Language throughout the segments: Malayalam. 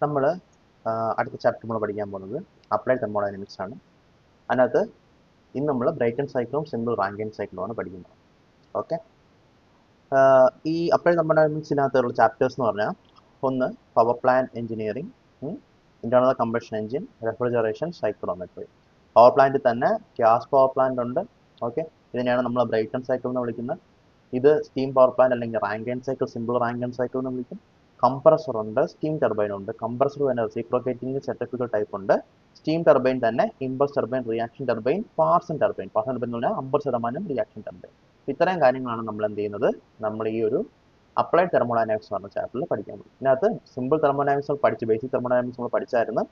നമ്മൾ അടുത്ത ചാപ്റ്റർ നമ്മൾ പഠിക്കാൻ പോകുന്നത് അപ്ലൈഡ് തെർമോഡൈനാമിക്സ് ആണ്. അതിനകത്ത് ഇന്ന് നമ്മൾ ബ്രൈറ്റൺ സൈക്കിളും സിമ്പിൾ റാങ്കിൻ സൈക്കിളുമാണ് പഠിക്കുന്നത്. ഓക്കെ, ഈ അപ്ലൈഡ് തെർമോഡൈനാമിക്സിനകത്തുള്ള ചാപ്റ്റേഴ്സ് എന്ന് പറഞ്ഞാൽ ഒന്ന് power plant engineering, internal combustion engine, refrigeration, psychrometry. Power പ്ലാന്റിൽ തന്നെ ഗ്യാസ് പവർ പ്ലാന്റ് ഉണ്ട്. ഓക്കെ, ഇതിനെയാണ് നമ്മൾ ബ്രൈറ്റൺ സൈക്കിൾ എന്ന് വിളിക്കുന്നത്. ഇത് സ്റ്റീം പവർ പ്ലാന്റ് അല്ലെങ്കിൽ Rankine cycle, simple Rankine cycle എന്ന് വിളിക്കും. കംപ്രസർ ഉണ്ട്, സ്റ്റീം ടർബൈൻ ഉണ്ട്. കംപ്രസർ തന്നെ റെസിപ്രോക്കേറ്റിംഗ് സെൻട്രിഫ്യൂഗൽ ടൈപ്പ് ഉണ്ട്. സ്റ്റീം ടർബൈൻ തന്നെ impulse turbine, reaction turbine, Parsons turbine. Parsons turbine എന്ന് പറഞ്ഞാൽ 50% റിയാക്ഷൻ ടർബൈൻ. ഇത്രയും കാര്യങ്ങളാണ് നമ്മൾ എന്ത് ചെയ്യുന്നത്, നമ്മൾ ഈ ഒരു അപ്ലൈഡ് തെർമോഡൈനാമിക്സ് പറഞ്ഞ ചാപ്റ്ററിൽ പഠിക്കാൻ പറ്റും. ഇതിനകത്ത് സിമ്പിൾ തെർമോഡൈനാമിക്സ് പഠിച്ച്, ബേസിക് തെർമോഡൈനാമിക്സ് നമ്മൾ പഠിച്ചായിരുന്നു.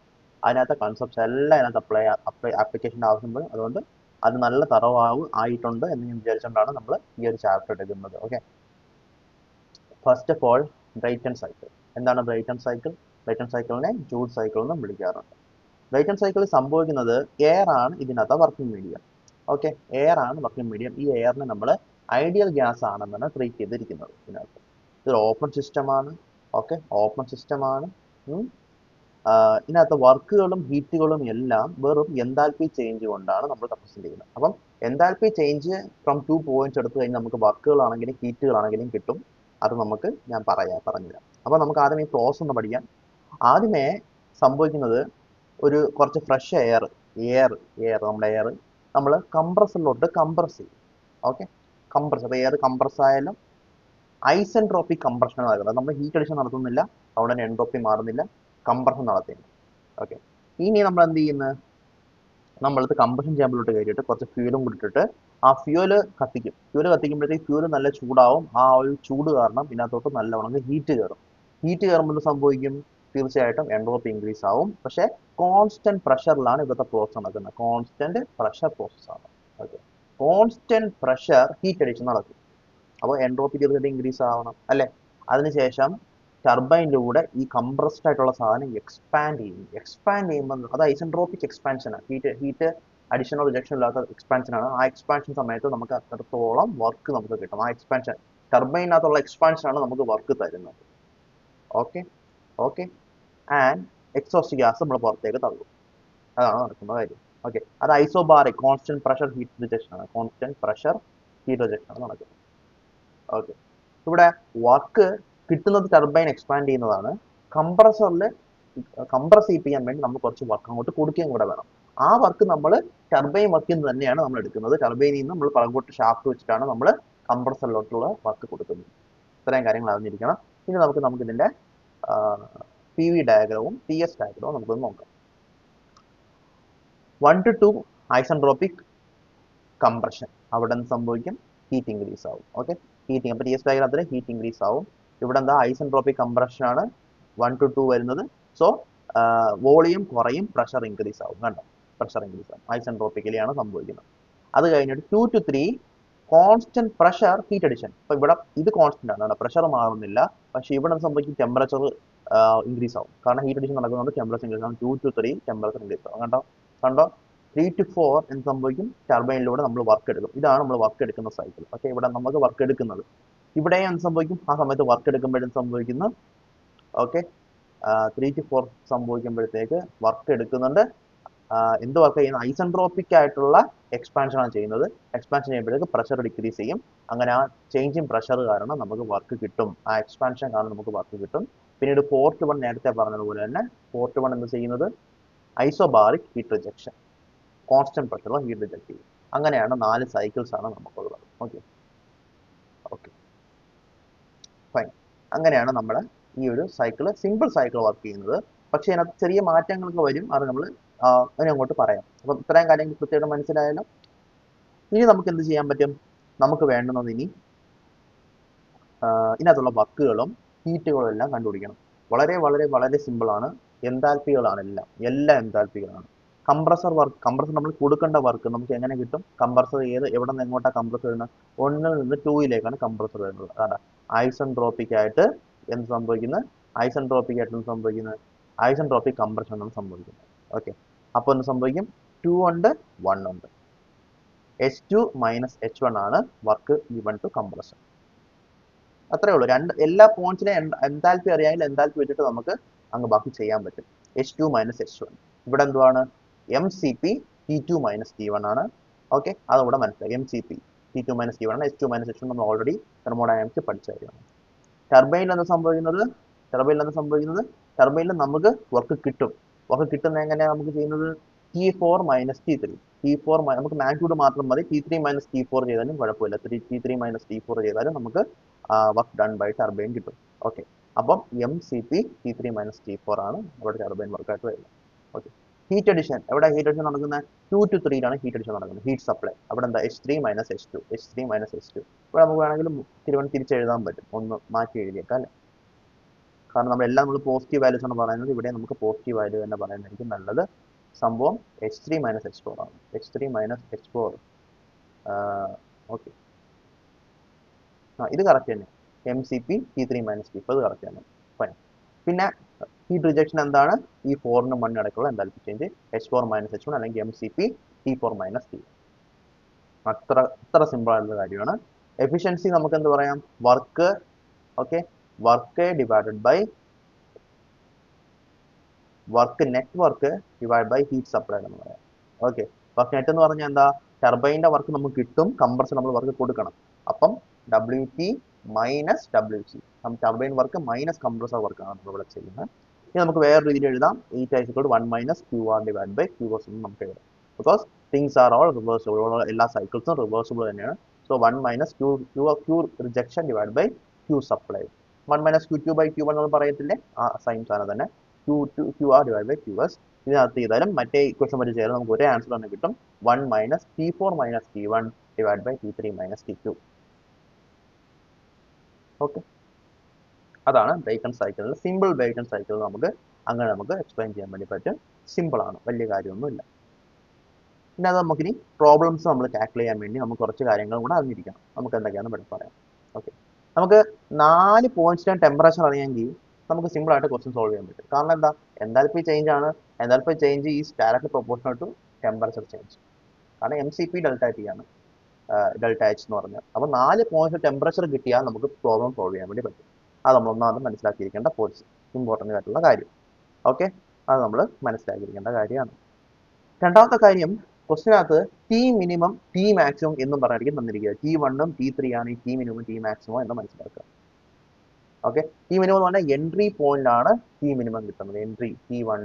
അതിനകത്ത് കൺസെപ്റ്റ്സ് എല്ലാം അതിനകത്ത് ആപ്ലിക്കേഷൻ്റെ ആവശ്യമുണ്ട്. അതുകൊണ്ട് അത് നല്ല ആയിട്ടുണ്ട് എന്ന് ഞാൻ വിചാരിച്ചുകൊണ്ടാണ് നമ്മൾ ഈ ഒരു ചാപ്റ്റർ എടുക്കുന്നത്. Okay, first of all Brayton cycle. എന്താണ് ബ്രൈറ്റൺ സൈക്കിൾ? ബ്രൈറ്റൺ സൈക്കിളിനെ ജൂൾ സൈക്കിൾ എന്നും വിളിക്കാറുണ്ട്. ബ്രൈറ്റൺ സൈക്കിളിൽ സംഭവിക്കുന്നത് എയർ ആണ് ഇതിനകത്ത് വർക്കിംഗ് മീഡിയം. ഓക്കെ, എയർ ആണ് വർക്കിംഗ് മീഡിയം. ഈ എയറിനെ നമ്മൾ ഐഡിയൽ ഗ്യാസ് ആണെന്നാണ് ട്രീറ്റ് ചെയ്തിരിക്കുന്നത്. ഇതിനകത്ത് ഇതൊരു ഓപ്പൺ സിസ്റ്റമാണ്. ഓക്കെ, ഓപ്പൺ സിസ്റ്റമാണ്. ഇതിനകത്ത് വർക്കുകളും ഹീറ്റുകളും എല്ലാം വെറും എൻതാൽപ്പി ചേഞ്ച് കൊണ്ടാണ് നമ്മൾ റെപ്രസെന്റ് ചെയ്യുന്നത്. അപ്പം എൻതാൽപ്പി ചേഞ്ച് ഫ്രം 2 പോയിന്റ്സ് എടുത്തു കഴിഞ്ഞാൽ നമുക്ക് വർക്കുകളാണെങ്കിലും ഹീറ്റുകളാണെങ്കിലും കിട്ടും. അത് നമുക്ക് ഞാൻ പറഞ്ഞുതരാം. അപ്പോൾ നമുക്ക് ആദ്യം ഈ പ്രോസസ് ഒന്ന് പഠിക്കാം. ആദ്യമേ സംഭവിക്കുന്നത് കുറച്ച് ഫ്രഷ് എയർ നമ്മുടെ എയർ നമ്മൾ കംപ്രസറിലോട്ട് കംപ്രസ് ചെയ്യും. ഓക്കെ, കംപ്രസ് എയർ കംപ്രസ് ആയാലും ഐസെൻട്രോപ്പിക് കംപ്രഷൻ നടക്കുന്നത്. നമ്മൾ ഹീറ്റ് അഡിഷൻ നടത്തുന്നില്ല, അവിടെ തന്നെ എൻട്രോപ്പി മാറുന്നില്ല, കംപ്രഷൻ നടത്തുന്നു. ഓക്കെ, ഇനി നമ്മൾ എന്ത് ചെയ്യുന്നത്, നമ്മളത് കംപ്രഷൻ ചേമ്പറിലോട്ട് കയറ്റിയിട്ട് കുറച്ച് ഫ്യൂലും കൂടി ഇട്ടിട്ട് ആ ഫ്യൂല് കത്തിക്കും. ഫ്യൂല് കത്തിക്കുമ്പോഴത്തേക്ക് ഫ്യൂല് നല്ല ചൂടാവും. ആ ഒരു ചൂട് കാരണം ഇതിനകത്തോട്ട് നല്ലവണ്ണം ഹീറ്റ് കയറും. ഹീറ്റ് കയറുമ്പോൾ സംഭവിക്കും, തീർച്ചയായിട്ടും എൻട്രോപ്പി ഇൻക്രീസ് ആവും. പക്ഷേ കോൺസ്റ്റന്റ് പ്രഷറിലാണ് ഇവിടുത്തെ പ്രോസസ് നടക്കുന്നത്. കോൺസ്റ്റന്റ് പ്രഷർ പ്രോസസ് ആണ്. Okay, constant pressure heat addition നടക്കും. അപ്പോൾ എൻട്രോപ്പി തീർച്ചയായിട്ടും ഇൻക്രീസ് ആവണം അല്ലേ. അതിനുശേഷം ടർബൈനിലൂടെ ഈ കംപ്രസ്ഡ് ആയിട്ടുള്ള സാധനം എക്സ്പാൻഡ് ചെയ്യുമ്പോൾ അത് ഐസെൻട്രോപ്പിക് എക്സ്പാൻഷൻ ആണ്. ഹീറ്റ് അഡീഷണൽ റിജക്ഷൻ ഇല്ലാത്ത എക്സ്പാൻഷൻ ആണ്. ആ എക്സ്പാൻഷൻ സമയത്ത് നമുക്ക് അത്രത്തോളം വർക്ക് നമുക്ക് കിട്ടും. ആ എക്സ്പാൻഷൻ ടർബൈനകത്തുള്ള എക്സ്പാൻഷൻ ആണ് നമുക്ക് വർക്ക് തരുന്നത്. Okay okay, and exhaust gas നമ്മൾ പുറത്തേക്ക് തള്ളും. അതാണ് നടക്കുന്ന കാര്യം. ഓക്കെ, അത് isobaric constant pressure heat rejection ആണ്. കോൺസ്റ്റന്റ് പ്രഷർ ഹീറ്റ് റിജക്ഷൻ ആണ് നടക്കുന്നത്. ഓക്കെ, ഇവിടെ വർക്ക് കിട്ടുന്നത് ടർബൈൻ എക്സ്പാൻഡ് ചെയ്യുന്നതാണ്. കംപ്രസറിൽ കംപ്രസ് ചെയ്യിപ്പിക്കാൻ വേണ്ടി നമ്മൾ കുറച്ച് വർക്ക് അങ്ങോട്ട് കൊടുക്കുകയും കൂടെ വേണം. ആ വർക്ക് നമ്മൾ ടർബൈൻ വർക്കിൽ നിന്ന് തന്നെയാണ് നമ്മൾ എടുക്കുന്നത്. ടർബൈനിൽ നിന്ന് നമ്മൾ പഴങ്കോട്ട് ഷാഫ്റ്റ് വെച്ചിട്ടാണ് നമ്മൾ കംപ്രസറിലോട്ടുള്ള വർക്ക് കൊടുക്കുന്നത്. ഇത്രയും കാര്യങ്ങൾ അറിഞ്ഞിരിക്കണം. ഇനി നമുക്ക് ഇതിന്റെ PV ഡയഗ്രവും TS ഡയഗ്രവും നമുക്കൊന്ന് നോക്കാം. 1 to 2 ഐസെൻട്രോപ്പിക് കംപ്രഷൻ. അവിടെ നിന്ന് സംഭവിക്കും, ഹീറ്റ് ഇൻക്രീസ് ആവും. Okay, heating. അപ്പോൾ TS ഡയഗ്രത്തിൽ ഹീറ്റ് ഇൻക്രീസ് ആവും. ഇവിടെ എന്താ ഐസെൻട്രോപ്പിക് കംപ്രഷൻ ആണ് 1 to 2 വരുന്നത്. സോ വോളിയം കുറയും, പ്രഷർ ഇൻക്രീസ് ആവും. കണ്ടോ, പ്രഷർ ഇൻക്രീസ് ആവും. ഐസെൻട്രോപ്പിക്കലിയാണ് സംഭവിക്കുന്നത്. അത് കഴിഞ്ഞിട്ട് 2 to 3 constant pressure heat addition. അപ്പോൾ ഇവിടെ ഇത് കോൺസ്റ്റന്റ് ആണ്, പ്രഷർ മാറുന്നില്ല. പക്ഷേ ഇവിടെ സംഭവിക്കും, ടെമ്പറേച്ചർ ഇൻക്രീസ് ആവും. കാരണം ഹീറ്റ് അഡിഷൻ നടക്കുന്നതുകൊണ്ട് ടെമ്പറേച്ചർ ഇൻക്രീസ് ആവും. 2 to 3 ടെമ്പറേച്ചർ ഇൻക്രീസ് ആവും. കണ്ടോ 3 to 4 എന്ത് സംഭവിക്കും, ടർബൈനിലൂടെ നമ്മൾ വർക്ക് എടുക്കും. ഇതാണ് നമ്മൾ വർക്ക് എടുക്കുന്ന സൈക്കിൾ. ഓക്കെ, ഇവിടെ നമുക്ക് വർക്ക് എടുക്കുന്നത്. ഇവിടെ എന്ത് സംഭവിക്കും, ആ സമയത്ത് വർക്ക് എടുക്കുമ്പോഴും സംഭവിക്കുന്നു. ഓക്കെ, 3 to 4 സംഭവിക്കുമ്പോഴത്തേക്ക് വർക്ക് എടുക്കുന്നുണ്ട്. എന്ത് വർക്ക് ചെയ്യുന്നത്, ഐസെൻട്രോപ്പിക് ആയിട്ടുള്ള എക്സ്പാൻഷൻ ആണ് ചെയ്യുന്നത്. എക്സ്പാൻഷൻ ചെയ്യുമ്പോഴേക്ക് പ്രഷർ ഡിക്രീസ് ചെയ്യും. അങ്ങനെ ആ ചേഞ്ച് ഇൻ പ്രഷർ കാരണം നമുക്ക് വർക്ക് കിട്ടും. ആ എക്സ്പാൻഷൻ കാരണം നമുക്ക് വർക്ക് കിട്ടും. പിന്നീട് പോർട്ട് 1 നേരത്തെ പറഞ്ഞതുപോലെ തന്നെ പോർട്ട് 1 എന്ത് ചെയ്യുന്നത്, ഐസോബാറിക് ഹീറ്റ് റിജക്ഷൻ, കോൺസ്റ്റന്റ് പ്രഷറിൽ ഹീറ്റ് റിജക്ട് ചെയ്യും. അങ്ങനെയാണ് 4 സൈക്കിൾസ് ആണ് നമുക്കുള്ളത്. Okay okay fine. അങ്ങനെയാണ് നമ്മൾ ഈ ഒരു സൈക്കിൾ, സിമ്പിൾ സൈക്കിൾ വർക്ക് ചെയ്യുന്നത്. പക്ഷേ അതിനകത്ത് ചെറിയ മാറ്റങ്ങളൊക്കെ വരും. അത് നമ്മൾ അങ്ങോട്ട് പറയാം. അപ്പം ഇത്രയും കാര്യങ്ങൾ കൃത്യമായിട്ട് മനസ്സിലായാലും ഇനി നമുക്ക് എന്ത് ചെയ്യാൻ പറ്റും, നമുക്ക് വേണ്ടുന്നത് ഇനി ഇതിനകത്തുള്ള വർക്കുകളും ഹീറ്റുകളും എല്ലാം കണ്ടുപിടിക്കണം. വളരെ വളരെ വളരെ സിമ്പിളാണ്. എൻതാൽപ്പികളാണ് എല്ലാം എൻതാൽപ്പികളാണ്. കംപ്രസർ നമ്മൾ കൊടുക്കേണ്ട വർക്ക് നമുക്ക് എങ്ങനെ കിട്ടും, കംപ്രസർ എവിടെ നിന്ന് എങ്ങോട്ടാണ് കംപ്രസർ വരുന്നത്, 1 നിന്ന് 2 കംപ്രസർ വരുന്നത്. അതാണ് ഐസെൻട്രോപ്പിക് ആയിട്ട് എന്ത് സംഭവിക്കുന്നത്, ഐസെൻട്രോപ്പിക് കംപ്രഷൻ ആണ് സംഭവിക്കുന്നത്. ഓക്കെ, അപ്പോൾ എന്ത് സംഭവിക്കും, 2 ഉണ്ട് 1 ഉണ്ട്. H2 - H1 ആണ് വർക്ക് ഗിവൺ ടു കംപ്രസർ. അത്രേ ഉള്ളൂ. എല്ലാ പോയിന്റ്സിലെ എൻതാൽപ്പി അറിയാമെങ്കിൽ എൻതാൽപ്പി വെച്ചിട്ട് നമുക്ക് അങ്ങ് ബാക്കി ചെയ്യാൻ പറ്റും. H2 minus H1. ഇവിടെ എന്തുവാണ്? MCP T2 മൈനസ് T1 ആണ്. ഓക്കെ, അതുകൂടെ മനസ്സിലായി. MCP T2 മൈനസ് T1 ആണ്. H2 മൈനസ് H1 നമ്മൾ ഓൾറെഡി തെർമോഡൈനാമിക്സ് പഠിച്ച കാര്യമാണ്. ടർബൈനിൽ എന്താ സംഭവിക്കുന്നത്? ടർബൈനിൽ നമുക്ക് വർക്ക് കിട്ടും. വർക്ക് കിട്ടുന്നത് എങ്ങനെയാണ് നമുക്ക് ചെയ്യുന്നത്? T4 minus T3. T4 നമുക്ക് മാഗ്നിറ്റ്യൂഡ് മാത്രം മതി. T3 മൈനസ് T4 ചെയ്താലും കുഴപ്പമില്ല. T3 മൈനസ് T4 ചെയ്താലും നമുക്ക് വർക്ക് ഡൺ ബൈ ടർബൈൻ കിട്ടും. ഓക്കെ, അപ്പം MCP T3 മൈനസ് T4 ആണ് അവിടെ ടർബൈൻ വർക്കായിട്ട് വരുന്നത്. Okay, heat addition. എവിടെ ഹീറ്റ് അഡിഷൻ നടക്കുന്നത്? 2 to 3 ലാണ് ഹീറ്റ് അഡിഷൻ നടക്കുന്നത്. ഹീറ്റ് സപ്ലൈ അവിടെ എന്താ? H3 minus H2. H3 minus H2. ഇവിടെ നമുക്ക് വേണമെങ്കിൽ തിരിച്ചെഴുതാൻ പറ്റും. ഒന്ന് മാറ്റി എഴുതിയേക്കാം അല്ലേ? കാരണം നമ്മളെല്ലാം നമ്മൾ പോസിറ്റീവ് വാല്യൂസ് ആണ് പറയുന്നത്. ഇവിടെ നമുക്ക് പോസിറ്റീവ് വാല്യൂ തന്നെ പറയുന്നതായിരിക്കും നല്ലത്. സംഭവം H3 മൈനസ് H4 ആണ്. H3 minus H4. ഓക്കെ, ഇത് കറക്റ്റ് തന്നെ. MCP T3 minus T4 correct തന്നെ. ഫൈൻ. പിന്നെ ഹീറ്റ് റിജക്ഷൻ എന്താണ്? ഈ 4-നും 1-നും ഇടയ്ക്കുള്ള എന്താൽപ്പി ചേഞ്ച് H4 മൈനസ് H1 അല്ലെങ്കിൽ MCP T4 മൈനസ് T. അത്ര സിമ്പിൾ ആയിട്ടുള്ള കാര്യമാണ്. എഫിഷ്യൻസി നമുക്ക് എന്ത് പറയാം? Work. Okay, work divided by work net work divide by heat supply എന്ന് പറയാം. ഓക്കെ, വർക്ക് നെറ്റ് എന്ന് പറഞ്ഞാൽ എന്താ? ടർബൈൻ്റെ വർക്ക് നമുക്ക് കിട്ടും, കംപ്രസർ നമ്മൾ വർക്ക് കൊടുക്കണം. അപ്പം WT minus WC. Turbine work minus compressor വർക്കാണ് നമ്മൾ ഇവിടെ ചെയ്യുന്നത്. ഇനി നമുക്ക് വേറെ രീതിയിൽ എഴുതാം. H= 1 minus QR divide by QS എന്ന് നമുക്ക് എഴുതാം. Because things are all reversible. എല്ലാ സൈക്കിൾസും റിവേഴ്സിബിൾ തന്നെയാണ്. So 1 minus Q rejection divide by Q supply. 1 minus Q2 by Q1 നമ്മൾ പറയത്തില്ലേ? ആ സെയിം സാധനം തന്നെ. QR divide by QS. ഇതിനകത്ത് ചെയ്താലും മറ്റേ ഇക്വേഷൻ വെച്ച് ചെയ്താലും നമുക്ക് ഒരേ ആൻസർ തന്നെ കിട്ടും. 1 minus T4 minus T1 divide by T3 minus T2. Okay, അതാണ് ബ്രേക്കൺ സൈക്കിളിൽ സിമ്പിൾ ബ്രേക്കൺ സൈക്കിൾ. നമുക്ക് എക്സ്പ്ലെയിൻ ചെയ്യാൻ വേണ്ടി പറ്റും. സിമ്പിൾ ആണ്, വലിയ കാര്യമൊന്നുമില്ല. പിന്നെ അത് നമുക്കിനി പ്രോബ്ലംസ് നമ്മൾ ടാക്കിൾ ചെയ്യാൻ വേണ്ടി നമുക്ക് കുറച്ച് കാര്യങ്ങളും കൂടെ അറിഞ്ഞിരിക്കണം. നമുക്ക് എന്തൊക്കെയാണെന്ന് ഇവിടെ പറയാം. ഓക്കെ, നമുക്ക് 4 പോയിന്റ്സിന്റെ ടെമ്പറേച്ചർ അറിയാമെങ്കിൽ നമുക്ക് സിമ്പിൾ ആയിട്ട് ക്വസ്റ്റ്യൻ സോൾവ് ചെയ്യാൻ പറ്റും. കാരണം എന്താ? എൻതാൽപ്പി ചേഞ്ച് ആണ്. Enthalpy change is directly proportional to temperature change. കാരണം MCP ഡെൽറ്റ T ആണ്, ഡെൽറ്റ H എന്ന് പറഞ്ഞാൽ. അപ്പോൾ 4 പോയിന്റ് ടെമ്പറേച്ചർ കിട്ടിയാൽ നമുക്ക് പ്രോബ്ലം സോൾവ് ചെയ്യാൻ വേണ്ടി പറ്റും. അത് നമ്മൾ ഒന്നാമത് മനസ്സിലാക്കിയിരിക്കേണ്ട പോയിന്റ്സ്, ഇമ്പോർട്ടൻ്റ് ആയിട്ടുള്ള കാര്യം. ഓക്കെ, അത് നമ്മൾ മനസ്സിലാക്കിയിരിക്കേണ്ട കാര്യമാണ്. രണ്ടാമത്തെ കാര്യം, ക്വസ്റ്റിനകത്ത് T മിനിമം T മാക്സിമം എന്നും പറഞ്ഞിരിക്കും തന്നിരിക്കുക. T1 ഉം T3 ആണ് ഈ T മിനിമം T മാക്സിമം എന്ന് മനസ്സിലാക്കുക. ഓക്കെ, T മിനിമം എന്ന് പറഞ്ഞാൽ എൻട്രി പോയിന്റ് ആണ് T മിനിമം കിട്ടുന്നത്. എൻട്രി T1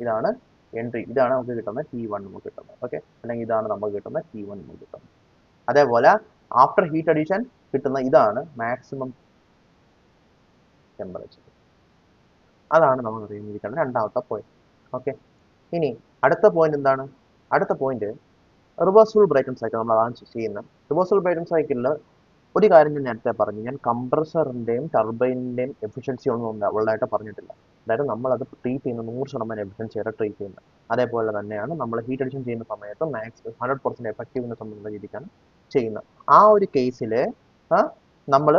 ഇതാണ് എൻട്രി. ഇതാണ് നമുക്ക് കിട്ടുന്നത് T1 നമുക്ക് കിട്ടുന്നത്. ഓക്കെ, അല്ലെങ്കിൽ ഇതാണ് നമുക്ക് കിട്ടുന്നത് T1 നമുക്ക് കിട്ടുന്നത്. അതേപോലെ ആഫ്റ്റർ ഹീറ്റ് അഡീഷൻ കിട്ടുന്ന ഇതാണ് മാക്സിമം ടെമ്പറേച്ചർ. അതാണ് നമ്മൾ അറിഞ്ഞിരിക്കേണ്ട രണ്ടാമത്തെ പോയിന്റ്. ഓക്കെ, ഇനി അടുത്ത പോയിന്റ് എന്താണ്? അടുത്ത പോയിന്റ് റിവേഴ്സിബിൾ ബ്രേക്കൺ സൈക്കിൾ. നമ്മൾ അതാണ് ചെയ്യുന്നത്. റിവേഴ്സിബിൾ ബ്രേക്കൺ സൈക്കിളിൽ ഒരു കാര്യം ഞാൻ നേരത്തെ പറഞ്ഞു, ഞാൻ കംപ്രസറിന്റെയും ടർബൈനിന്റെയും എഫിഷ്യൻസി ഒന്നും ഉള്ളതായിട്ട് പറഞ്ഞിട്ടില്ല. അതായത് നമ്മളത് ട്രീറ്റ് ചെയ്യുന്ന 100% എഫിഷ്യൻസിയായിട്ട് ട്രീറ്റ് ചെയ്യുന്നത്. അതേപോലെ തന്നെയാണ് നമ്മൾ ഹീറ്റ് അഡിഷൻ ചെയ്യുന്ന സമയത്ത് 100% എഫക്റ്റീവ്നെസ് എന്നുള്ള രീതിക്കാണ് ചെയ്യുന്നത്. ആ ഒരു കേസിൽ നമ്മൾ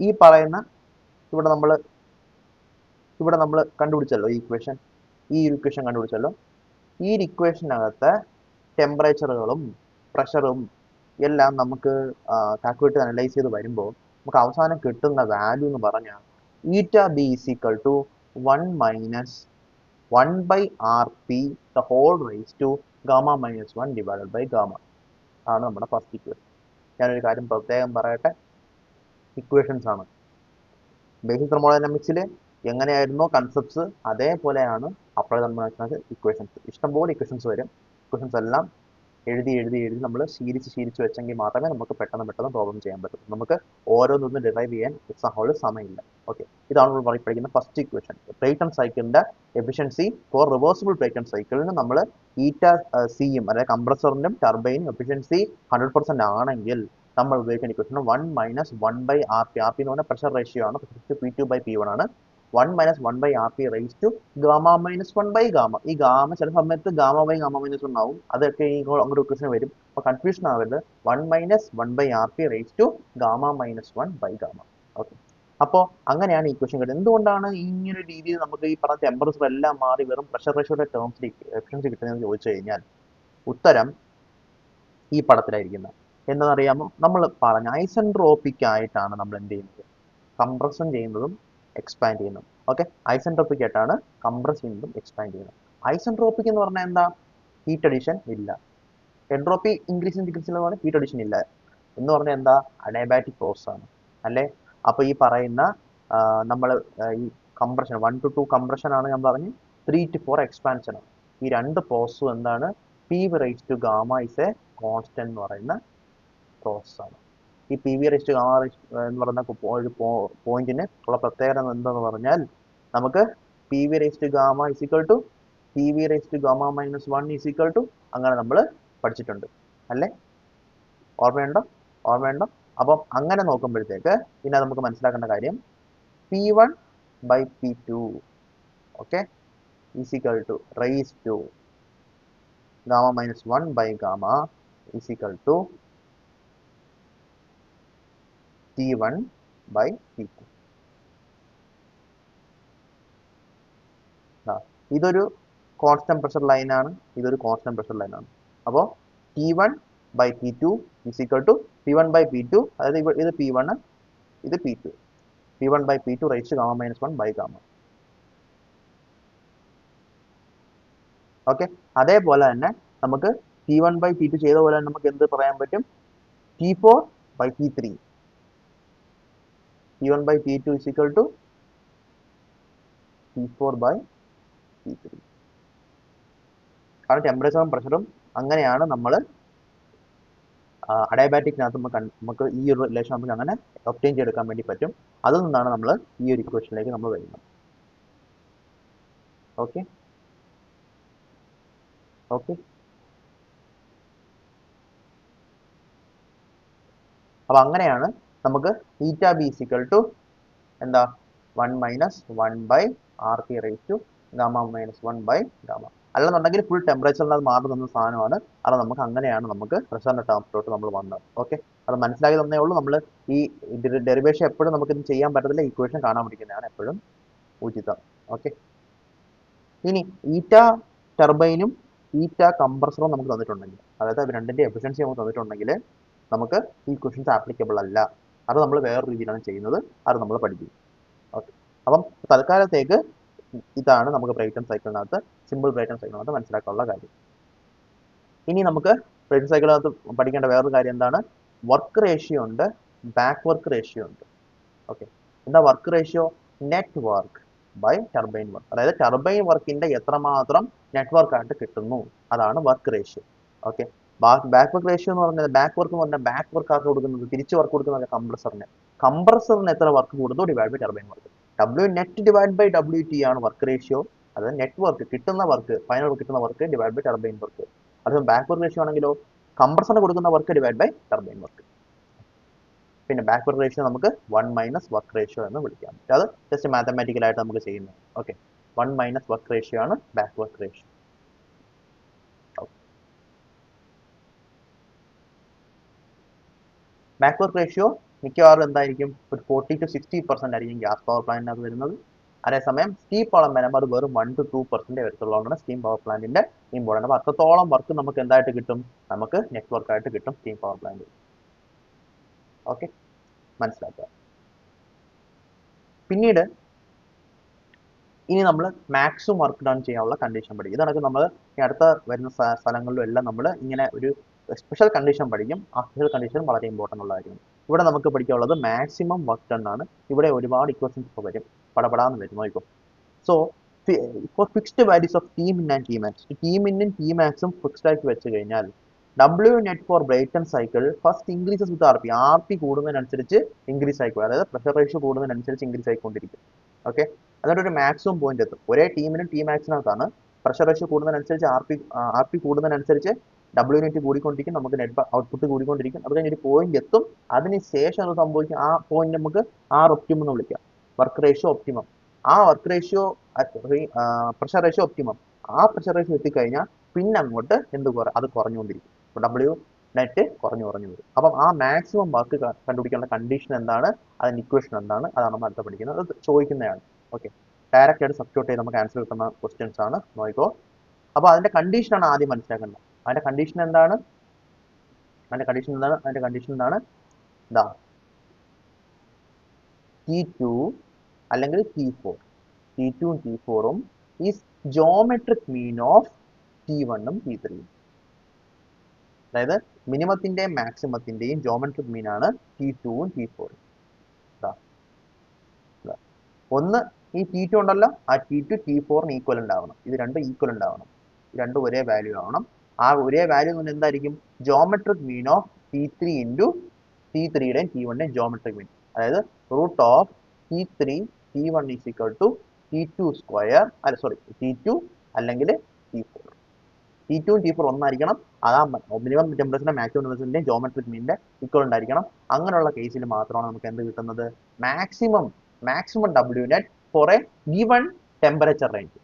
ഈ പറയുന്ന ഇവിടെ നമ്മൾ കണ്ടുപിടിച്ചല്ലോ ഈ ഇക്വേഷൻ കണ്ടുപിടിച്ചല്ലോ. ഈ ഇക്വേഷനകത്ത് ടെമ്പറേച്ചറുകളും പ്രഷറും എല്ലാം നമുക്ക് കാൽക്കുലേറ്റ് അനലൈസ് ചെയ്ത് വരുമ്പോൾ നമുക്ക് അവസാനം കിട്ടുന്ന വാല്യൂ എന്ന് പറഞ്ഞാൽ ηB = 1 minus 1 by RP the whole raised to gamma minus 1 divided by gamma ആണ് നമ്മുടെ ഫസ്റ്റ് ഇക്വേഷൻ. ഞാനൊരു കാര്യം പ്രത്യേകം പറയട്ടെ, ഇക്വേഷൻസ് ആണ്. ബേസിക് തെർമോഡൈനാമിക്സിൽ എങ്ങനെയായിരുന്നോ കൺസെപ്റ്റ്സ് അതേപോലെയാണ് അപ്ലൈ തെർമോഡൈനാമിക്സിനകത്ത് ഇക്വേഷൻസ്. ഇഷ്ടംപോലെ ഇക്വേഷൻസ് വരും. ഇക്വേഷൻസ് എല്ലാം എഴുതി നമ്മൾ ശീലിച്ച് വെച്ചെങ്കിൽ മാത്രമേ നമുക്ക് പെട്ടെന്ന് പ്രോബ്ലം ചെയ്യാൻ പറ്റൂ. നമുക്ക് ഓരോന്നൊന്നും ഡിറൈവ് ചെയ്യാൻ എക്സാം ഹാളിൽ സമയമില്ല. ഓക്കെ, ഇതാണ് നമ്മൾ പഠിക്കുന്ന ഫസ്റ്റ് ഇക്വേഷൻ. ബ്രേക്കൺ സൈക്കിളിന്റെ എഫിഷ്യൻസി ഫോർ റിവേഴ്സിബിൾ ബ്രേക്കൺ സൈക്കിളിന് നമ്മൾ ηCയും അതായത് കംപ്രസറിനും ടർബൈനും എഫിഷ്യൻസി 100% ആണെങ്കിൽ നമ്മൾ ഉപയോഗിക്കുന്ന equation 1 minus 1 by RP. RP എന്ന് പറഞ്ഞാൽ പ്രഷർ റേഷ്യോ ആണ്. P2 ബൈ P1 ആണ്. 1 minus 1 by RP raise to gamma minus 1 by gamma. ഈ ഗാമ ചില സമയത്ത് ഗാമ ബൈ ഗാമ മൈനസ് 1 ആവും. അതൊക്കെ അങ്ങോട്ട് ഇക്വേഷൻ വരും. അപ്പോൾ കൺഫ്യൂഷൻ ആവരുത്. 1 minus 1 by RP raise to gamma minus 1 by gamma. Okay, അപ്പോൾ അങ്ങനെയാണ് ഇക്വേഷൻ കിട്ടുന്നത്. എന്തുകൊണ്ടാണ് ഇങ്ങനെ രീതിയിൽ നമുക്ക് ഈ പറഞ്ഞ ടെമ്പറേച്ചർ എല്ലാം മാറി വെറും പ്രഷർ റേഷ്യോയുടെ ടേംസിലേക്ക് എഫിഷ്യൻസി കിട്ടുന്നതെന്ന് ചോദിച്ചു കഴിഞ്ഞാൽ ഉത്തരം ഈ പടത്തിലായിരിക്കുന്നത്. എന്താണെന്നറിയാമോ? നമ്മൾ പറഞ്ഞ ഐസെൻട്രോപിക് ആയിട്ടാണ് നമ്മൾ എന്ത് ചെയ്യുന്നത്, കംപ്രഷൻ ചെയ്യുന്നതും എക്സ്പാൻഡ് ചെയ്യുന്നത്. ഓക്കെ, ഐസെൻട്രോപിക് ആയിട്ടാണ് കംപ്രസ് ചെയ്യുന്നതും എക്സ്പാൻഡ് ചെയ്യുന്നത്. ഐസെൻട്രോപിക് എന്ന് പറഞ്ഞാൽ എന്താ? ഹീറ്റ് അഡിഷൻ ഇല്ല. എൻട്രോപ്പി ഇൻക്രീസ് ഡിക്രീസ് എന്ന് പറഞ്ഞാൽ ഹീറ്റ് അഡിഷൻ ഇല്ല എന്ന് പറഞ്ഞാൽ എന്താ? അഡയബാറ്റിക് പ്രോസസ് ആണ് അല്ലേ? അപ്പോൾ ഈ പറയുന്ന നമ്മൾ ഈ കംപ്രഷൻ 1 to 2 കംപ്രഷൻ ആണ് ഞാൻ പറഞ്ഞു, 3 to 4 എക്സ്പാൻഷൻ ആണ്. ഈ രണ്ട് പ്രോസസ്സും എന്താണ്? P V raise to gamma is a constant എന്ന് പറയുന്ന പ്രോസസ് ആണ്. ഈ പി വി റൈസ് ടു ഗാമ എന്ന് പറയുന്ന ഒരു പോയിന്റിന് ഉള്ള പ്രത്യേകത എന്താണെന്ന് പറഞ്ഞാൽ, നമുക്ക് P V raise to gamma is equal to P V raise to gamma minus 1 is equal to അങ്ങനെ നമ്മൾ പഠിച്ചിട്ടുണ്ട് അല്ലേ? ഓർമ്മയുണ്ടോ? ഓർമ്മയുണ്ടോ? അപ്പം അങ്ങനെ നോക്കുമ്പോഴത്തേക്ക് പിന്നെ നമുക്ക് മനസ്സിലാക്കേണ്ട കാര്യം P1 by P2 okay is equal to raised to gamma minus 1 by gamma is equal to T1 by T2. ഇതൊരു കോൺസ്റ്റന്റ് പ്രഷർ ലൈൻ ആണ്, ഇതൊരു കോൺസ്റ്റന്റ് പ്രഷർ ലൈൻ ആണ്. അപ്പോൾ T1 by T2 is equal to P1 by P2, അതായത് ഇത് P1 ഇത് P2, P1 by P2 raised to gamma minus 1 by gamma. Okay, അതേപോലെ തന്നെ നമുക്ക് T1 by T2 ചെയ്ത പോലെ തന്നെ നമുക്ക് എന്ത് പറയാൻ പറ്റും? T4 by T3. T1 by T2 is equal to T4 by T3. കാരണം ടെമ്പറേച്ചറും പ്രഷറും അങ്ങനെയാണ് നമ്മൾ അഡയബാറ്റിക്കിനകത്ത് നമുക്ക് ഈ ഒരു റിലേഷൻ നമുക്ക് അങ്ങനെ ഒബ്റ്റെയിൻ ചെയ്തെടുക്കാൻ വേണ്ടി പറ്റും. അതിൽ നിന്നാണ് നമ്മൾ ഈ ഒരു ഇക്വേഷനിലേക്ക് നമ്മൾ വരുന്നത്. ഓക്കെ ഓക്കെ അപ്പൊ അങ്ങനെയാണ് നമുക്ക് ഈറ്റ ബി ഈക്വൽ ടു എന്താ 1 minus 1 by R T raise to gamma minus 1 by gamma. അല്ലെന്നുണ്ടെങ്കിൽ ഫുൾ ടെമ്പറേച്ചറിൽ അത് മാറി നിന്ന സാധനമാണ്. അത് നമുക്ക് അങ്ങനെയാണ് നമുക്ക് പ്രഷറിന്റെ ടേംസിലോട്ട് നമ്മൾ വന്നത്. ഓക്കെ, അത് മനസ്സിലാക്കി തന്നേ ഉള്ളൂ. നമ്മൾ ഈ ഡെറിവേഷൻ എപ്പോഴും നമുക്ക് ഇത് ചെയ്യാൻ പറ്റത്തില്ല, ഇക്വേഷൻ കാണാൻ പഠിക്കുന്നതാണ് എപ്പോഴും ഉചിതം. ഓക്കെ, ഇനി ഈറ്റ ടർബൈനും ഈറ്റ കംപ്രസറും നമുക്ക് തന്നിട്ടുണ്ടെങ്കിൽ, അതായത് അത് രണ്ടിന്റെ എഫിഷ്യൻസി നമുക്ക് തന്നിട്ടുണ്ടെങ്കിൽ നമുക്ക് ഈ ഇക്വേഷൻസ് ആപ്ലിക്കബിൾ അല്ല. അത് നമ്മൾ വേറെ രീതിയിലാണ് ചെയ്യുന്നത്, അത് നമ്മൾ പഠിക്കും. ഓക്കെ, അപ്പം തൽക്കാലത്തേക്ക് ഇതാണ് നമുക്ക് ബ്രൈറ്റൺ സൈക്കിളിനകത്ത്, സിമ്പിൾ ബ്രൈറ്റൺ സൈക്കിളിനകത്ത് മനസ്സിലാക്കാനുള്ള കാര്യം. ഇനി നമുക്ക് ബ്രൈറ്റൺ സൈക്കിളിനകത്ത് പഠിക്കേണ്ട വേറൊരു കാര്യം എന്താണ്? വർക്ക് റേഷ്യോ ഉണ്ട്, ബാക്ക് വർക്ക് റേഷ്യോ ഉണ്ട്. ഓക്കെ, എന്താ work ratio? Net work by turbine work, അതായത് ടർബൈൻ വർക്കിന്റെ എത്രമാത്രം നെറ്റ്വർക്ക് ആയിട്ട് കിട്ടുന്നു, അതാണ് work ratio. Okay, back work ratio എന്ന് പറഞ്ഞാൽ ബാക്ക് വർക്ക് എന്ന് പറഞ്ഞാൽ ബാക്ക് വർക്ക് ആർക്ക് കൊടുക്കുന്നത്? തിരിച്ചു വർക്ക് കൊടുക്കുന്നത് കംപ്രസറിന്. കംപ്രസറിന് എത്ര വർക്ക് കൂടുന്നു divide by turbine work. W net divide by WT ആണ് വർക്ക് റേഷ്യോ. അത് നെറ്റ്വർക്ക് കിട്ടുന്ന വർക്ക്, ഫൈനൽ കിട്ടുന്ന work divide by turbine work. അത് ബാക്ക് വർക്ക് റേഷ്യോ ആണെങ്കിലോ കംപ്രസറിന് കൊടുക്കുന്ന work divide by turbine work. പിന്നെ ബാക്ക് വർക്ക് റേഷ്യോ നമുക്ക് 1 മൈനസ് വർക്ക് റേഷ്യോ എന്ന് വിളിക്കാം. അത് ജസ്റ്റ് മാത്തമാറ്റിക്കൽ ആയിട്ട് നമുക്ക് ചെയ്യുന്നത്. ഓക്കെ, 1 മൈനസ് വർക്ക് റേഷ്യോ ആണ് back work ratio. Back work ratio മിക്കവാറും എന്തായിരിക്കും? ഒരു 40 to 60% ആയിരിക്കും ഗ്യാസ് പവർ പ്ലാന്റിനകത്ത് വരുന്നത്. അതേസമയം സ്റ്റീം പവർ വരുമ്പോൾ അത് വെറും 1 to 2% വരത്തുള്ളതാണ് സ്റ്റീം പവർ പ്ലാന്റിന്റെ ഇമ്പോർട്ടൻ്റ്. അപ്പോൾ അത്രത്തോളം വർക്ക് നമുക്ക് എന്തായിട്ട് കിട്ടും? നമുക്ക് നെറ്റ്വർക്ക് ആയിട്ട് കിട്ടും സ്റ്റീം പവർ പ്ലാന്റ്. ഓക്കെ, മനസ്സിലാക്കുക. പിന്നീട് ഇനി നമ്മൾ മാക്സിമം വർക്ക് ഡൺ ചെയ്യാനുള്ള കണ്ടീഷൻ പഠിക്കും. ഇതാണ് നമ്മൾ അടുത്ത വരുന്ന സ്ഥലങ്ങളിലും എല്ലാം നമ്മൾ ഇങ്ങനെ ഒരു സ്പെഷ്യൽ കണ്ടീഷൻ പഠിക്കും. ആ സ്പെഷ്യൽ കണ്ടീഷൻ വളരെ ഇമ്പോർട്ടൻ്റ് ഉള്ള കാര്യമാണ്. ഇവിടെ നമുക്ക് പഠിക്കാനുള്ളത് മാക്സിമം വർക്ക് ഡൺ ആണ്. ഇവിടെ ഒരുപാട് ഇക്വേഷൻസ് ഇപ്പോൾ വരും, പടപടാന്ന് വരും, നോക്കൂ. So for fixed values of T min and T max, T മിന്നും ടി മാക്സും ഫിക്സ്ഡ് ആക്കി വെച്ച് കഴിഞ്ഞാൽ W net for Brayton cycle first increases with RP. RP കൂടുന്നതിനനുസരിച്ച് ഇൻക്രീസ് ആയിക്കോ, അതായത് പ്രഷർ റേഷ്യോ കൂടുന്നതിനനുസരിച്ച് ഇൻക്രീസ് ആയിക്കൊണ്ടിരിക്കും. ഓക്കെ, എന്നിട്ട് ഒരു മാക്സിമം പോയിന്റ് എത്തും. ഒരേ ടീമിനും ടി മാക്സിനകത്താണ് പ്രഷർ റേഷ്യോ കൂടുന്നതിനനുസരിച്ച് ആർ പി കൂടുന്നതിനനുസരിച്ച് W നെറ്റ് കൂടിക്കൊണ്ടിരിക്കും, നമുക്ക് നെറ്റ് ഔട്ട്പുട്ട് കൂടിക്കൊണ്ടിരിക്കും. അത് കഴിഞ്ഞ് ഒരു പോയിന്റ് എത്തും. അതിനുശേഷം അത് സംഭവിക്കും, ആ പോയിന്റ് നമുക്ക് ആർ ഒപ്റ്റിമം എന്ന് വിളിക്കാം, വർക്ക് റേഷ്യോ ഒപ്റ്റിമം. ആ work ratio pressure ratio optimum, ആ പ്രഷർ റേഷ്യോ എത്തിക്കഴിഞ്ഞാൽ പിന്നെ അങ്ങോട്ട് അത് കുറഞ്ഞുകൊണ്ടിരിക്കും. W നെറ്റ് കുറഞ്ഞു വരും. അപ്പം ആ മാക്സിമം വർക്ക് കണ്ടുപിടിക്കാനുള്ള കണ്ടീഷൻ എന്താണ്, അതിന്റെ ഇക്വേഷൻ എന്താണ്, അതാണ് നമ്മൾ അടുത്ത പഠിക്കുന്നത്. അത് ചോദിക്കുന്നതാണ്. ഓക്കെ, ഡയറക്റ്റ് ആയിട്ട് സബ്സ്റ്റിറ്റ്യൂട്ട് ചെയ്ത് നമുക്ക് ആൻസർ കിട്ടുന്ന ക്വസ്റ്റ്യൻസ് ആണ്, നോക്കോ. അപ്പോൾ അതിന്റെ കണ്ടീഷനാണ് ആദ്യം മനസ്സിലാക്കേണ്ടത്. അതിന്റെ കണ്ടീഷൻ എന്താണ്? അതിന്റെ കണ്ടീഷൻ എന്താണ്? ഇതാ T2 അല്ലെങ്കിൽ T4. T2 T4 is geometric mean of T1 T3. അതായത് മിനിമത്തിന്റെയും മാക്സിമത്തിന്റെയും ജോമെട്രിക് മീൻ ആണ് T2 T4. ഒന്ന് ഈ T2 ഉണ്ടല്ലോ, ആ T2 T4 ഈക്വലന്റ് ആവണം. ഇത് രണ്ടും ഈക്വലന്റ് ആവണം. രണ്ടും ഒരേ വാല്യൂ ആവണം. ആ ഒരേ വാല്യൂ എന്ന് എന്തായിരിക്കും? Geometric mean of T3 into T3യുടെയും T1യുടെയും ജോമെട്രിക് മീൻ. അതായത് root of T3 T1 is equal to T2 square, അല്ല സോറി T2 അല്ലെങ്കിൽ T4. T2 T4 ഒന്നായിരിക്കണം. അതാ മിനിമം ടെമ്പറേച്ചറിന്റെ മാക്സിമം ടെമ്പറേച്ചറിന്റെയും ജോമെട്രിക് മീനിന്റെ ഇക്വലന്റ് ആയിരിക്കണം. അങ്ങനെയുള്ള കേസിൽ മാത്രമാണ് നമുക്ക് എന്ത് കിട്ടുന്നത്? Maximum W net for a given temperature range.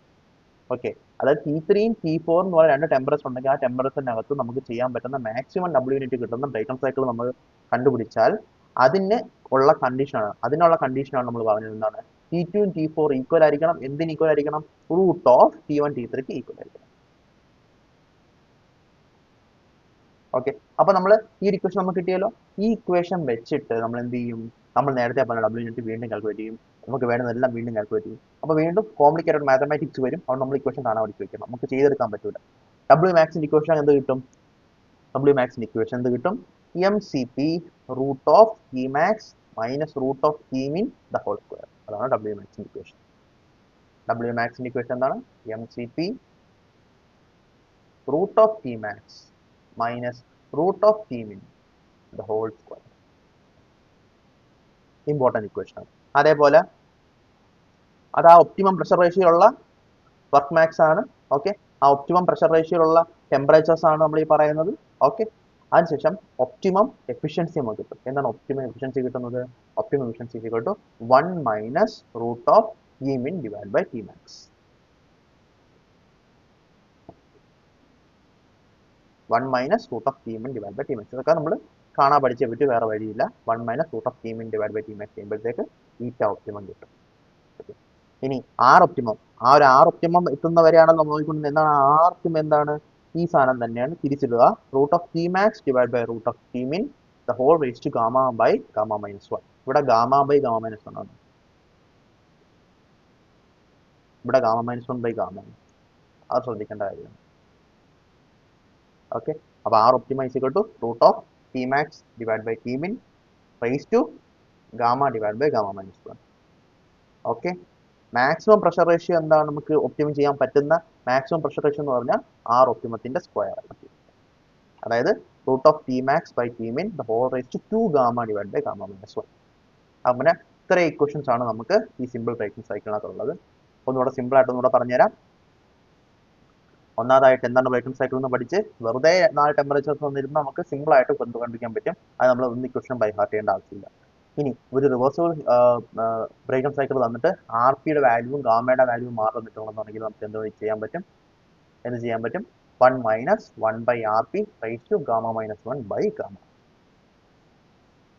Okay, അതായത് T3 T4 എന്ന് പറയുന്ന രണ്ട് ടെമ്പറേച്ചർ ഉണ്ടെങ്കിൽ ആ ടെമ്പറേച്ചറിനകത്ത് നമുക്ക് ചെയ്യാൻ പറ്റുന്ന മാക്സിമം W net കിട്ടുന്ന ബ്രൈറ്റൺ സൈക്കിൾ നമ്മൾ കണ്ടുപിടിച്ചാൽ അതിന് ഉള്ള കണ്ടീഷനാണ്, അതിനുള്ള കണ്ടീഷനാണ് നമ്മൾ പറഞ്ഞത് എന്താണ്? T2 T4 ഈക്വൽ ആയിരിക്കണം. എന്തിന് ഈക്വൽ ആയിരിക്കണം? Root of T1 T3 equal ആയിരിക്കണം. ഓക്കെ, അപ്പൊ നമ്മൾ ഈ ഒരു ഇക്വേഷൻ നമുക്ക് കിട്ടിയല്ലോ. ഈ ഇക്വേഷൻ വെച്ചിട്ട് നമ്മൾ എന്ത് ചെയ്യും? നമ്മൾ നേരത്തെ പറഞ്ഞ W net വീണ്ടും കാൽക്കുലേറ്റ് ചെയ്യും. നമുക്ക് വേണ്ടതെല്ലാം വീണ്ടും കാൽക്കുലേറ്റ് ചെയ്യും. അപ്പോൾ വീണ്ടും കോംപ്ലിക്കേറ്റഡ് മാത്തമാറ്റിക്സ് വരും. അതുകൊണ്ട് നമ്മൾ ഇക്വേഷൻ കാണാൻ പഠിച്ചു വെക്കണം. നമുക്ക് ചെയ്തെടുക്കാൻ പറ്റൂല. W മാക്സിന്റെ ഇക്വേഷൻ എന്ത് കിട്ടും? W മാക്സിന്റെ ഇക്വേഷൻ എന്ത് കിട്ടും? MCP root of T max minus root of T min the whole square. അതാണ് W മാക്സിന്റെ ഇക്വേഷൻ. W മാക്സിന്റെ ഇക്വേഷൻ എന്താണ്? MCP root of T max minus root of T min the whole square. Important equation ആണ്. അതേപോലെ അത് ആ ഒപ്റ്റിമം പ്രഷർ റേഷ്യോ ഉള്ള വർക്ക് മാക്സ് ആണ്. ഓക്കെ, ആ ഒപ്റ്റിമം പ്രഷർ റേഷ്യോ ഉള്ള ടെമ്പറേച്ചേഴ്സ് ആണ് നമ്മൾ ഈ പറയുന്നത്. ഓക്കെ, അതിനുശേഷം ഒപ്റ്റിമം എഫിഷ്യൻസി നമുക്ക് കിട്ടും. എന്താണ് ഒപ്റ്റിമം എഫിഷ്യൻസി കിട്ടുന്നത്? Optimum efficiency equal to 1 minus root of T min divide by T max. 1 minus root of T min divide by T max. ഇതൊക്കെ നമ്മൾ കാണാൻ പഠിച്ചേ പറ്റി, വേറെ വഴിയില്ല. 1 minus root of T min divide by T max ചെയ്യുമ്പോഴത്തേക്ക് ഈറ്റ ഒപ്റ്റിമം കിട്ടും. ഇനി ആർ ഒപ്റ്റിമം, ആ ഒരു ആർ ഒപ്റ്റിമം എത്തുന്നവരെയാണ് നമ്മൾ നോക്കിക്കൊണ്ടിരുന്നത്. എന്താണ് ആർ ഒപ്റ്റിമം? എന്താണ്? ഈ സാധനം തന്നെയാണ് തിരിച്ചിടുക. Root of T max divide by root of T min the whole raise to gamma by gamma minus 1. ഇവിടെ ഗാമ ബൈ ഗാമ മൈനസ് 1 ആണ്. ഇവിടെ ഗാമ മൈനസ് 1 ബൈ ഗാമ, അത് ശ്രദ്ധിക്കേണ്ട കാര്യമാണ്. ഓക്കെ, അപ്പോൾ R optimum is equal to root of T max divide by T min raise to gamma divide by gamma minus 1. Okay, maximum pressure ratio എന്താണ് നമുക്ക് ഒപ്റ്റിമം ചെയ്യാൻ പറ്റുന്ന മാക്സിമം പ്രഷർ റേഷ്യോ എന്ന് പറഞ്ഞാൽ ആർ ഒപ്റ്റിമത്തിന്റെ സ്ക്വയർ ആണ്. അതായത് root of T max by T min the whole raise to 2 gamma divide by gamma minus 1. അങ്ങനെ ഇത്ര ഇക്വേഷൻസ് ആണ് നമുക്ക് ഈ സിമ്പിൾ ബ്രൈറ്റൺ സൈക്കിളിനകത്തുള്ളത്. ഒന്നുകൂടെ സിമ്പിൾ ആയിട്ട് ഒന്നുകൂടെ പറഞ്ഞുതരാം. ഒന്നാമതായിട്ട് എന്താണ് ബ്രൈറ്റൺ സൈക്കിൾ എന്ന് പഠിച്ച് വെറുതെ 4 ടെമ്പറേച്ചേഴ്സ് വന്നിരുന്ന് നമുക്ക് സിമ്പിൾ ആയിട്ട് കണ്ടുപിടിക്കാൻ പറ്റും. അത് നമ്മൾ ഒന്ന് ഇക്വേഷൻ ബൈ ഹാർട്ട് ചെയ്യേണ്ട ആവശ്യമില്ല. ഇനി ഒരു റിവേഴ്സിബിൾ ബ്രൈറ്റൺ സൈക്കിൾ തന്നിട്ട് ആർ പിയുടെ വാല്യൂവും ഗാമയുടെ വാല്യൂവും മാറി തന്നിട്ടുണ്ടെന്നുണ്ടെങ്കിൽ നമുക്ക് എന്ത് ചെയ്യാൻ പറ്റും? 1 minus 1 by R P raise to gamma minus 1 by gamma.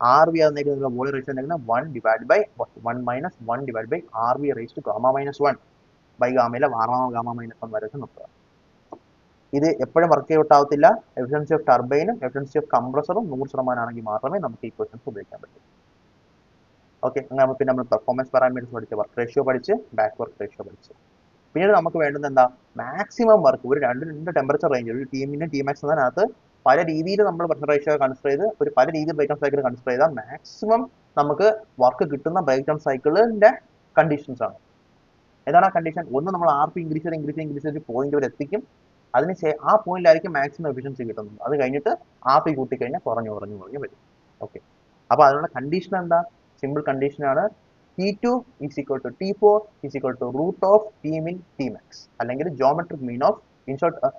R V ആകുന്ന വോളിയം റേഷ്യോ എന്തെങ്കിലും 1 divide by 1 minus 1 divide by R V raise to gamma minus 1 by ഗാമയിലെ ഗാമ മൈനസ് 1 വരെ നോക്കുക. ഇത് എപ്പോഴും വർക്ക് ഔട്ട് ആവത്തില്ല. എഫിഷ്യൻസി ഓഫ് ടർബൈനും എഫിഷ്യൻസി ഓഫ് കംപ്രസറും 100% ആണെങ്കിൽ മാത്രമേ നമുക്ക് ഈ ക്വസ്റ്റൻസ് ഉപയോഗിക്കാൻ പറ്റൂ. ഓക്കെ, അങ്ങനെ പിന്നെ നമ്മൾ പെർഫോമൻസ് പാരാമീറ്റേഴ്സ് പഠിച്ച് വർക്ക് റേഷ്യോ പഠിച്ച് ബാക്ക് വർക്ക് റേഷ്യോ പഠിച്ച് പിന്നീട് നമുക്ക് വേണ്ടുന്നത് എന്താ? Maximum work. ഒരു രണ്ട് ടെമ്പറേച്ചർ റേഞ്ച്, ഒരു ടീമിനും T max എന്നതിനകത്ത് പല രീതിയിൽ നമ്മൾ പ്രഷർ റേഷ്യോ കൺസിഡർ ചെയ്ത് ഒരു പല രീതിയിൽ ബ്രൈറ്റൺ സൈക്കിൾ കൺസിഡർ ചെയ്താൽ മാക്സിമം നമുക്ക് വർക്ക് കിട്ടുന്ന ബ്രൈറ്റൺ സൈക്കിളിന്റെ കണ്ടീഷൻസ് ആണ്. ഏതാണ് ആ കണ്ടീഷൻ? ഒന്ന്, നമ്മൾ ആർ പി ഇൻക്രീസ് ചെയ്ത് പോയിന്റ് വരെ എത്തിക്കും. അതിന് ആ പോയിന്റിലായിരിക്കും മാക്സിമം എഫിഷ്യൻസി കിട്ടുന്നത്. അത് കഴിഞ്ഞിട്ട് ആർ പി കൂട്ടിക്കഴിഞ്ഞാൽ കുറഞ്ഞു വരും. ഓക്കെ, അപ്പോൾ അതിനുള്ള കണ്ടീഷൻ എന്താ? സിമ്പിൾ കണ്ടീഷൻ ആണ്. T2 is equal to T4 is equal to root of T min T max. അല്ലെങ്കിൽ geometric mean of in short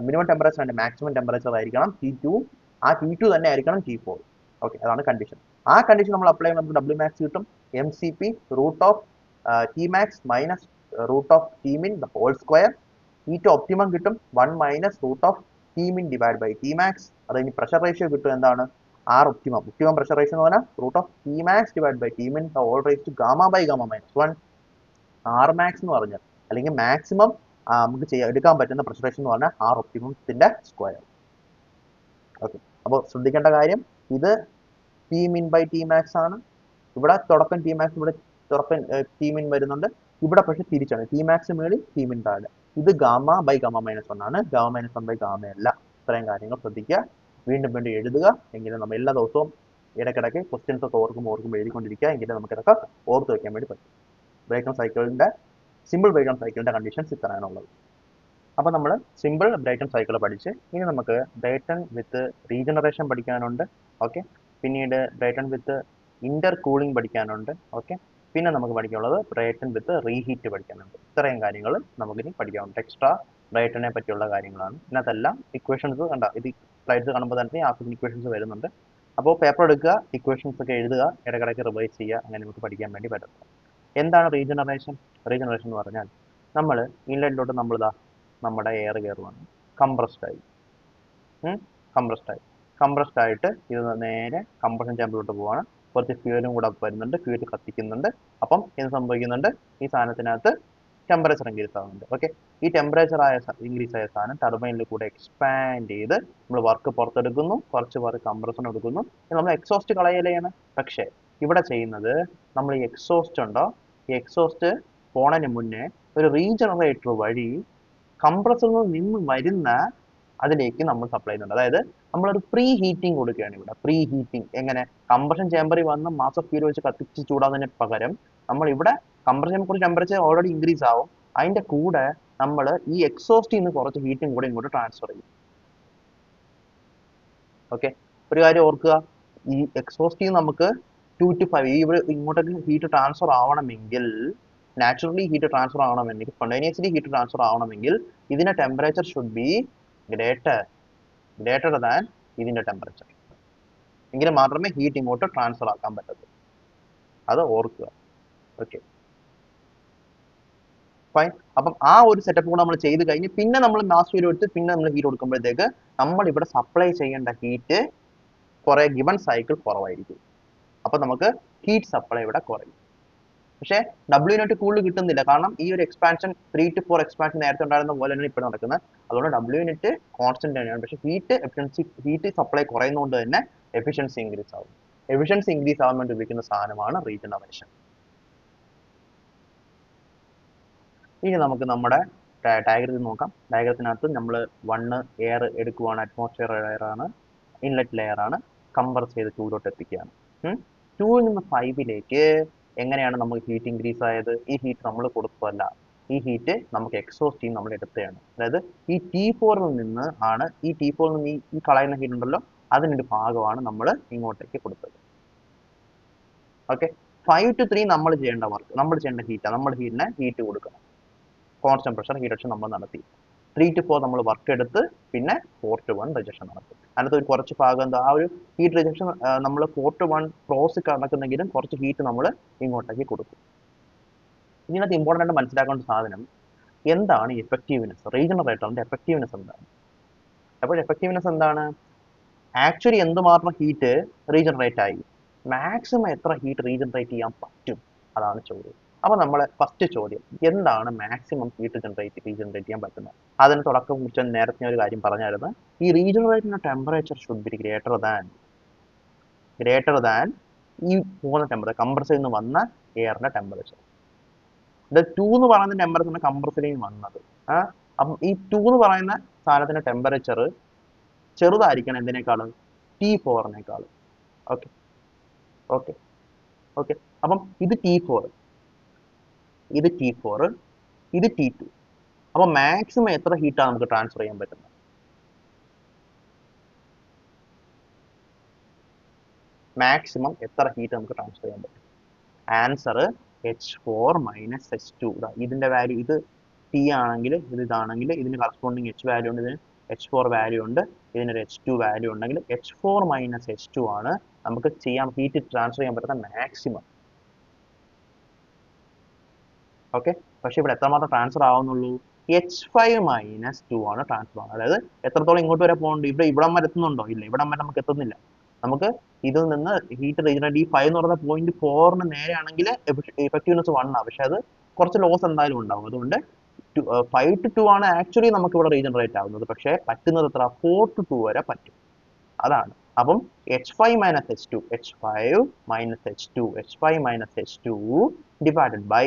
minimum temperature and maximum temperature ആയിരിക്കണം T2. ആ T2 തന്നെ ആയിരിക്കണം T4. ഓക്കെ, അതാണ് കണ്ടീഷൻ. ആ കണ്ടീഷൻ നമ്മൾ അപ്ലൈ ചെയ്യുമ്പോൾ നമുക്ക് W max കിട്ടും. MCP root of T max minus root of T min the whole square. T2 optimum കിട്ടും 1 minus root of T min divide by T max. അത് ഇനി പ്രഷർ റേഷ്യോ കിട്ടും. എന്താണ്? ആർ ഒപ്റ്റിമം പ്രഷർ റേഷ്യോ എന്ന് പറഞ്ഞാൽ root of T max divide by T min all raise to gamma by gamma minus 1. R max എന്ന് പറഞ്ഞാൽ അല്ലെങ്കിൽ മാക്സിമം നമുക്ക് എടുക്കാൻ പറ്റുന്ന പ്രഷർ റേഷ്യോ എന്ന് പറഞ്ഞാൽ ആർ ഒപ്റ്റിമത്തിന്റെ സ്ക്വയർ. ഓക്കെ, അപ്പോൾ ശ്രദ്ധിക്കേണ്ട കാര്യം ഇത് T min by T max ആണ്. ഇവിടെ തുടക്കം T max, ഇവിടെ Tmin വരുന്നുണ്ട്. ഇവിടെ പക്ഷെ തിരിച്ചാണ്, Tmax മേളിൽ Tmin താഴെ. ഇത് ഗാമ ബൈ ഗാമ മൈനസ് 1 ആണ്, ഗാമ മൈനസ് 1 ബൈ ഗാമ അല്ല. ഇത്രയും കാര്യങ്ങൾ ശ്രദ്ധിക്കുക. വീണ്ടും വീണ്ടും എഴുതുക, എങ്കിലും നമ്മൾ എല്ലാ ദിവസവും ഇടയ്ക്കിടയ്ക്ക് ക്വസ്റ്റ്യൻസ് ഒക്കെ ഓർക്കുമ്പോൾ എഴുതിക്കൊണ്ടിരിക്കുക, എങ്കിലും നമുക്ക് ഇതൊക്കെ ഓർത്ത് വെക്കാൻ വേണ്ടി പറ്റും. ബ്രേക്ക്ഡൗൺ സൈക്കിളിന്റെ സിമ്പിൾ ബ്രേക്ക്ഡൗൺ സൈക്കിളിന്റെ കണ്ടീഷൻസ് ഇത്രയാണുള്ളത്. അപ്പോൾ നമ്മൾ സിമ്പിൾ ബ്രേക്ക്ഡൗൺ സൈക്കിൾ പഠിച്ച് ഇനി നമുക്ക് ബ്രേക്ക്ഡൗൺ വിത്ത് റീജനറേഷൻ പഠിക്കാനുണ്ട്. ഓക്കെ, പിന്നീട് ബ്രേക്ക്ഡൗൺ വിത്ത് ഇന്റർ കൂളിംഗ് പഠിക്കാനുണ്ട്. ഓക്കെ, പിന്നെ നമുക്ക് പഠിക്കാനുള്ളത് ബ്രേക്ക്ഡൗൺ വിത്ത് റീഹീറ്റ് പഠിക്കാനുണ്ട്. ഇത്രയും കാര്യങ്ങൾ നമുക്കിനി പഠിക്കാനുണ്ട്. എക്സ്ട്രാ ബ്രേക്ക്ഡൗണിനെ പറ്റിയുള്ള കാര്യങ്ങളാണ്. ഇതിനകത്തെല്ലാം ഇക്വേഷൻസ് കണ്ട, ഇത് സ്ലൈഡ്സ് കാണുമ്പോൾ തന്നെ ആ ഇക്വേഷൻസ് വരുന്നുണ്ട്. അപ്പോൾ പേപ്പർ എടുക്കുക, ഇക്വേഷൻസ് ഒക്കെ എഴുതുക, ഇടയ്ക്കിടയ്ക്ക് റിവൈസ് ചെയ്യുക, അങ്ങനെ നമുക്ക് പഠിക്കാൻ വേണ്ടി പറ്റും. എന്താണ് റീജനറേഷൻ? റീജനറേഷൻ എന്ന് പറഞ്ഞാൽ നമ്മൾ ഇൻലെറ്റിലോട്ട് നമ്മുടെ എയർ കയറുവാണ്, കംപ്രസ്ഡ് ആയി. കംപ്രസ്ഡ് ആയിട്ട് ഇത് നേരെ കംപ്രഷൻ ചാമ്പറിലോട്ട് പോവാണ്. കുറച്ച് ഫ്യൂലും കൂടെ വരുന്നുണ്ട്, ഫ്യൂൽ കത്തിക്കുന്നുണ്ട്. അപ്പം എന്ത് സംഭവിക്കുന്നുണ്ട്? ഈ സാധനത്തിനകത്ത് ടെമ്പറേച്ചർ ഇൻക്രീസ് ആവുന്നുണ്ട്. ഓക്കെ, ഈ ടെമ്പറേച്ചർ ഇൻക്രീസ് ആയ സാധനം ടർബൈനിൽ കൂടെ എക്സ്പാൻഡ് ചെയ്ത് നമ്മൾ വർക്ക് പുറത്തെടുക്കുന്നു, കുറച്ച് വർക്ക് കംപ്രഷൻ എടുക്കുന്നു, നമ്മൾ എക്സോസ്റ്റ് കളയലാണ്. പക്ഷേ ഇവിടെ ചെയ്യുന്നത് നമ്മൾ ഈ എക്സോസ്റ്റ് ഉണ്ടോ, ഈ എക്സോസ്റ്റ് പോണതിന് മുന്നേ ഒരു റീജനറേറ്റർ വഴി കംപ്രസറിൽ നിന്ന് വരുന്ന അതിലേക്ക് നമ്മൾ സപ്ലൈ ചെയ്യുന്നുണ്ട്. അതായത് നമ്മളൊരു പ്രീ ഹീറ്റിംഗ് കൊടുക്കുകയാണ് ഇവിടെ. പ്രീ ഹീറ്റിംഗ് എങ്ങനെ? കംപ്രഷൻ ചേമ്പറിൽ വന്ന് മാസ് ഓഫ് ഫ്യൂൽ വെച്ച് കത്തിച്ച് ചൂടാകുന്നതിന് പകരം നമ്മൾ ഇവിടെ കംപ്രഷൻ കുറച്ച് ടെമ്പറേച്ചർ ഓൾറെഡി ഇൻക്രീസ് ആവും, അതിന്റെ കൂടെ നമ്മൾ ഈ എക്സോസ്റ്റിൽ നിന്ന് കുറച്ച് ഹീറ്റും കൂടെ ഇങ്ങോട്ട് ട്രാൻസ്ഫർ ചെയ്യും. ഓക്കെ, ഒരു കാര്യം ഓർക്കുക, ഈ എക്സോസ്റ്റിൽ നമുക്ക് 2 to 5 ഇവിടെ ഇങ്ങോട്ടേക്ക് ഹീറ്റ് ട്രാൻസ്ഫർ ആവണമെങ്കിൽ, നാച്ചുറലി ഹീറ്റ് ട്രാൻസ്ഫർ ആവണമെങ്കിൽ, സ്പോണ്ടേനിയസ്ലി ഹീറ്റ് ട്രാൻസ്ഫർ ആവണമെങ്കിൽ ഇതിന്റെ temperature should be greater than ഇതിന്റെ ടെമ്പറേച്ചർ. എങ്കിൽ മാത്രമേ ഹീറ്റ് ഇങ്ങോട്ട് ട്രാൻസ്ഫർ ആക്കാൻ പറ്റത്തുള്ളൂ. അത് ഓർക്കുക. Okay, fine. അപ്പം ആ ഒരു സെറ്റപ്പ് കൂടെ നമ്മൾ ചെയ്ത് കഴിഞ്ഞ് പിന്നെ നമ്മൾ മാസ് ഫ്യൂൽ എടുത്ത് പിന്നെ നമ്മൾ ഹീറ്റ് കൊടുക്കുമ്പോഴത്തേക്ക് നമ്മൾ ഇവിടെ സപ്ലൈ ചെയ്യേണ്ട ഹീറ്റ് കുറെ ഗിവൺ സൈക്കിൾ കുറവായിരിക്കും. അപ്പൊ നമുക്ക് ഹീറ്റ് സപ്ലൈ ഇവിടെ കുറയും. പക്ഷേ W0 കൂടുതൽ കിട്ടുന്നില്ല, കാരണം ഈ ഒരു എക്സ്പാൻഷൻ 3 to 4 എക്സ്പാൻഷൻ നേരത്തെ ഉണ്ടായിരുന്ന പോലെ തന്നെ ഇപ്പോൾ നടക്കുന്നത്. അതുകൊണ്ട് W0 കോൺസ്റ്റന്റ് തന്നെയാണ്. പക്ഷേ ഹീറ്റ് സപ്ലൈ കുറയുന്നതുകൊണ്ട് തന്നെ എഫിഷ്യൻസി ഇൻക്രീസ് ആവും. എഫിഷ്യൻസി ഇൻക്രീസ് ആവാൻ വേണ്ടി ഉപയോഗിക്കുന്ന സാധനമാണ് റീജനറേഷൻ. ഇനി നമുക്ക് നമ്മുടെ ഡയഗ്രത്തിൽ നോക്കാം. ഡയഗ്രത്തിനകത്ത് നമ്മൾ 1 എയർ എടുക്കുവാണ്, അറ്റ്മോസ്ഫിയർ എയർ ആണ്, ഇൻലെറ്റ് ലെയർ ആണ്, കംപ്രസ് ചെയ്ത് 2 എത്തിക്കുകയാണ്. 2 നിന്ന് 5 എങ്ങനെയാണ് നമുക്ക് ഹീറ്റ് ഇൻക്രീസ് ആയത്? ഈ ഹീറ്റ് നമ്മൾ കൊടുത്തതല്ല, ഈ ഹീറ്റ് നമുക്ക് എക്സോസ്റ്റ് നമ്മൾ എടുത്തതാണ്. അതായത് ഈ T4 നിന്ന് ആണ്, ഈ T4 നിന്ന് ഈ കളയുന്ന ഹീറ്റ് ഉണ്ടല്ലോ, അതിനൊരു ഭാഗമാണ് നമ്മൾ ഇങ്ങോട്ടേക്ക് കൊടുത്തത്. ഓക്കെ, 5 to 3 നമ്മൾ ചെയ്യേണ്ട വർക്ക്, നമ്മൾ ചെയ്യേണ്ട ഹീറ്റാണ്, നമ്മുടെ ഹീറ്റിനെ ഹീറ്റ് കൊടുക്കണം. കോൺസ്റ്റന്റ് പ്രഷർ ഹീറ്റ് റിജക്ഷൻ നമ്മൾ നടത്തി. 3 to 4 നമ്മൾ വർക്ക് എടുത്ത് പിന്നെ 4 to 1 റിജക്ഷൻ നടത്തും. അതിനകത്ത് ഒരു കുറച്ച് ഭാഗം എന്താ, ആ ഒരു ഹീറ്റ് റിജക്ഷൻ നമ്മൾ 4 to 1 പ്രോസ് നടക്കുന്നെങ്കിലും കുറച്ച് ഹീറ്റ് നമ്മൾ ഇങ്ങോട്ടേക്ക് കൊടുക്കും. ഇതിനകത്ത് ഇമ്പോർട്ടൻ്റ് ആയിട്ട് മനസ്സിലാക്കേണ്ട സാധനം എന്താണ് എഫക്റ്റീവ്നെസ്, റീജനറേറ്ററിന്റെ എഫക്റ്റീവ്നെസ് എന്താണ്? അപ്പോൾ എഫക്റ്റീവ്നെസ് എന്താണ്? ആക്ച്വലി എന്തുമാത്രം ഹീറ്റ് റീജനറേറ്റ് ആയി, മാക്സിമം എത്ര ഹീറ്റ് റീജനറേറ്റ് ചെയ്യാൻ പറ്റും, അതാണ് ചോദ്യം. അപ്പോൾ നമ്മളെ ഫസ്റ്റ് ചോദ്യം, എന്താണ് മാക്സിമം ഹീറ്റ് റീജനറേറ്റ് ചെയ്യാൻ പറ്റുന്നത്? അതിന് തുടക്കം കുറിച്ച് നേരത്തെ ഒരു കാര്യം പറഞ്ഞായിരുന്നു, ഈ റീജനറേറ്റിന്റെ temperature should be greater than ഈ പോകുന്ന ടെമ്പറേച്ചർ, കംപ്രസറിൽ നിന്ന് വന്ന എയറിന്റെ ടെമ്പറേച്ചർ. ഇത് 2 എന്ന് പറയുന്ന ടെമ്പറേച്ചർ കംപ്രസറിൽ നിന്ന് വന്നത്. അപ്പം ഈ 2 എന്ന് പറയുന്ന സാധനത്തിന്റെ ടെമ്പറേച്ചർ ചെറുതായിരിക്കണം എന്തിനേക്കാളും? T4 okay okay okay. അപ്പം ഇത് T4, ഇത് T4, ഇത് T2. അപ്പൊ മാക്സിമം എത്ര ഹീറ്റാണ് നമുക്ക് ട്രാൻസ്ഫർ ചെയ്യാൻ പറ്റുന്നത്? മാക്സിമം എത്ര ഹീറ്റ് നമുക്ക് ട്രാൻസ്ഫർ ചെയ്യാൻ പറ്റും? Answer H4 minus H2. ഇതിന്റെ വാല്യൂ, ഇത് T ആണെങ്കിൽ ഇതാണെങ്കിൽ ഇതിന് കറസ്പോണ്ടിങ് H വാല്യൂ ഉണ്ട്, ഇതിന് H4 വാല്യൂ ഉണ്ട്, ഇതിനൊരു H2 വാല്യൂ ഉണ്ടെങ്കിൽ H4 മൈനസ് H2 ആണ് നമുക്ക് ഹീറ്റ് ട്രാൻസ്ഫർ ചെയ്യാൻ പറ്റുന്ന മാക്സിമം. ഓക്കെ, പക്ഷെ ഇവിടെ എത്രമാത്രം ട്രാൻസ്ഫർ ആവുന്നുള്ളൂ? H5 മൈനസ് 2 ആണ് ട്രാൻസ്ഫർ ആവുന്നത്. അതായത് എത്രത്തോളം ഇങ്ങോട്ട് വരെ പോകുന്നുണ്ട്? ഇവിടം വരെ എത്തുന്നുണ്ടോ? ഇല്ല, ഇവിടം വരെ നമുക്ക് എത്തുന്നില്ല. നമുക്ക് ഇതിൽ നിന്ന് ഹീറ്റ് റീജനറേറ്റ്, ഈ 5 എന്ന് പറയുന്ന 0.4 നേരെയാണെങ്കിൽ എഫക്റ്റീവ്നെസ് 1 ആണ്, പക്ഷെ അത് കുറച്ച് ലോസ് എന്തായാലും ഉണ്ടാവും. അതുകൊണ്ട് 5 to 2 ആണ് ആക്ച്വലി നമുക്ക് ഇവിടെ റീജനറേറ്റ് ആവുന്നത്. പക്ഷേ പറ്റുന്നത് എത്ര? 4 to 2 വരെ പറ്റും. അതാണ് അപ്പം H5 minus H2, H5 minus H2, H5 minus H2 divided by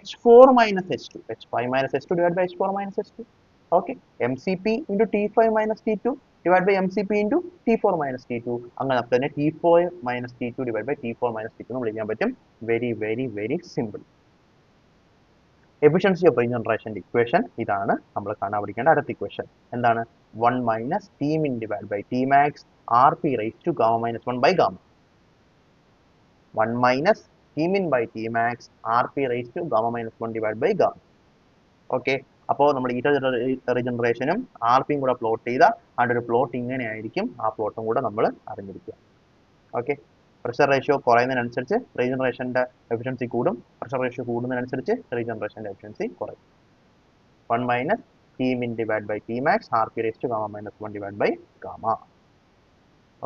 H4 minus H2, H5 minus H2 divided by H4 minus H2. Okay, MCP into T5 minus T2 divided by MCP into T4 minus T2. അങ്ങനെ തന്നെ T4 minus T2 divided by T4 minus T2 എന്ന് വിളിക്കാൻ പറ്റും. Very, very, very simple. Efficiency of regeneration equation ഇതാണ് നമ്മൾ കാണാൻ പഠിക്കേണ്ട അടുത്ത ഇക്വേഷൻ. എന്താണ്? 1 minus T min divided by T max Rp raised to gamma minus 1 by gamma. 1 minus T min by T max Rp raised to gamma minus 1 divided by gamma. Okay, അപ്പോൾ നമ്മൾ ഈറ്റ റീജനറേഷനും ആർപിയും കൂടെ പ്ലോട്ട് ചെയ്ത അതിൻ്റെ ഒരു പ്ലോട്ട് ഇങ്ങനെ ആയിരിക്കും. ആ പ്ലോട്ടും കൂടെ നമ്മൾ അറിഞ്ഞിരിക്കുക. ഓക്കെ, പ്രഷർ റേഷ്യോ കുറയുന്നതിനനുസരിച്ച് റീജനറേഷൻ്റെ എഫിഷ്യൻസി കൂടും, പ്രഷർ റേഷ്യോ കൂടുന്നതിനനുസരിച്ച് റീജനറേഷൻ്റെ എഫിഷ്യൻസി കുറയും. 1 minus T min divided by T max Rp raised to gamma minus 1 divided by gamma.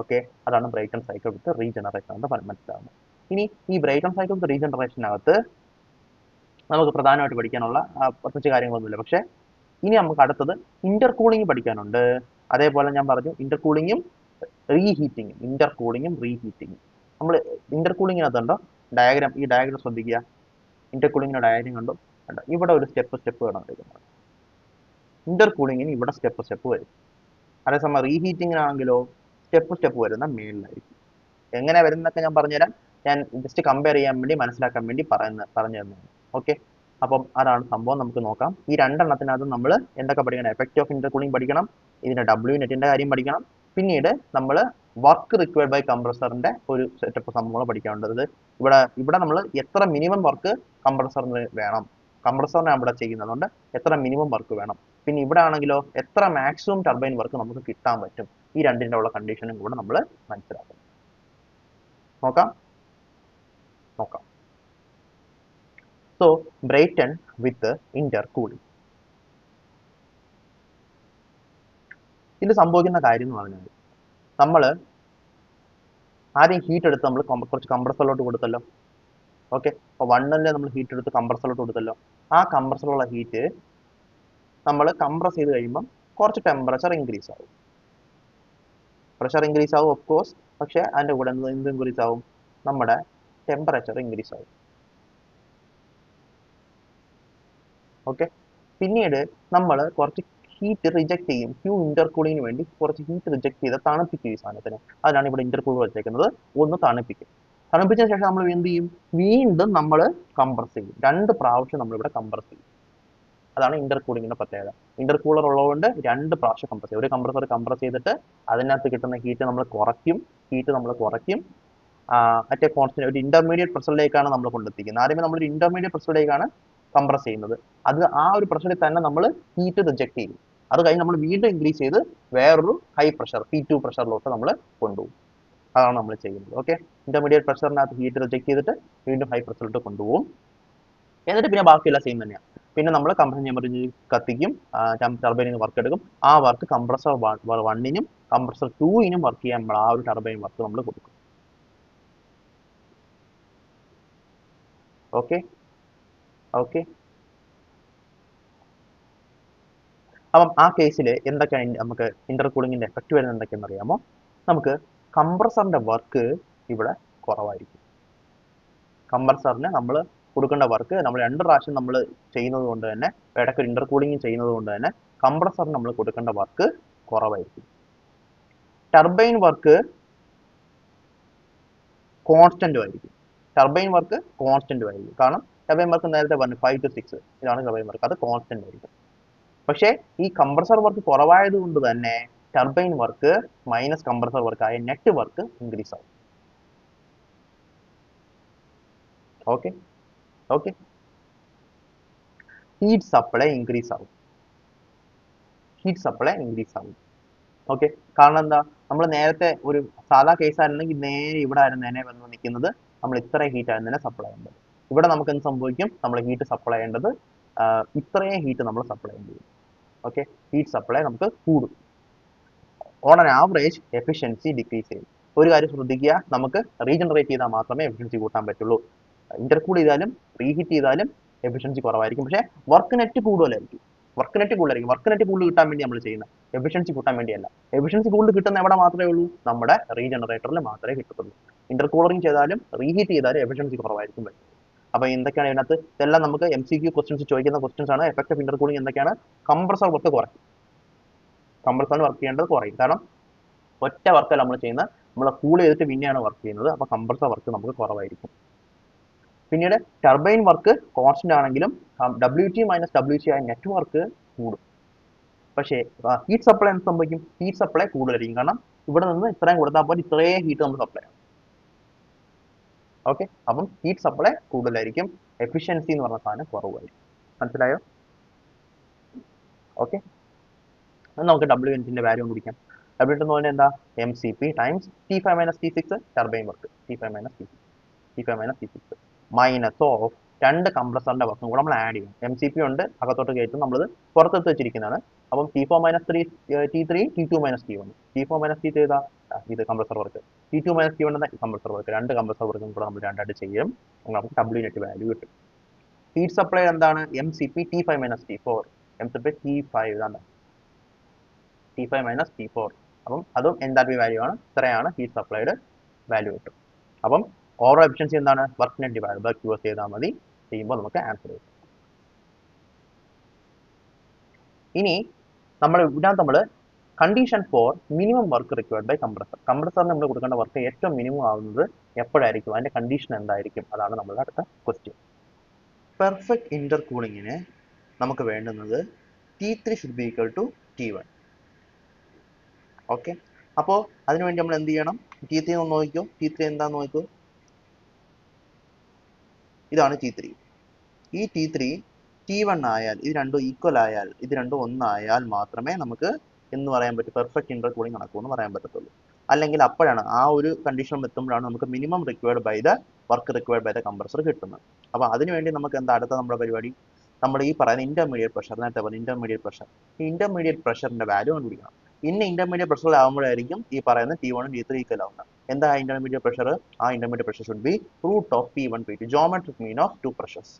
Okay, അതാണ് ബ്രൈറ്റൺ സൈക്കിൾ വിത്ത് റീജനറേഷൻ എന്ന് മനസ്സിലാവുന്നത്. ഇനി ഈ ബ്രൈറ്റൺ സൈക്കിൾ വിത്ത് റീജനറേഷനകത്ത് നമുക്ക് പ്രധാനമായിട്ട് പഠിക്കാനുള്ള പ്രത്യേകിച്ച് കാര്യങ്ങളൊന്നുമില്ല. പക്ഷേ ഇനി നമുക്ക് അടുത്തത് ഇന്റർകൂളിംഗ് പഠിക്കാനുണ്ട്. അതേപോലെ ഞാൻ പറഞ്ഞു ഇന്റർകൂളിങ്ങും റീഹീറ്റിങ്ങും, ഇന്റർകൂളിങ്ങും റീഹീറ്റിങ്ങും. നമ്മൾ ഇന്റർകൂളിങ്ങിനകത്തുണ്ടോ ഡയഗ്രാം, ഈ ഡയഗ്രാം ശ്രദ്ധിക്കുക. ഇന്റർകൂളിങ്ങിന്റെ ഡയഗ്രാം കണ്ടോ? ഇവിടെ ഒരു സ്റ്റെപ്പ് വേണം എടുക്കുന്നത്. ഇന്റർകൂളിങ്ങിന് ഇവിടെ സ്റ്റെപ്പ് വരും. അതേസമയം റീഹീറ്റിങ്ങിനാണെങ്കിലോ സ്റ്റെപ്പ് വരുന്ന മേളിലായിരിക്കും. എങ്ങനെ വരുന്നതൊക്കെ ഞാൻ പറഞ്ഞുതരാം. ഞാൻ ജസ്റ്റ് കമ്പയർ ചെയ്യാൻ വേണ്ടി, മനസ്സിലാക്കാൻ വേണ്ടി പറഞ്ഞു തരുന്നതാണ്. ഓക്കെ, അപ്പം അതാണ് സംഭവം. നമുക്ക് നോക്കാം. ഈ രണ്ടെണ്ണത്തിനകത്ത് നമ്മൾ എന്തൊക്കെ പഠിക്കണം? എഫക്റ്റ് ഓഫ് ഇന്റർകൂളിംഗ് പഠിക്കണം, ഇതിന്റെ W നെറ്റിന്റെ കാര്യം പഠിക്കണം, പിന്നീട് നമ്മൾ വർക്ക് റിക്വയർഡ് ബൈ കംപ്രസറിന്റെ ഒരു സെറ്റപ്പ് സംഭവങ്ങൾ പഠിക്കാനുള്ളത്. ഇവിടെ നമ്മൾ എത്ര മിനിമം വർക്ക് കംപ്രസറിന് വേണം, കംപ്രസറിനാണ് ഇവിടെ ചെയ്യുന്നതുകൊണ്ട് എത്ര മിനിമം വർക്ക് വേണം, പിന്നെ ഇവിടെ ആണെങ്കിലോ എത്ര മാക്സിമം ടർബൈൻ വർക്ക് നമുക്ക് കിട്ടാൻ പറ്റും, ഈ രണ്ടിൻ്റെ ഉള്ള കണ്ടീഷനും കൂടെ നമ്മൾ മനസ്സിലാക്കണം. നോക്കാം. സോ ബ്രൈറ്റൺ വിത്ത് ഇന്റർകൂളിംഗ്. ഇതിൽ സംഭവിക്കുന്ന കാര്യം എന്ന് പറഞ്ഞാൽ നമ്മൾ ആദ്യം ഹീറ്റ് എടുത്ത് നമ്മൾ കുറച്ച് കംപ്രസറിലോട്ട് കൊടുത്തല്ലോ. ഓക്കെ, അപ്പോൾ 1 നമ്മൾ ഹീറ്റ് എടുത്ത് കംപ്രസറിലോട്ട് കൊടുത്തല്ലോ. ആ കംപ്രസറിലുള്ള ഹീറ്റ് നമ്മൾ കംപ്രസ് ചെയ്ത് കഴിയുമ്പം കുറച്ച് ടെമ്പറേച്ചർ ഇൻക്രീസ് ആവും, പ്രഷർ ഇൻക്രീസ് ആവും ഓഫ് കോഴ്സ്. പക്ഷേ അതിൻ്റെ കൂടെ എന്ത് ഇൻക്രീസ് ആവും? നമ്മുടെ ടെമ്പറേച്ചർ ഇൻക്രീസ് ആവും. ഓക്കെ, പിന്നീട് നമ്മൾ കുറച്ച് ഹീറ്റ് റിജക്ട് ചെയ്യും. ഇന്റർകൂളിങ്ങിന് വേണ്ടി കുറച്ച് ഹീറ്റ് റിജക്ട് ചെയ്ത് തണുപ്പിക്കും ഈ സാധനത്തിന്. അതിനാണ് ഇവിടെ ഇന്റർകൂൾ വെച്ചേക്കുന്നത്. ഒന്ന് തണുപ്പിക്കും. തണുപ്പിച്ചതിന് ശേഷം നമ്മൾ എന്ത് ചെയ്യും? വീണ്ടും നമ്മൾ കംപ്രസ് ചെയ്യും. 2 പ്രാവശ്യം നമ്മളിവിടെ കംപ്രസ് ചെയ്യും. അതാണ് ഇന്റർകൂളിങ്ങിന്റെ പ്രത്യേകത. ഇന്റർകൂളർ ഉള്ളതുകൊണ്ട് 2 പ്രാവശ്യം കംപ്രസ് ചെയ്യും. ഒരു കംപ്രസർ കംപ്രസ് ചെയ്തിട്ട് അതിനകത്ത് കിട്ടുന്ന ഹീറ്റ് നമ്മൾ കുറയ്ക്കും. മറ്റേ കോൺസ്റ്റന്റ് ഒരു ഇന്റർമീഡിയറ്റ് പ്രഷറിലേക്കാണ് നമ്മൾ കൊണ്ടെത്തിക്കുന്നത്. ആദ്യമേ നമ്മളൊരു ഇന്റർമീഡിയറ്റ് പ്രഷറിലേക്കാണ് കംപ്രസ് ചെയ്യുന്നത്. അത് ആ ഒരു പ്രഷറിൽ തന്നെ നമ്മൾ ഹീറ്റ് റിജക്ട് ചെയ്യും. അത് കഴിഞ്ഞ് നമ്മൾ വീണ്ടും ഇൻക്രീസ് ചെയ്ത് വേറൊരു ഹൈ പ്രഷർ P2 പ്രഷറിലോട്ട് നമ്മൾ കൊണ്ടുപോകും. അതാണ് നമ്മൾ ചെയ്യുന്നത്. ഓക്കെ, ഇന്റർമീഡിയറ്റ് പ്രഷറിനകത്ത് ഹീറ്റ് റിജക്ട് ചെയ്തിട്ട് വീണ്ടും ഹൈ പ്രഷറിലോട്ട് കൊണ്ടുപോകും. എന്നിട്ട് പിന്നെ ബാക്കിയെല്ലാം സെയിം തന്നെയാണ്. പിന്നെ നമ്മൾ കംപ്രഷൻ ചേമ്പർ കത്തിക്കും, ടർബൈനിൽ നിന്ന് വർക്ക് എടുക്കും. ആ വർക്ക് കംപ്രസർ 1നും കംപ്രസർ 2നും വർക്ക് ചെയ്യാൻ നമ്മൾ ആ ഒരു ടർബൈൻ വർക്ക് നമ്മൾ കൊടുക്കും. ഓക്കെ, അപ്പം ആ കേസിൽ എന്തൊക്കെയാണ് നമുക്ക് ഇന്റർകൂളിങ്ങിന്റെ എഫക്റ്റ് വരുന്നത് എന്തൊക്കെയാണെന്ന് അറിയാമോ? നമുക്ക് കംപ്രസറിന്റെ വർക്ക് ഇവിടെ കുറവായിരിക്കും. കംപ്രസറിന് നമ്മൾ കൊടുക്കേണ്ട വർക്ക് നമ്മൾ 2 പ്രാവശ്യം നമ്മൾ ചെയ്യുന്നത് കൊണ്ട് തന്നെ, ഇടയ്ക്ക് ഇന്റർകൂളിംഗ് ചെയ്യുന്നത് കൊണ്ട് തന്നെ കംപ്രസറിന് നമ്മൾ കൊടുക്കേണ്ട വർക്ക് കുറവായിരിക്കും. ടർബൈൻ വർക്ക് കോൺസ്റ്റന്റും ആയിരിക്കും. കാരണം ടർബൈൻ വർക്ക് നേരത്തെ പറഞ്ഞു 5 to 6 ഇതാണ് ടർബൈൻ വർക്ക്, അത് കോൺസ്റ്റന്റ് ആയിരിക്കും. പക്ഷേ ഈ കംപ്രസർ വർക്ക് കുറവായത് കൊണ്ട് തന്നെ turbine work minus compressor work ആയ നെറ്റ് വർക്ക് ഇൻക്രീസ് ആവും. ഓക്കെ, ഹീറ്റ് സപ്ലൈ ഇൻക്രീസ് ആവും. ഓക്കെ, കാരണം എന്താ? നമ്മൾ നേരത്തെ ഒരു സാധാ കേസ് ആയിരുന്നെങ്കിൽ നേരെ ഇവിടെ ആയിരുന്നേനെ വന്ന് നിൽക്കുന്നത്, നമ്മൾ ഇത്രയും ഹീറ്റ് ആയിരുന്നേനെ സപ്ലൈ ചെയ്യേണ്ടത്. ഇവിടെ നമുക്ക് എന്ത് സംഭവിക്കും? നമ്മൾ ഹീറ്റ് സപ്ലൈ ചെയ്യേണ്ടത് ഇത്രയും ഹീറ്റ് നമ്മൾ സപ്ലൈ ചെയ്യും. ഓക്കെ, ഹീറ്റ് സപ്ലൈ നമുക്ക് കൂടും. On an average efficiency decrease ചെയ്യും. ഒരു കാര്യം ശ്രദ്ധിക്കുക, നമുക്ക് റീജനറേറ്റ് ചെയ്താൽ മാത്രമേ എഫിഷ്യൻസി കൂട്ടാൻ പറ്റുള്ളൂ. ഇന്റർകൂൾ ചെയ്താലും റീഹീറ്റ് ചെയ്താലും എഫിഷ്യൻസി കുറവായിരിക്കും. പക്ഷേ വർക്ക് നെറ്റ് കൂടുതലായിരിക്കും. വർക്ക് നെറ്റ് കൂടുതൽ കിട്ടാൻ വേണ്ടി നമ്മൾ ചെയ്യുന്നത് എഫിഷ്യൻസി കൂട്ടാൻ വേണ്ടിയല്ല. എഫിഷ്യൻസി കൂടുതൽ കിട്ടുന്ന എവിടെ മാത്രമേ ഉള്ളൂ? നമ്മുടെ റീജനറേറ്ററിൽ മാത്രമേ കിട്ടത്തുള്ളൂ. ഇന്റർകൂളറിംഗ് ചെയ്താലും റീഹീറ്റ് ചെയ്താലും എഫിഷ്യൻസി കുറവായിരിക്കും വരുന്നത്. അപ്പൊ എന്തൊക്കെയാണ് ഇതിനകത്ത്? ഇതെല്ലാം നമുക്ക് MCQ ക്വസ്റ്റ്യൻസ് ചോദിക്കുന്ന ക്വസ്റ്റ്യൻസ് ആണ്. എഫക്ട് ഓഫ് ഇന്റർകൂളിംഗ് എന്തൊക്കെയാണ്? കംപ്രസർ വർക്ക് കുറയും, കംപ്രസറിന് വർക്ക് ചെയ്യേണ്ടത് കുറയും. കാരണം ഒറ്റ വർക്കല്ല നമ്മൾ ചെയ്യുന്നത്, നമ്മൾ കൂൾ ചെയ്തിട്ട് പിന്നെയാണ് വർക്ക് ചെയ്യുന്നത്. അപ്പൊ കംപ്രസർ വർക്ക് നമുക്ക് കുറവായിരിക്കും. പിന്നീട് ടർബൈൻ വർക്ക് കോൺസ്റ്റന്റ് ആണെങ്കിലും WT മൈനസ് WC ആയ നെറ്റ്വർക്ക് കൂടും. പക്ഷേ ഹീറ്റ് സപ്ലൈ എന്ത് സംഭവിക്കും? ഹീറ്റ് സപ്ലൈ കൂടുതലായിരിക്കും. കാരണം ഇവിടെ നിന്ന് ഇത്രയും കൊടുത്താൽ പോലെ ഇത്രയും ഹീറ്റ് നമുക്ക് സപ്ലൈ ആവും. ഓക്കെ, അപ്പം ഹീറ്റ് സപ്ലൈ കൂടുതലായിരിക്കും, എഫിഷ്യൻസി എന്ന് പറഞ്ഞ സാധനം കുറവായിരിക്കും. മനസ്സിലായോ? ഓക്കെ, നമുക്ക് WNT വാല്യൂ പിടിക്കാം. WNT എന്ന് പറഞ്ഞാൽ എന്താ? MCP times T5 minus T6 turbine work, T5 minus T6 minus of രണ്ട് കംപ്രസറിന്റെ വർക്കും കൂടെ നമ്മൾ ആഡ് ചെയ്യും. MCP ഉണ്ട്, അകത്തോട്ട് കയറ്റും, നമ്മളത് പുറത്തെടുത്ത് വെച്ചിരിക്കുന്നതാണ്. അപ്പം T4 minus T3 T2 minus T1. T4 minus T3 ഏതാ? ഇത് compressor work. T2 minus T1 എന്ന കംപ്രസർ വർക്ക്. രണ്ട് കംപ്രസർ വർക്കും കൂടെ നമ്മൾ രണ്ടായിട്ട് ചെയ്യും. നമുക്ക് WNT വാല്യൂ കിട്ടും. ഹീറ്റ് സപ്ലൈ എന്താണ്? MCP T5 minus T4. MCP T5 ഇതാണ്, T5 മൈനസ് T4. അപ്പം അതും എൻതാൽപ്പി വാല്യൂ ആണ്. ഇത്രയാണ് ഹീറ്റ് സപ്ലൈഡ് വാല്യൂ കിട്ടും. അപ്പം ഓവറോൾ എഫിഷ്യൻസി എന്താണ്? Work net divide by QS ചെയ്താൽ മതി. ചെയ്യുമ്പോൾ നമുക്ക് ആൻസർ കിട്ടും. ഇനി ഇതിനകത്ത് നമ്മൾ condition for minimum work required by compressor. കംപ്രസറിന് നമ്മൾ കൊടുക്കേണ്ട വർക്ക് ഏറ്റവും മിനിമം ആവുന്നത് എപ്പോഴായിരിക്കും? അതിന്റെ കണ്ടീഷൻ എന്തായിരിക്കും? അതാണ് നമ്മളുടെ അടുത്ത ക്വസ്റ്റ്യൻ. പെർഫെക്റ്റ് ഇന്റർകൂളിങ്ങിന് നമുക്ക് വേണ്ടുന്നത് T3 should be equal to T1. Okay, അപ്പോൾ അതിനുവേണ്ടി നമ്മൾ എന്ത് ചെയ്യണം? T3 ഒന്ന് നോക്കിക്കോ. T3 എന്താന്ന് നോക്കൂ. ഇതാണ് T3. ഈ T3 T1 ആയാൽ, ഇത് രണ്ടും ഈക്വൽ ആയാൽ, ഇത് രണ്ടും ഒന്നായാൽ മാത്രമേ നമുക്ക് എന്ന് പറയാൻ പറ്റും പെർഫെക്റ്റ് ഇന്റർകൂളിംഗ് നടക്കുമെന്ന് പറയാൻ പറ്റത്തുള്ളൂ. അല്ലെങ്കിൽ അപ്പോഴാണ് ആ ഒരു കണ്ടീഷൻ എത്തുമ്പോഴാണ് നമുക്ക് minimum required by the work required by the compressor കിട്ടുന്നത്. അപ്പോൾ അതിനുവേണ്ടി നമുക്ക് എന്താ അടുത്ത നമ്മുടെ പരിപാടി? നമ്മൾ ഈ പറയുന്ന ഇന്റർമീഡിയറ്റ് പ്രഷർ, നേരത്തെ പറഞ്ഞ ഇന്റർമീഡിയറ്റ് പ്രഷർ, ഈ ഇന്റർമീഡിയറ്റ് പ്രഷറിന്റെ വാല്യൂ കണ്ടുപിടിക്കണം. ഇന്റർമീഡിയറ്റ് പ്രഷറിലാവുമ്പോഴായിരിക്കും ഈ പറയുന്ന T1 T3 ഈക്വൽ ആവുന്നത്. എന്താ ഇന്റർമീഡിയറ്റ് പ്രഷർ? ആ intermediate pressure should be root of P1 P2, geometric mean of two pressures,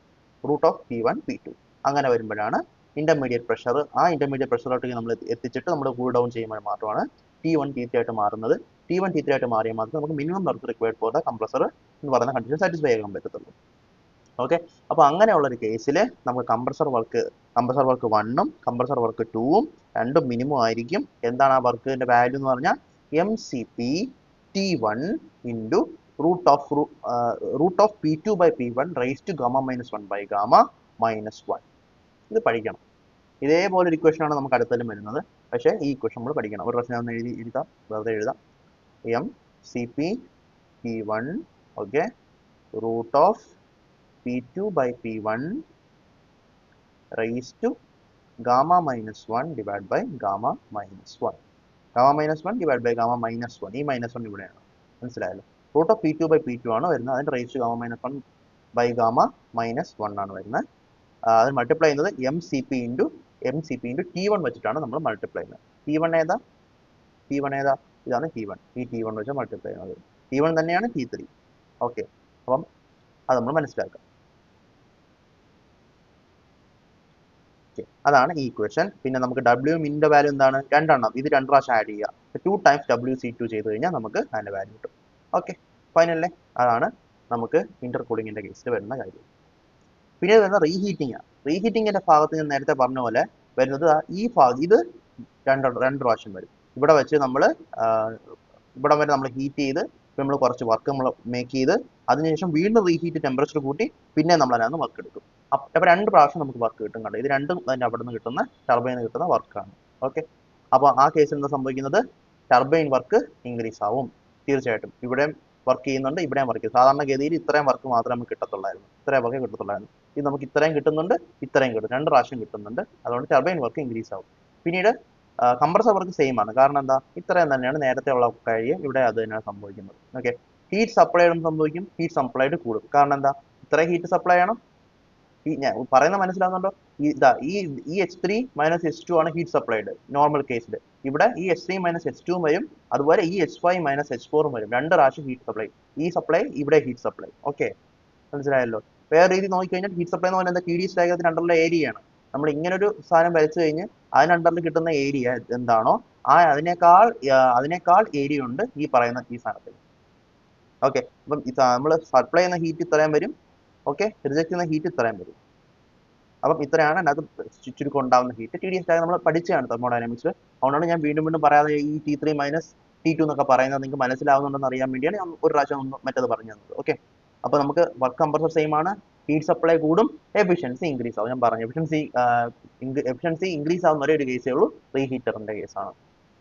root of P1 P2. അങ്ങനെ വരുമ്പോഴാണ് ഇന്റർമീഡിയറ്റ് പ്രഷർ, ആ ഇന്റർമീഡിയറ്റ് പ്രഷറിലോട്ട് നമ്മൾ എത്തിച്ചിട്ട് നമ്മൾ കൂൾ ഡൗൺ ചെയ്യുമ്പോൾ മാത്രമാണ് T1 T3 ആയിട്ട് മാറുന്നത്. T1 T3 ആയിട്ട് മാറിയാൽ മാത്രമേ നമുക്ക് minimum work required for the compressor എന്ന് പറയുന്ന കണ്ടീഷൻ സാറ്റിസ്ഫൈ ചെയ്യാൻ പറ്റത്തുള്ളൂ. ഓക്കെ, അപ്പോൾ അങ്ങനെയുള്ള ഒരു കേസിൽ നമുക്ക് കംപ്രസർ വർക്ക് 1ഉം കംപ്രസർ വർക്ക് 2ഉം രണ്ടും മിനിമം ആയിരിക്കും. എന്താണ് ആ വർക്കിന്റെ വാല്യൂ എന്ന് പറഞ്ഞാൽ? MCP T1 into root of P2 by P1 raise to gamma minus 1 by gamma minus 1. ഇത് പഠിക്കണം. ഇതേപോലെ ഒരു ഇക്വേഷൻ ആണ് നമുക്ക് അടുത്തതിലും വരുന്നത്. പക്ഷേ ഈ ഇക്വേഷൻ നമ്മൾ പഠിക്കണം. ഒരു പ്രശ്നം ഒന്ന് എഴുതാം, വെറുതെ എഴുതാം. MCP P1 okay root of P2 by P1 raised to gamma minus 1 divided by gamma minus 1. Gamma minus 1 divided by gamma minus 1. ഈ മൈനസ് 1 ഇവിടെയാണ്. മനസ്സിലായല്ലോ? Root of P2 by P2 ആണ് വരുന്നത്. അതിൻ്റെ raise to gamma minus 1 by gamma minus 1 ആണ് വരുന്നത്. അത് മൾട്ടിപ്ലൈ ചെയ്യുന്നത് MCP ഇൻറ്റു T1 വെച്ചിട്ടാണ് നമ്മൾ മൾട്ടിപ്ലൈ ചെയ്യുന്നത്. T1 ഏതാ? ഇതാണ് T1. ഈ T1 വെച്ച് മൾട്ടിപ്ലൈ ചെയ്യുന്നത്. T1 തന്നെയാണ് T3. ഓക്കെ, അപ്പം അത് നമ്മൾ മനസ്സിലാക്കുക. അതാണ് ഈ ഇക്വേഷൻ. പിന്നെ നമുക്ക് WMIN വാല്യൂ എന്താണ്? രണ്ടെണ്ണം. ഇത് 2 പ്രാവശ്യം ആഡ് ചെയ്യുക. 2 ടൈംസ് WC2 ചെയ്ത് കഴിഞ്ഞാൽ നമുക്ക് അതിന്റെ വാല്യൂ കിട്ടും. ഓക്കെ, ഫൈനല്ലേ? അതാണ് നമുക്ക് ഇന്റർകൂളിങ്ങിന്റെ കേസിൽ വരുന്ന കാര്യം. പിന്നെ വരുന്ന റീഹീറ്റിംഗ് ആണ്. റീഹീറ്റിംഗിന്റെ ഭാഗത്ത് ഞാൻ നേരത്തെ പറഞ്ഞ പോലെ വരുന്നത് ഈ ഭാഗം, ഇത് രണ്ട് പ്രാവശ്യം വരും. ഇവിടെ വെച്ച് നമ്മൾ ഇവിടെ വരെ നമ്മൾ ഹീറ്റ് ചെയ്ത് നമ്മൾ കുറച്ച് വർക്ക് നമ്മൾ മേക്ക് ചെയ്ത് അതിനുശേഷം വീണ്ടും റീഹീറ്റ് ടെമ്പറേച്ചർ കൂട്ടി പിന്നെ നമ്മൾ അതിനകത്ത് വർക്ക് എടുക്കും. അപ്പോൾ 2 പ്രാവശ്യം നമുക്ക് വർക്ക് കിട്ടും. കണ്ടോ, ഇത് രണ്ടും അതിൻ്റെ അവിടെ നിന്ന് കിട്ടുന്ന ടർബൈനിൽ നിന്ന് കിട്ടുന്ന വർക്കാണ്. ഓക്കെ, അപ്പോൾ ആ കേസിൽ എന്താ സംഭവിക്കുന്നത്? ടർബൈൻ വർക്ക് ഇൻക്രീസ് ആവും തീർച്ചയായിട്ടും. ഇവിടെയും വർക്ക് ചെയ്യുന്നുണ്ട്, ഇവിടെയും വർക്ക് ചെയ്യും. സാധാരണഗതിയിൽ ഇത്രയും വർക്ക് മാത്രമേ നമുക്ക് കിട്ടത്തുള്ളായിരുന്നു, ഇത്രയും വർക്ക് കിട്ടത്തുള്ളായിരുന്നു. ഇത് നമുക്ക് ഇത്രയും കിട്ടുന്നുണ്ട്, ഇത്രയും കിട്ടും, 2 പ്രാവശ്യം കിട്ടുന്നുണ്ട്. അതുകൊണ്ട് ടർബൈൻ വർക്ക് ഇൻക്രീസ് ആവും. പിന്നീട് കംപ്രസർ വർക്ക് സെയിം ആണ്. കാരണം എന്താ? ഇത്രയും തന്നെയാണ് നേരത്തെ ഉള്ള കാര്യം, ഇവിടെ അത് തന്നെയാണ് സംഭവിക്കുന്നത്. ഓക്കെ, ഹീറ്റ് സപ്ലൈഡ് സംഭവിക്കും, ഹീറ്റ് സപ്ലൈഡ് കൂടും. കാരണം എന്താ? ഇത്രയും ഹീറ്റ് സപ്ലൈ ആണ്. ഞാൻ പറയുന്നത് മനസ്സിലാകുന്നുണ്ടോ? ഈ H3 മൈനസ് H2 ആണ് ഹീറ്റ് സപ്ലൈഡ് നോർമൽ കേസിൽ. ഇവിടെ ഈ H3 മൈനസ് H2 വരും, അതുപോലെ ഈ H5 മൈനസ് H4 വരും. 2 പ്രാവശ്യം ഹീറ്റ് സപ്ലൈ. ഈ സപ്ലൈ, ഇവിടെ ഹീറ്റ് സപ്ലൈ. ഓക്കെ, മനസ്സിലായല്ലോ? വേറെ രീതി നോക്കിക്കഴിഞ്ഞാൽ ഹീറ്റ് സപ്ലൈ എന്ന് പറയുന്നത് TDS ഡയഗ്രത്തിന്റെ അണ്ടറിലെ ഏരിയയാണ്. നമ്മൾ ഇങ്ങനെ ഒരു സാധനം വരച്ചു കഴിഞ്ഞ് അതിനണ്ടറിൽ കിട്ടുന്ന ഏരിയ എന്താണോ അതിനേക്കാൾ ഏരിയ ഉണ്ട് ഈ പറയുന്ന ഈ സാധനത്തിൽ. ഓക്കെ, അപ്പം നമ്മൾ സപ്ലൈ ചെയ്യുന്ന ഹീറ്റ് ഇത്രയും വരും, ഓക്കെ, റിജക്ട് ചെയ്യുന്ന ഹീറ്റ് ഇത്രയും വരും. അപ്പം ഇത്രയാണ് അതിനകത്ത് ചുരുക്കം ഉണ്ടാകുന്ന ഹീറ്റ്. TDS ഡയഗ്രം നമ്മൾ പഠിച്ചതാണ് തെർമോഡൈനാമിക്സ്. അതുകൊണ്ടാണ് ഞാൻ വീണ്ടും വീണ്ടും പറയാതെ ഈ T3 മൈനസ് T2 എന്നൊക്കെ പറയുന്നത് നിങ്ങൾക്ക് മനസ്സിലാവുന്നുണ്ടെന്ന് അറിയാൻ വേണ്ടിയാണ് ഞാൻ ഒരു പ്രാവശ്യം ഒന്ന് മറ്റത് പറഞ്ഞു തന്നത്. ഓക്കെ, അപ്പോൾ നമുക്ക് വർക്ക് കംപ്രസർ സെയിം ആണ്, ഹീറ്റ് സപ്ലൈ കൂടും, എഫിഷ്യൻസി ഇൻക്രീസ് ആവും. ഞാൻ പറഞ്ഞു എഫിഷ്യൻസി ഇൻക്രീസ് ആവുന്ന ഒരേ ഒരു കേസേ ഉള്ളൂ, റീഹീറ്ററിന്റെ കേസാണ്.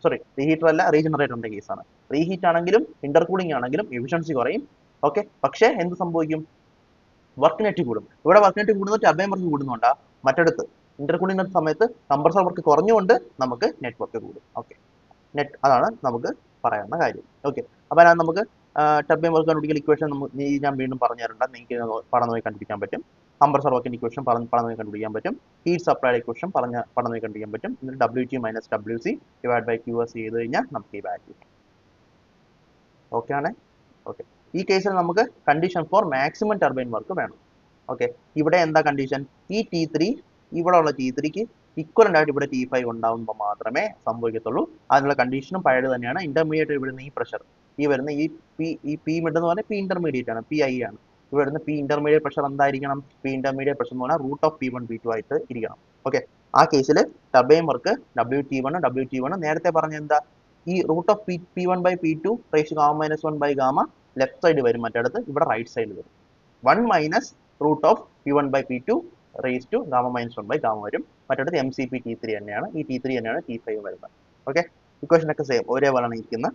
സോറി, റീഹീറ്റർ അല്ല, റീജനറേറ്ററിന്റെ കേസാണ്. റീഹീറ്റ് ആണെങ്കിലും ഇന്റർകൂളിംഗ് ആണെങ്കിലും എഫിഷ്യൻസി കുറയും. ഓക്കെ, പക്ഷേ എന്ത് സംഭവിക്കും? വർക്ക് നെറ്റ് കൂടും. ഇവിടെ വർക്ക് നെറ്റ് കൂടുന്നത് ടർബൈൻ വർക്ക് കൂടുന്നുണ്ടാ, മറ്റടുത്ത് ഇന്റർകൂളിംഗ് സമയത്ത് കംപ്രസർ വർക്ക് കുറഞ്ഞുകൊണ്ട് നമുക്ക് നെറ്റ്വർക്ക് കൂടും. ഓക്കെ, അതാണ് നമുക്ക് പറയാവുന്ന കാര്യം. ഓക്കെ, അപ്പോൾ നമുക്ക് ടർബൈൻ വർക്ക് കണ്ടുപിടിക്കൽ ഇക്വേഷൻ ഞാൻ വീണ്ടും പറഞ്ഞു തരണ്ട, നിങ്ങൾക്ക് പടം നോക്കി കണ്ടുപിടിക്കാൻ പറ്റും. കംപ്രസർ വർക്കിന്റെ ഇക്വേഷൻ പടം നോക്കി കണ്ടുപിടിക്കാൻ പറ്റും. ഹീറ്റ് സപ്ലൈ ഇക്വേഷൻ പടം നോക്കി കണ്ടുപിടിക്കാൻ പറ്റും. എന്നിട്ട് WT minus WC divide by QS ചെയ്ത് കഴിഞ്ഞാൽ നമുക്ക് ഈ വാല്യൂ. ഓക്കെ ആണ്. ഓക്കെ, ഈ കേസിൽ നമുക്ക് condition for maximum turbine work വേണം. ഓക്കെ, ഇവിടെ എന്താ കണ്ടീഷൻ? ഈ T3 ഇവിടെ ഉള്ള T3ക്ക് ഇക്വലന്റ് ആയിട്ട് ഇവിടെ T5 ഉണ്ടാകുമ്പോൾ മാത്രമേ സംഭവിക്കത്തുള്ളൂ. അതിനുള്ള കണ്ടീഷനും പഴയത് തന്നെയാണ്. ഇന്റർമീഡിയറ്റ് ഇവിടുന്ന് ഈ പ്രഷർ, ഈ വരുന്ന ഈ P മിഡ് എന്ന് പറഞ്ഞാൽ P ഇന്റർമീഡിയറ്റ് ആണ്, PI ആണ്. ഇവിടുന്ന് P ഇന്റർമീഡിയറ്റ് പ്രഷർ എന്തായിരിക്കണം? P ഇന്റർമീഡിയറ്റ് പ്രഷർ എന്ന് പറഞ്ഞാൽ റൂട്ട് ഓഫ് P1 P2 ആയിട്ട് ഇരിക്കണം. ഓക്കെ, ആ കേസിൽ ടർബൈൻ വർക്ക് WT1 നേരത്തെ പറഞ്ഞ എന്താ? ഈ root of P1 by P2 ratio gamma minus 1 by gamma left side വരും, മറ്റടുത്ത് ഇവിടെ റൈറ്റ് സൈഡിൽ വരും. 1 minus root of P1 by P2 raise to gamma minus 1 by gamma വരും. മറ്റടുത്ത് MCP T3 തന്നെയാണ്, ഈ T3 തന്നെയാണ് T5 വരുന്നത്. ഓക്കെ, ഇക്വേഷൻ ഒക്കെ സെയിം ഒരേപോലെയാണ് ഇരിക്കുന്നത്.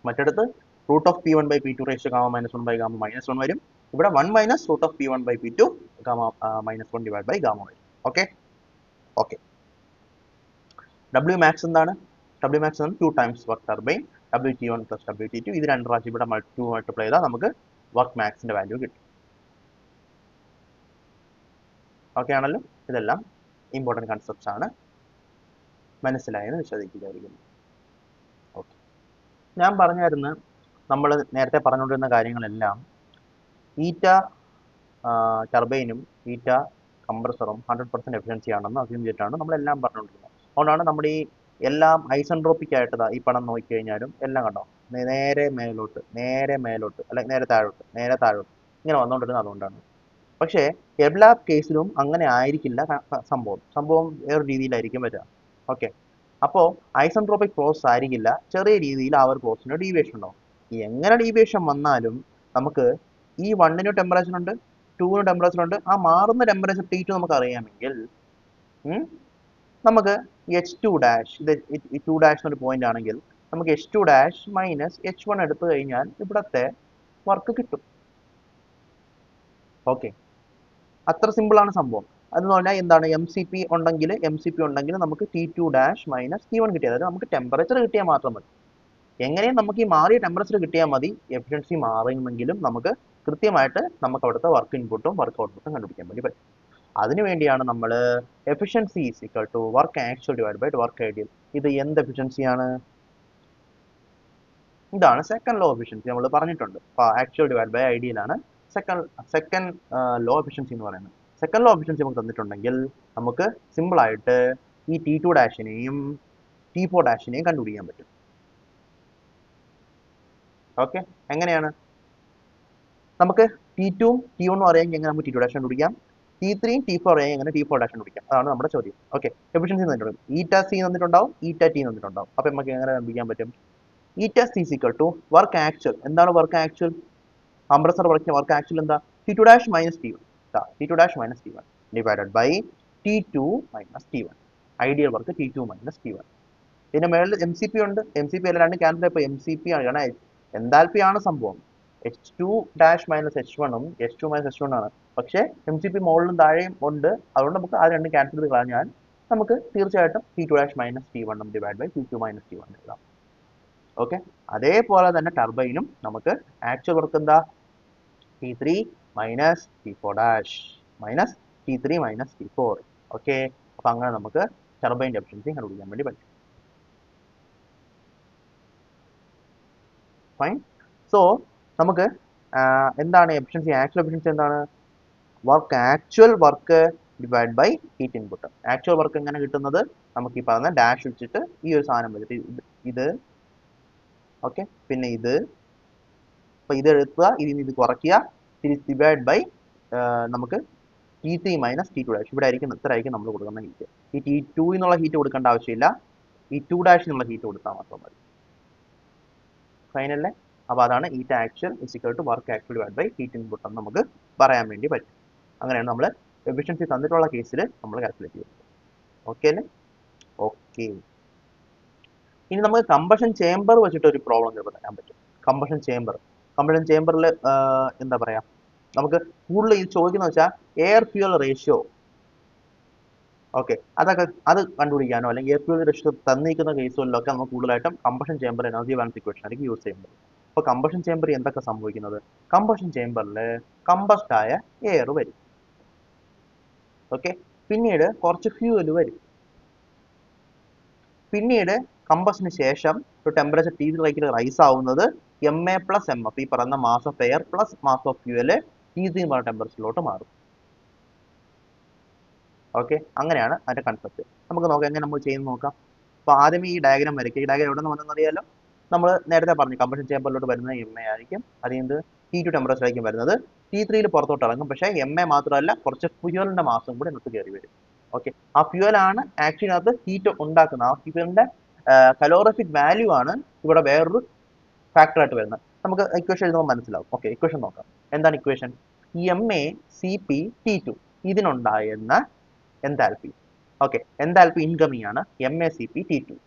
മറ്റടുത്ത് root of P1 by P2 raise to gamma minus 1 by gamma minus 1 വരും. ഇവിടെ 1 minus root of P1 by P2 gamma minus 1 divide by gamma വരും. Okay, okay. W മാക്സ് എന്താണ്? W മാക്സ് ആണ് 2 times work turbine WT1 plus WT2. ഇത് രണ്ട് പ്രാവശ്യം ഇവിടെ മൾട്ടിപ്ലൈ ചെയ്താൽ നമുക്ക് വർക്ക് മാക്സിന്റെ വാല്യൂ കിട്ടും. ഓക്കെ ആണല്ലോ, ഇതെല്ലാം ഇമ്പോർട്ടൻറ്റ് കൺസെപ്റ്റ്സ് ആണ്, മനസ്സിലായെന്ന് വിശ്വസിക്കുകയായിരിക്കുന്നു. ഓക്കെ, ഞാൻ പറഞ്ഞായിരുന്നു നമ്മൾ നേരത്തെ പറഞ്ഞുകൊണ്ടിരുന്ന കാര്യങ്ങളെല്ലാം ഈറ്റ ടർബൈനും ഈറ്റ കംപ്രസറും 100% എഫിഷ്യൻസി ആണെന്ന് അസ്യൂം ചെയ്തിട്ടാണ് നമ്മളെല്ലാം പറഞ്ഞുകൊണ്ടിരുന്നത്. അതുകൊണ്ടാണ് നമ്മുടെ ഈ എല്ലാം ഐസെൻട്രോപ്പിക് ആയിട്ട് ഈ പടം നോക്കിക്കഴിഞ്ഞാലും എല്ലാം കണ്ടോ നേരെ മേലോട്ട് അല്ലെങ്കിൽ നേരെ താഴോട്ട് ഇങ്ങനെ വന്നുകൊണ്ടിരുന്നത് അതുകൊണ്ടാണ്. പക്ഷേ എല്ലാ കേസിലും അങ്ങനെ ആയിരിക്കില്ല സംഭവം വേറെ രീതിയിലായിരിക്കും വരിക. ഓക്കെ, അപ്പോൾ ഐസെൻട്രോപിക് പ്രോസസ് ആയിരിക്കില്ല, ചെറിയ രീതിയിൽ ആ ഒരു പ്രോസസ്സിന് ഡീവിയേഷൻ ഉണ്ടാവും. എങ്ങനെ ഡീവിയേഷൻ വന്നാലും നമുക്ക് ഈ 1ന് ടെമ്പറേച്ചർ ഉണ്ട്, 2ന് ടെമ്പറേച്ചർ ഉണ്ട്, ആ മാറുന്ന ടെമ്പറേച്ചർ T2 നമുക്ക് അറിയാമെങ്കിൽ നമുക്ക് H2 ഡാഷ്, ഇത് 2 ഡാഷ് എന്നൊരു പോയിന്റ് ആണെങ്കിൽ നമുക്ക് H2 ഡാഷ് മൈനസ് H1 എടുത്തു കഴിഞ്ഞാൽ ഇവിടത്തെ വർക്ക് കിട്ടും. ഓക്കെ, അത്ര സിമ്പിൾ ആണ് സംഭവം. അതെന്ന് പറഞ്ഞാൽ എന്താണ്? MCP ഉണ്ടെങ്കിൽ നമുക്ക് T2 ഡാഷ് മൈനസ് T1 കിട്ടിയാൽ, അതായത് നമുക്ക് ടെമ്പറേച്ചർ കിട്ടിയാൽ മാത്രം മതി. എങ്ങനെയും നമുക്ക് ഈ മാറിയ ടെമ്പറേച്ചർ കിട്ടിയാൽ മതി, എഫിഷ്യൻസി മാറുമെങ്കിലും നമുക്ക് കൃത്യമായിട്ട് നമുക്ക് അവിടുത്തെ വർക്ക് ഇൻപുട്ടും വർക്ക് ഔട്ട്പുട്ടും കണ്ടുപിടിക്കാൻ വേണ്ടി പറ്റും. അതിനുവേണ്ടിയാണ് നമ്മൾ efficiency is equal to work actual divide by work ideal. ഇത് എന്ത് എഫിഷ്യൻസിയാണ്? ഇതാണ് സെക്കൻഡ് ലോ എഫിഷ്യൻസി, നമ്മൾ പറഞ്ഞിട്ടുണ്ട്. ആക്ച്വൽ ഡിവൈഡ് ബൈ ഐഡിയൽ ആണ് സെക്കൻഡ് ലോ എഫിഷ്യൻസി എന്ന് പറയുന്നത്. സെക്കൻഡ് ലോ എഫിഷ്യൻസി നമുക്ക് തന്നിട്ടുണ്ടെങ്കിൽ നമുക്ക് സിമ്പിൾ ആയിട്ട് ഈ T2 ഡാഷിനെയും T4 ഡാഷിനെയും കണ്ടുപിടിക്കാൻ പറ്റും. ഓക്കെ, എങ്ങനെയാണ്? നമുക്ക് T2 T1 അറിയാമെങ്കിൽ എങ്ങനെ നമുക്ക് T2 ഡാഷ് കണ്ടുപിടിക്കാം, T3 T4 അറിയാമെങ്കിൽ എങ്ങനെ T4 ഡാഷ് കണ്ടുപിടിക്കാം? അതാണ് നമ്മുടെ ചോദ്യം. ഓക്കെ, എഫിഷ്യൻസി തന്നിട്ടുണ്ട്, ഈറ്റ സി തന്നിട്ടുണ്ടാവും, ഈറ്റ ടി തന്നിട്ടുണ്ടാവും. അപ്പോൾ നമുക്ക് എങ്ങനെ കണ്ടുപിടിക്കാൻ പറ്റും? Eta C equal to work actual. എന്താണ് work actual? Compressor work actual എന്താ? T2 dash minus T1, T2 dash minus T1 divided by T2 minus T1. Ideal work T2 minus T1. ഇതിന്റെ മേളിൽ MCP ഉണ്ട്, MCP എല്ലാം രണ്ടും ക്യാൻസൽ ആയപ്പോൾ MCP ആണ്, കാരണം എൻതാൽപ്പി ആണ് സംഭവം. H2 ഡാഷ് മൈനസ് H1 ഉം H2 മൈനസ് H1 ആണ്. പക്ഷേ MCP മുകളിലും താഴെയും ഉണ്ട്, അതുകൊണ്ട് നമുക്ക് ആ രണ്ടും ക്യാൻസൽ ചെയ്ത് കളഞ്ഞാൽ നമുക്ക് തീർച്ചയായിട്ടും T2 ഡാഷ് മൈനസ് T1 ഉം divide by T2 minus T1 എഴുതാം. ഓക്കെ, അതേപോലെ തന്നെ ടർബൈനും നമുക്ക് ആക്ച്വൽ വർക്ക് എന്താ? T3 minus T4 dash minus T3 minus T4. Okay, അപ്പൊ അങ്ങനെ നമുക്ക് ടർബൈൻ്റെ എഫിഷ്യൻസി കണ്ടുപിടിക്കാൻ വേണ്ടി പറ്റും. ഫൈൻ. സോ നമുക്ക് എന്താണ് എഫിഷ്യൻസി? ആക്ച്വൽ എഫിഷ്യൻസി എന്താണ്? Actual work divide by heat input. Actual work എങ്ങനെ കിട്ടുന്നത്? നമുക്ക് ഈ പറഞ്ഞ ഡാഷ് വെച്ചിട്ട് ഈ ഒരു സാധനം വെച്ചിട്ട് ഇത് ഓക്കെ, പിന്നെ ഇത്, അപ്പോൾ ഇത് എടുക്കുക, ഇതിന് ഇത് കുറയ്ക്കുക, തിരിച്ച് ഡിവൈഡ് ബൈ നമുക്ക് T3 മൈനസ് T2 ഡാഷ്. ഇവിടെ ആയിരിക്കും ഇത്ര ആയിരിക്കും നമ്മൾ കൊടുക്കുന്ന ഹീറ്റ്. ഈ T2 എന്നുള്ള ഹീറ്റ് കൊടുക്കേണ്ട ആവശ്യമില്ല, ഈ 2 ഡാഷ് എന്നുള്ള ഹീറ്റ് കൊടുത്താൽ മാത്രം മതി. ഫൈനല്ലേ? അപ്പോൾ അതാണ് heat actual is equal to work actual divide by heat input എന്ന് നമുക്ക് പറയാൻ വേണ്ടി പറ്റും. അങ്ങനെയാണ് നമ്മൾ എഫിഷ്യൻസി തന്നിട്ടുള്ള കേസിൽ നമ്മൾ കാൽക്കുലേറ്റ് ചെയ്യുന്നത്. ഓക്കെ അല്ലേ? ഓക്കെ. ഇനി നമുക്ക് കമ്പഷൻ ചേംബർ വെച്ചിട്ട് ഒരു പ്രോബ്ലം ചെയ്യാൻ പറ്റും. കമ്പഷൻ ചേംബറിൽ എന്താ പറയാ, നമുക്ക് കൂടുതൽ ഇത് ചോദിക്കുന്ന വെച്ചാൽ എയർ ഫ്യൂവൽ റേഷ്യോ, ഓക്കെ, അത് കണ്ടുപിടിക്കാനോ അല്ലെങ്കിൽ എയർ ഫ്യൂവൽ റേഷ്യോ തന്നിരിക്കുന്ന കേസുകളിലൊക്കെ നമുക്ക് കൂടുതലായിട്ടും combustion chamber energy balance equation ആയിരിക്കും യൂസ് ചെയ്യുന്നത്. അപ്പോൾ കമ്പഷൻ ചേംബറിൽ എന്തൊക്കെ സംഭവിക്കുന്നത്? കമ്പഷൻ ചേംബറിൽ കമ്പസ്റ്റ് ആയ എയർ വരും, ഓക്കെ, പിന്നീട് കുറച്ച് ഫ്യൂവൽ വരും, പിന്നീട് കമ്പഷന് ശേഷം ഒരു ടെമ്പറേച്ചർ T3 റൈസ് ആവുന്നത് MA പ്ലസ് MF, ഈ പറയുന്ന mass of air plus mass of fuel T3 എന്ന് പറയുന്ന ടെമ്പറേച്ചറിലോട്ട് മാറും. ഓക്കെ, അങ്ങനെയാണ് അതിന്റെ കൺസെപ്റ്റ്. നമുക്ക് നോക്കാം എങ്ങനെ നമ്മൾ ചെയ്യുന്നത് നോക്കാം. അപ്പോൾ ആദ്യം ഈ ഡയഗ്രാം വരയ്ക്കുക. ഈ ഡയഗ്രാം എവിടെ നിന്ന് വന്നെന്ന് അറിയാലോ. നമ്മൾ നേരത്തെ പറഞ്ഞു കമ്പഷൻ ചേമ്പറിലോട്ട് വരുന്നത് MA ആയിരിക്കും, അതിന് T2 ടെമ്പറേച്ചർ ആയിരിക്കും വരുന്നത്. T3 പുറത്തോട്ട് ഇറങ്ങും, പക്ഷേ MA മാത്രമല്ല കുറച്ച് ഫ്യൂവലിന്റെ മാസും കൂടി നമുക്ക് കയറി വരും. ഓക്കെ, ആ ഫ്യൂവലാണ് ആക്ച്വലി അത് ഹീറ്റ് ഉണ്ടാക്കുന്നത്. ആ ഫ്യൂവലിന്റെ കലോറിഫിക് വാല്യൂ ആണ് ഇവിടെ വേറൊരു ഫാക്ടറായിട്ട് വരുന്നത്. നമുക്ക് ഇക്വേഷൻ എഴുതുമ്പോൾ മനസ്സിലാവും. ഓക്കെ, ഇക്വേഷൻ നോക്കാം. എന്താണ് ഇക്വേഷൻ? MA CP T2 ഇതിനുണ്ടായിരുന്ന എൻതാൽപ്പി. ഓക്കെ, എൻതാൽപ്പി ഇൻകമിംഗ് ആണ് MA CP T2,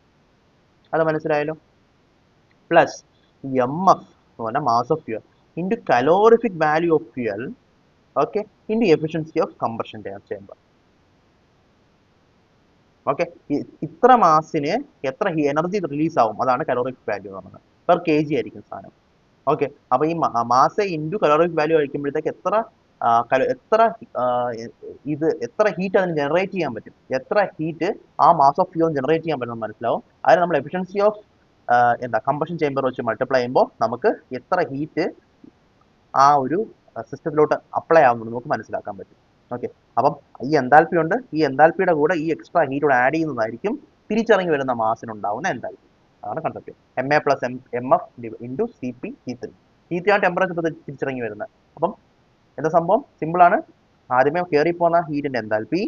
അത് മനസ്സിലായല്ലോ. പ്ലസ് MF എന്ന് പറഞ്ഞാൽ mass of fuel into calorific value of fuel, okay, into efficiency of combustion chamber. Okay, ഇത്ര മാസിന് എത്ര എനർജി റിലീസ് ആവും, അതാണ് കലോറിഫിക് വാല്യൂ എന്ന് പറയുന്നത്. പെർ kg ആയിരിക്കും സാധനം. ഓക്കെ, അപ്പോൾ ഈ മാസ് ഇൻറ്റു കലോറിഫിക് വാല്യൂ കഴിക്കുമ്പോഴത്തേക്ക് എത്ര ഹീറ്റ് അതിന് ജനറേറ്റ് ചെയ്യാൻ പറ്റും, എത്ര ഹീറ്റ് ആ മാസ് ഓഫ് ഫ്യൂവൽ ജനറേറ്റ് ചെയ്യാൻ പറ്റും മനസ്സിലാവും. അതിന് നമ്മൾ എഫിഷ്യൻസി ഓഫ് കമ്പഷൻ ചേമ്പർ വെച്ച് മൾട്ടിപ്ലൈ ചെയ്യുമ്പോൾ നമുക്ക് എത്ര ഹീറ്റ് ആ ഒരു സിസ്റ്റത്തിലോട്ട് അപ്ലൈ ആവുന്നത് നമുക്ക് മനസ്സിലാക്കാൻ പറ്റും. ഓക്കെ, അപ്പം ഈ എൻതാൽപ്പി ഉണ്ട്, ഈ എൻതാൽപ്പിയുടെ കൂടെ ഈ എക്സ്ട്രാ ഹീറ്റ് കൂടെ ആഡ് ചെയ്യുന്നതായിരിക്കും തിരിച്ചിറങ്ങി വരുന്ന മാസിനുണ്ടാവുന്ന എൻതാൽപ്പി. അതാണ് concept. MA plus MF into CP T3. T3 ആണ് ടെമ്പറേച്ചർ തിരിച്ചിറങ്ങി വരുന്നത്. അപ്പം എന്താ സംഭവം? സിമ്പിൾ ആണ്. ആദ്യമേ കയറിപ്പോകുന്ന ഹീറ്റിന്റെ enthalpy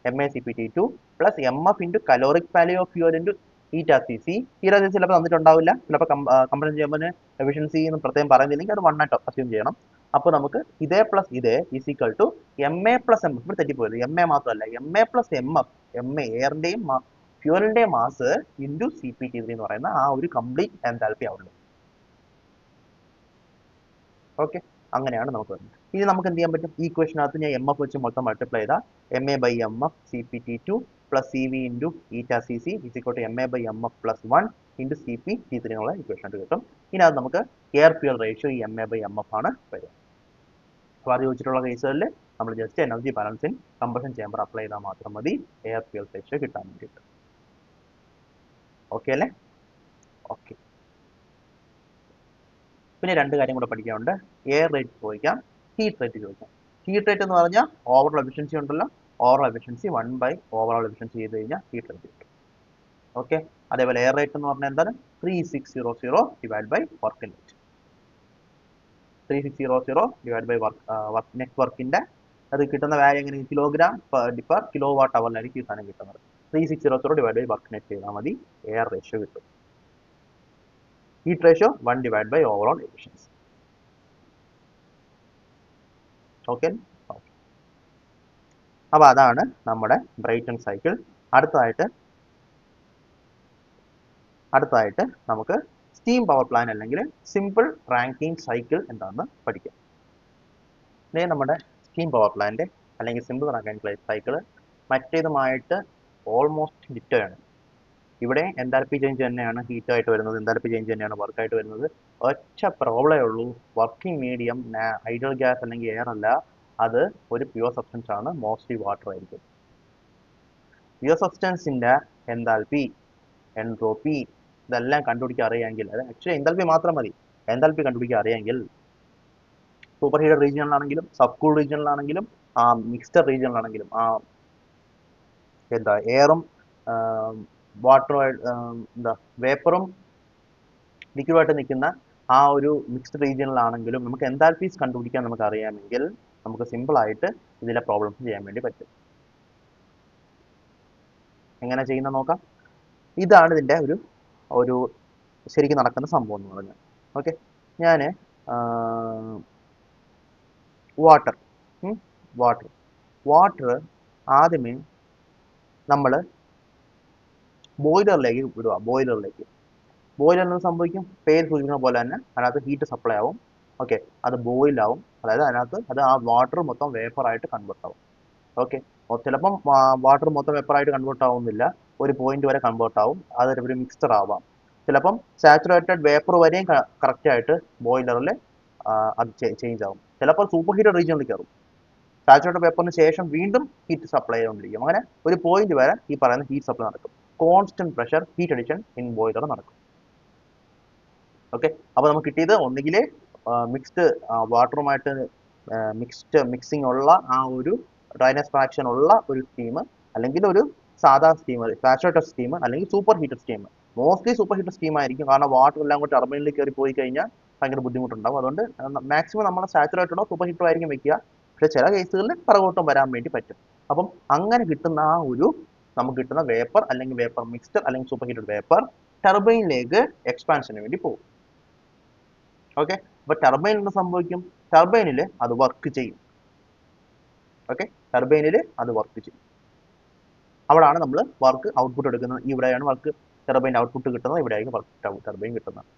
MA CP T2 plus MF into caloric value of fuel into heat RCC. Heat RCC ചിലപ്പോൾ തന്നിട്ടുണ്ടാവില്ല, ചിലപ്പോൾ കമ്പഷൻ ചെയ്യുമ്പോൾ എഫിഷ്യൻസി എന്ന് പ്രത്യേകം പറയുന്നില്ലെങ്കിൽ അത് 1 ആയിട്ട് അസ്യൂം ചെയ്യണം. അപ്പോൾ നമുക്ക് ഇതേ പ്ലസ് ഇതേ is equal to MA plus MF. ഇവിടെ തെറ്റിപ്പോയത് MA മാത്രമല്ല, MA പ്ലസ് MF, MA എയറിന്റെയും ഫ്യൂവലിന്റെയും മാസ് ഇൻറ്റു CP T3 എന്ന് പറയുന്ന ആ ഒരു കംപ്ലീറ്റ് എൻതാൽപ്പി ആവുള്ളൂ. ഓക്കെ, അങ്ങനെയാണ് നമുക്ക് വരുന്നത്. ഇനി നമുക്ക് എന്ത് ചെയ്യാൻ പറ്റും? ഈ ഇക്വേഷനകത്ത് ഞാൻ MF വെച്ച് മൊത്തം മൾട്ടിപ്ലൈ ചെയ്താൽ MA by MF CP T2 plus CV into heat RCC is equal to MA by MF plus 1 into CP T3 എന്നുള്ള ഇക്വേഷൻ കിട്ടും. ഇനി അത് നമുക്ക് എയർ ഫ്യൂവൽ റേഷ്യോ ഈ MA ബൈ MF ആണ് വരിക. അപ്പോൾ അത് ചോദിച്ചിട്ടുള്ള കേസുകളിൽ നമ്മൾ ജസ്റ്റ് എനർജി ബാലൻസിൻ കമ്പഷൻ ചേമ്പർ അപ്ലൈ ചെയ്താൽ മാത്രം മതി എയർ ഫ്യൂവൽ റേഷ്യോ കിട്ടാൻ വേണ്ടിയിട്ട്. ഓക്കെ അല്ലേ? ഓക്കെ, പിന്നെ രണ്ട് കാര്യം കൂടെ പഠിക്കാനുണ്ട്. എയർ റേറ്റ് ചോദിക്കാം, ഹീറ്റ് റേറ്റ് ചോദിക്കാം. ഹീറ്റ് റേറ്റ് എന്ന് പറഞ്ഞാൽ ഓവറോൾ എഫിഷ്യൻസി ഉണ്ടല്ലോ, overall efficiency 1 by overall efficiency ചെയ്ത് കഴിഞ്ഞാൽ ഹീറ്റ് റേറ്റ് കിട്ടും. ഓക്കെ, അതേപോലെ എയർ റേറ്റ് എന്ന് പറഞ്ഞാൽ എന്താണ്? 3600 divide by work net. 3600 divide by net വർക്കിന്റെ അത് കിട്ടുന്ന വാല്യൂ എങ്ങനെ? കിലോഗ്രാം പെർ കിലോ വാട്ട് അവറിലായിരിക്കും ഈ സാധനം കിട്ടുന്നത്. 3600 ഡിവൈഡ് ബൈ വർക്ക് നെറ്റ് ചെയ്താൽ മതി, എയർ റേഷ്യോ കിട്ടും. Heat ratio 1 divided by overall efficiency. Okay? Okay. അപ്പോൾ അതാണ് നമ്മുടെ ബ്രൈറ്റൺ സൈക്കിൾ. അടുത്തതായിട്ട് നമുക്ക് സ്റ്റീം പവർ പ്ലാന്റ് അല്ലെങ്കിൽ സിമ്പിൾ റാങ്കിങ് സൈക്കിൾ എന്താണെന്ന് പഠിക്കാം. ഇതേ നമ്മുടെ സ്റ്റീം പവർ പ്ലാന്റ് അല്ലെങ്കിൽ സിമ്പിൾ റാങ്കിങ് സൈക്കിൾ മറ്റേതുമായിട്ട് ഓൾമോസ്റ്റ് ഡിറ്റോ ആണ്. ഇവിടെ എൻതാൽപ്പി ചേഞ്ച് തന്നെയാണ് ഹീറ്റ് ആയിട്ട് വരുന്നത്, എൻതാൽപ്പി ചേഞ്ച് തന്നെയാണ് വർക്കായിട്ട് വരുന്നത്. ഒറ്റ പ്രോബ്ലമേ ഉള്ളൂ, വർക്കിംഗ് മീഡിയം ഐഡിയൽ ഗ്യാസ് അല്ലെങ്കിൽ എയർ അല്ല, അത് ഒരു പ്യുവർ സബ്സ്റ്റൻസ് ആണ്, മോസ്റ്റ്ലി വാട്ടർ ആയിരിക്കും. പ്യുവർ സബ്സ്റ്റൻസിന്റെ എൻതാൽപ്പി, എൻട്രോപ്പി ഇതെല്ലാം കണ്ടുപിടിക്കാൻ അറിയാമെങ്കിൽ, അത് ആക്ച്വലി എൻതാൽപ്പി മാത്രം മതി, എൻതാൽപ്പി കണ്ടുപിടിക്കാൻ അറിയാമെങ്കിൽ സൂപ്പർ ഹീറ്റഡ് റീജിയനിലാണെങ്കിലും സബ് കൂൾ റീജിയനിലാണെങ്കിലും ആ മിക്സ്ഡ് റീജിയനിലാണെങ്കിലും ആ എന്താ എയറും വാട്ടറും എന്താ വേപ്പറും ലിക്വിഡായിട്ട് നിൽക്കുന്ന ആ ഒരു മിക്സ്ഡ് റീജിയനിലാണെങ്കിലും നമുക്ക് എൻതാൽപ്പീസ് കണ്ടുപിടിക്കാൻ നമുക്ക് അറിയാമെങ്കിൽ നമുക്ക് സിമ്പിൾ ആയിട്ട് ഇതിലെ പ്രോബ്ലംസ് ചെയ്യാൻ വേണ്ടി പറ്റും. എങ്ങനെ ചെയ്യുന്ന നോക്കാം. ഇതാണ് ഇതിൻ്റെ ഒരു ഒരു ശരിക്കും നടക്കുന്ന സംഭവം എന്ന് പറഞ്ഞാൽ. ഓക്കെ, ഞാൻ വാട്ടർ വാട്ടർ വാട്ടർ ആദ്യമേ നമ്മൾ ബോയിലറിലേക്ക് വിടുക. ബോയിലറിന് സംഭവിക്കും, പേര് സൂചിപ്പിക്കുന്ന പോലെ തന്നെ അതിനകത്ത് ഹീറ്റ് സപ്ലൈ ആവും. ഓക്കെ, അത് ബോയിലാവും, അതായത് അതിനകത്ത് അത് ആ വാട്ടർ മൊത്തം വേപ്പറായിട്ട് കൺവേർട്ട് ആവും. ഓക്കെ, ചിലപ്പം വാട്ടർ മൊത്തം വേപ്പറായിട്ട് കൺവേർട്ട് ആവുന്നില്ല, ഒരു പോയിന്റ് വരെ കൺവേർട്ട് ആവും, അതൊരു മിക്സ്ചർ ആവാം. ചിലപ്പം സാച്ചുറേറ്റഡ് വേപ്പർ വരെയും കറക്റ്റ് ആയിട്ട് ബോയിലറിൽ അത് ചേഞ്ച് ആവും. ചിലപ്പോൾ സൂപ്പർ ഹീറ്റഡ് റീജിയനിൽ കയറും. സാച്ചുറേറ്റഡ് വേപ്പറിന് ശേഷം വീണ്ടും ഹീറ്റ് സപ്ലൈ ചെയ്തുകൊണ്ടിരിക്കും. അങ്ങനെ ഒരു പോയിന്റ് വരെ ഈ പറയുന്ന ഹീറ്റ് സപ്ലൈ നടക്കും. Constant pressure heat addition in boiler നടക്കും. ഓക്കെ, അപ്പോൾ നമുക്ക് കിട്ടിയത് ഒന്നുകിൽ മിക്സ്ഡ് വാട്ടറുമായിട്ട് മിക്സിംഗ് ഉള്ള ആ ഒരു ഡ്രൈനസ് ഫ്രാക്ഷൻ ഉള്ള ഒരു സ്റ്റീം, അല്ലെങ്കിൽ ഒരു സാധാ സ്റ്റീം, സാച്ചുറേറ്റഡ് സ്റ്റീം, അല്ലെങ്കിൽ super heated steam. Mostly super heated steam ആയിരിക്കും, കാരണം വാട്ടർ എല്ലാം കൂടി ടർബൈനിൽ കയറി പോയി കഴിഞ്ഞാൽ ഭയങ്കര ബുദ്ധിമുട്ടുണ്ടാവും. അതുകൊണ്ട് മാക്സിമം നമ്മൾ സാച്ചുറേറ്റഡോ സൂപ്പർ ഹീറ്ററോ ആയിരിക്കും വെക്കുക. പക്ഷേ ചില കേസുകളിൽ പിറകോട്ടും വരാൻ വേണ്ടി പറ്റും. അപ്പം അങ്ങനെ കിട്ടുന്ന ആ ഒരു നമുക്ക് കിട്ടുന്ന വേപ്പർ, അല്ലെങ്കിൽ വേപ്പർ മിക്സ്ചർ, അല്ലെങ്കിൽ സൂപ്പർ ഹീറ്റഡ് വേപ്പർ ടർബൈനിലേക്ക് എക്സ്പാൻഷന് വേണ്ടി പോകും. ഓക്കെ, അപ്പൊ ടർബൈനിൽ എന്ത് സംഭവിക്കും? ടർബൈനിൽ അത് വർക്ക് ചെയ്യും. ഓക്കെ, ടർബൈനിൽ അത് വർക്ക് ചെയ്യും. അവിടാണ് നമ്മൾ വർക്ക് ഔട്ട്പുട്ട് എടുക്കുന്നത്. ഇവിടെയാണ് വർക്ക് ടർബൈൻ്റെ ഔട്ട്പുട്ട് കിട്ടുന്നത്, ഇവിടെയായിരിക്കും വർക്ക് ടർബൈൻ കിട്ടുന്നത്.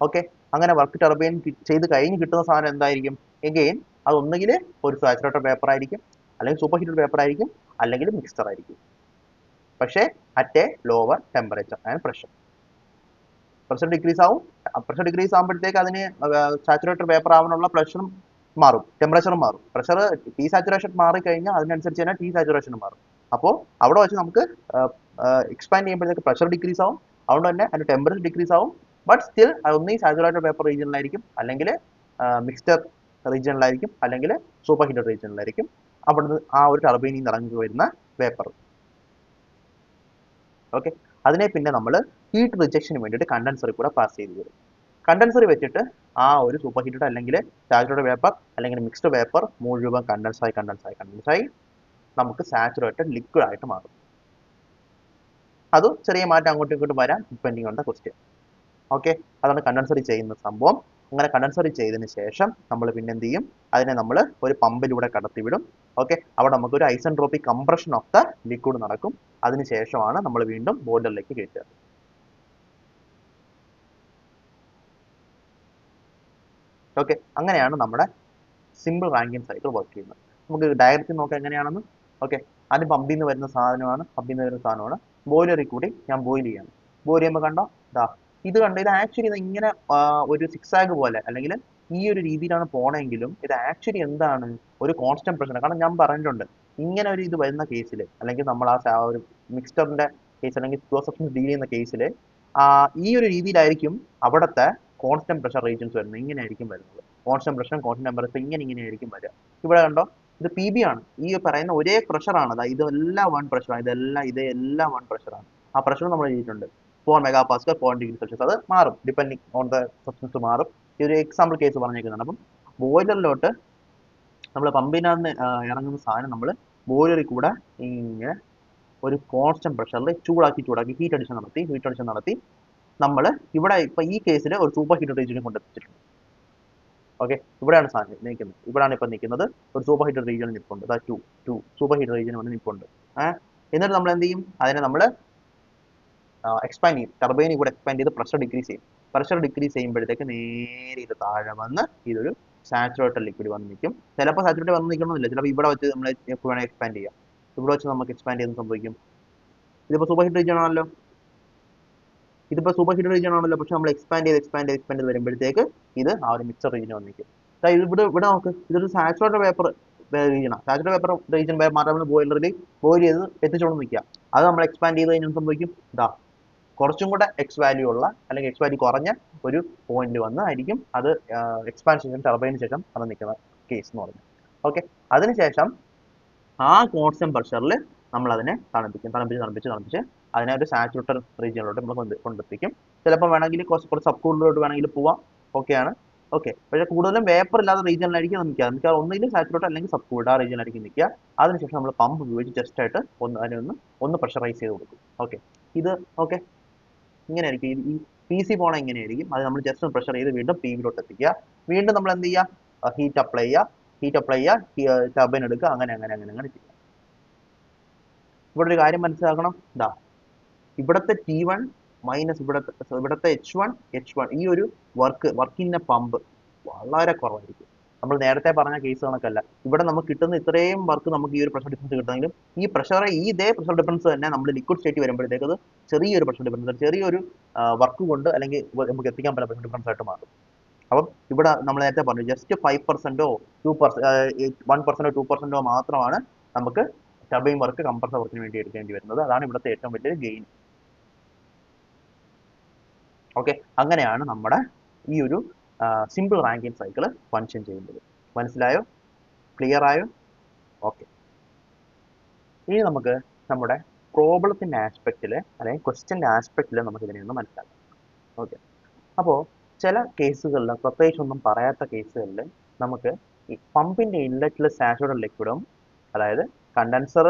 ഓക്കെ, അങ്ങനെ വർക്ക് ടർബൈൻ ചെയ്ത് കഴിഞ്ഞ് കിട്ടുന്ന സാധനം എന്തായിരിക്കും? എഗെയിൻ അത് ഒന്നുകിൽ ഒരു സാച്ചുറേറ്റഡ് പേപ്പർ ആയിരിക്കും, അല്ലെങ്കിൽ സൂപ്പർ ഹീറ്റഡ് പേപ്പർ ആയിരിക്കും, അല്ലെങ്കിൽ മിക്സ്ചർ ആയിരിക്കും. പക്ഷേ at A lower temperature and pressure. Pressure decrease ആവും. പ്രഷർ ഡിക്രീസ് ആകുമ്പോഴത്തേക്ക് അതിന് സാച്ചുറേറ്റഡ് പേപ്പർ ആവാനുള്ള പ്രഷറും മാറും, ടെമ്പറേച്ചറും മാറും. പ്രഷർ ടി സാച്ചുറേഷൻ മാറിക്കഴിഞ്ഞാൽ അതിനനുസരിച്ച് തന്നെ ടി സാച്ചുറേഷനും മാറും. അപ്പോൾ അവിടെ വെച്ച് നമുക്ക് എക്സ്പാൻഡ് ചെയ്യുമ്പോഴത്തേക്ക് പ്രഷർ ഡിക്രീസ് ആവും, അതുകൊണ്ട് തന്നെ അതിന്റെ ടെമ്പറേച്ചർ ഡിക്രീസ് ആവും. ബട്ട് സ്റ്റിൽ അതൊന്നീ സാച്ചുറേറ്റഡ് പേപ്പർ റീജിയനിലായിരിക്കും, അല്ലെങ്കിൽ മിക്സ്ചർ റീജിയനിലായിരിക്കും, അല്ലെങ്കിൽ സൂപ്പർ ഹീറ്റഡ് റീജിയനിലായിരിക്കും അവിടുന്ന് ആ ഒരു ടർബൈനിൽ നിന്ന് ഇറങ്ങി വരുന്ന വേപ്പർ. ഓക്കെ, അതിനെ പിന്നെ നമ്മൾ ഹീറ്റ് റിജക്ഷന് വേണ്ടിയിട്ട് കണ്ടൻസറിൽ കൂടെ പാസ് ചെയ്ത് തരും. കണ്ടൻസറി വെച്ചിട്ട് ആ ഒരു സൂപ്പർ ഹീറ്റഡ് അല്ലെങ്കിൽ സാച്ചുറേറ്റഡ് വേപ്പർ അല്ലെങ്കിൽ മിക്സ്ഡ് വേപ്പർ മുഴുവൻ കണ്ടൻസായി നമുക്ക് സാച്ചുറേറ്റഡ് ലിക്വിഡ് ആയിട്ട് മാറും. അത് ചെറിയ മാറ്റം അങ്ങോട്ടും ഇങ്ങോട്ടും വരാം, depending on the question. Okay, അതാണ് കണ്ടൻസറി ചെയ്യുന്ന സംഭവം. അങ്ങനെ കണ്ടൻസറി ചെയ്തതിന് ശേഷം നമ്മൾ പിന്നെ എന്ത് ചെയ്യും? അതിനെ നമ്മൾ ഒരു പമ്പിലൂടെ കടത്തിവിടും. ഓക്കെ, അവിടെ നമുക്ക് ഒരു isentropic compression of the liquid നടക്കും. അതിനുശേഷമാണ് നമ്മൾ വീണ്ടും ബോയിലറിലേക്ക് കയറ്റുക. ഓക്കെ, അങ്ങനെയാണ് നമ്മുടെ സിമ്പിൾ റാങ്കിൻ സൈക്കിൾ വർക്ക് ചെയ്യുന്നത്. നമുക്ക് ഡയറക്റ്റ് നോക്കാം എങ്ങനെയാണെന്ന്. ഓക്കെ, ആദ്യം പമ്പിൽ നിന്ന് വരുന്ന സാധനമാണ് ബോയിലറിൽ കൂടി ഞാൻ ബോയിൽ ചെയ്യാണ്. ബോയിൽ ചെയ്യുമ്പോൾ കണ്ടോ, ഇത് കണ്ടോ, ഇത് ആക്ച്വലി ഇങ്ങനെ ഒരു സിക്സാഗ് പോലെ അല്ലെങ്കിൽ ഈ ഒരു രീതിയിലാണ് പോണെങ്കിലും ഇത് ആക്ച്വലി എന്താണ്, ഒരു കോൺസ്റ്റന്റ് പ്രഷർ. കാരണം ഞാൻ പറഞ്ഞിട്ടുണ്ട്, ഇങ്ങനെ ഒരു ഇത് വരുന്ന കേസിൽ, അല്ലെങ്കിൽ നമ്മൾ ആ ഒരു മിക്സ്ചറിന്റെ കേസ് അല്ലെങ്കിൽ സബ്സ്റ്റൻസ് ഡീൽ ചെയ്യുന്ന കേസിൽ ഈ ഒരു രീതിയിലായിരിക്കും അവിടുത്തെ കോൺസ്റ്റന്റ് പ്രഷർ റീജിയൻസ് വരുന്നത്. ഇങ്ങനെ ആയിരിക്കും വരുന്നത്. കോൺസ്റ്റന്റ് പ്രഷർ, കോൺസ്റ്റന്റ് ടെമ്പറേച്ചർ ഇങ്ങനെ ആയിരിക്കും വരിക. ഇവിടെ കണ്ടോ, ഇത് പി ബി ആണ്. ഈ പറയുന്ന ഒരേ പ്രഷറാണ്. അതായത് ഇതെല്ലാം വൺ പ്രഷറാണ്, ഇതെല്ലാം വൺ പ്രഷറാണ്. ആ പ്രഷർ നമ്മൾ എഴുതിയിട്ടുണ്ട്, 4 MPa 4°C. അത് മാറും, ഡിപ്പെൻഡിങ് ഓൺ ദ സബ്സ്റ്റൻസ് മാറും. ഈ ഒരു എക്സാമ്പിൾ കേസ് പറഞ്ഞേക്കുന്നതാണ്. അപ്പം ബോയിലറിലോട്ട് നമ്മൾ പമ്പിനകത്ത് ഇറങ്ങുന്ന സാധനം നമ്മൾ ബോയിലറിൽ കൂടെ ഇങ്ങനെ ഒരു കോൺസ്റ്റന്റ് പ്രഷറിൽ ചൂടാക്കി ഹീറ്റ് അഡിഷൻ നടത്തി നമ്മൾ ഇവിടെ ഇപ്പൊ ഈ കേസിൽ ഒരു സൂപ്പർ ഹീറ്റഡ് റീജിയനിൽ കൊണ്ടെത്തിച്ചിട്ടുണ്ട്. ഓക്കെ, ഇവിടെയാണ് സാധനം നിൽക്കുന്നത്. ഇവിടെയാണ് ഇപ്പൊ നിൽക്കുന്നത്, ഒരു സൂപ്പർ ഹീറ്റഡ് റീജിയനിൽ നിൽപ്പുണ്ട്. ടു സൂപ്പർ ഹീറ്റഡ് റീജിയൻ വന്ന് നിൽപ്പുണ്ട്. എന്നിട്ട് നമ്മൾ എന്ത് ചെയ്യും? അതിനെ നമ്മൾ എക്സ്പാൻഡ് ചെയ്യും, ടർബൈനിൽ കൂടെ എക്സ്പാൻഡ് ചെയ്ത് പ്രഷർ ഡിക്രീസ് ചെയ്യും. പ്രഷർ ഡിക്രീസ് ചെയ്യുമ്പോഴത്തേക്ക് നേരെ ഇത് താഴെ വന്ന് ഇതൊരു സാച്ചുറേറ്റഡ് ലിക്വിഡ് വന്ന് നിൽക്കും. ചിലപ്പോൾ സാച്ചുറേറ്റഡ് വന്ന് നിൽക്കണമെന്നില്ല, ചിലപ്പോൾ ഇവിടെ വെച്ച് നമ്മൾ വേണമെങ്കിൽ എക്സ്പാൻഡ് ചെയ്യാം. ഇവിടെ വെച്ച് നമുക്ക് എക്സ്പാൻഡ് ചെയ്യുന്ന സംഭവിക്കും. ഇതിപ്പോൾ സൂപ്പർ ഹീറ്റഡ് റീജിയൻ ആണല്ലോ, പക്ഷെ നമ്മൾ എക്സ്പാൻഡ് ചെയ്ത് വരുമ്പോഴത്തേക്ക് ഇത് ആ ഒരു മിക്സർ റീജിയൻ വന്നിരിക്കും. ഇവിടെ നോക്ക്, ഇതൊരു സാച്ചുറേറ്റഡ് പേപ്പർ റീജിയനാണ്. സാച്ചുറേറ്റഡ് പേപ്പർ റീജിയൻ മാത്രം ബോയിലറിൽ ബോയിൽ ചെയ്ത് എത്തിച്ചുകൊണ്ട് നിൽക്കുക. അത് നമ്മൾ എക്സ്പാൻഡ് ചെയ്ത് കഴിഞ്ഞാൽ സംഭവിക്കും, കുറച്ചും കൂടെ എക്സ് വാല്യൂ ഉള്ള അല്ലെങ്കിൽ എക്സ് വാല്യൂ കുറഞ്ഞ ഒരു പോയിന്റ് വന്ന് ആയിരിക്കും അത് എക്സ്പാൻഷൻ ടർബൈന് ശേഷം അത് നിൽക്കുന്ന കേസ് എന്ന് പറയുന്നത്. ഓക്കെ, അതിനുശേഷം ആ കോൺസ്റ്റന്റ് പ്രഷറിൽ നമ്മൾ അതിനെ തണുപ്പിച്ച് അതിനെ ഒരു സാച്ചുറേറ്റഡ് റീജിയനിലോട്ട് നമ്മൾ കൊണ്ടെത്തിക്കും. ചിലപ്പോൾ വേണമെങ്കിൽ കുറച്ച് സബ് കൂളിലോട്ട് വേണമെങ്കിൽ പോവാം, ഓക്കെയാണ്. ഓക്കെ, പക്ഷേ കൂടുതലും വേപ്പർ ഇല്ലാത്ത റീജിയനിലായിരിക്കും നിൽക്കുക ഒന്നുകിൽ സാച്ചുറേറ്റഡ് അല്ലെങ്കിൽ സബ് കൂൾഡ് ആ റീജിയനിലായിരിക്കും നിൽക്കുക. അതിനുശേഷം നമ്മൾ പമ്പ് ഉപയോഗിച്ച് ജസ്റ്റ് ആയിട്ട് ഒന്ന് പ്രഷറൈസ് ചെയ്ത് കൊടുക്കും. ഓക്കെ, ഇത് ഓക്കെ ഇങ്ങനെയായിരിക്കും. ഈ പി സി പോണ ഇങ്ങനെയായിരിക്കും. അത് നമ്മൾ ജസ്റ്റ് പ്രഷർ ചെയ്ത് വീണ്ടും പി വിയിലോട്ട് എത്തിക്കുക. വീണ്ടും നമ്മൾ എന്ത് ചെയ്യുക, ഹീറ്റ് അപ്ലൈ ചെയ്യുക, ടർബൈൻ എടുക്കുക, അങ്ങനെ ചെയ്യുക. ഇവിടെ ഒരു കാര്യം മനസ്സിലാക്കണം, ഇവിടുത്തെ T1 മൈനസ് ഇവിടുത്തെ H1 ഈ ഒരു വർക്കിന്റെ പമ്പ് വളരെ കുറവായിരിക്കും. നമ്മൾ നേരത്തെ പറഞ്ഞ കേസ് കണക്കല്ല. ഇവിടെ നമുക്ക് കിട്ടുന്ന ഇത്രയും വർക്ക് നമുക്ക് ഈ ഒരു പ്രഷർ ഡിഫറൻസ് കിട്ടുമെങ്കിലും ഇതേ പ്രഷർ ഡിഫറൻസ് തന്നെ നമ്മൾ ലിക്വിഡ് സ്റ്റേറ്റ് വരുമ്പോഴത്തേക്ക് അത് ചെറിയൊരു പ്രഷർ ഡിഫറൻസ്, ചെറിയൊരു വർക്ക് കൊണ്ട് അല്ലെങ്കിൽ നമുക്ക് എത്തിക്കാൻ പറ്റുന്ന പ്രഷർ ഡിഫറൻസ് ആയിട്ട് മാറും. അപ്പം ഇവിടെ നമ്മൾ നേരത്തെ പറഞ്ഞു ജസ്റ്റ് 5%ഓ 1%ഓ 2%ഓ മാത്രമാണ് നമുക്ക് ടർബൈൻ വർക്ക് കംപ്രസർ വർക്കിന് വേണ്ടി എടുക്കേണ്ടി വരുന്നത്. അതാണ് ഇവിടുത്തെ ഏറ്റവും വലിയ ഗെയിൻ. ഓക്കെ, അങ്ങനെയാണ് നമ്മുടെ ഈ ഒരു സിമ്പിൾ റാങ്കിൻ സൈക്കിൾ ഫങ്ഷൻ ചെയ്യുന്നത്. മനസ്സിലായോ? ക്ലിയർ ആയോ? ഓക്കെ, ഇനി നമുക്ക് നമ്മുടെ പ്രോബ്ലത്തിന്റെ ആസ്പെക്റ്റിൽ അല്ലെങ്കിൽ ക്വസ്റ്റ്യന്റെ ആസ്പെക്റ്റിൽ നമുക്ക് ഇതിനെ ഒന്ന് മനസ്സിലാക്കാം. ഓക്കെ, അപ്പോൾ ചില കേസുകളിൽ, പ്രത്യേകിച്ച് ഒന്നും പറയാത്ത കേസുകളിൽ, നമുക്ക് ഈ പമ്പിന്റെ ഇൻലെറ്റിൽ സാച്ചുറേറ്റഡ് ലിക്വിഡും, അതായത് കണ്ടൻസർ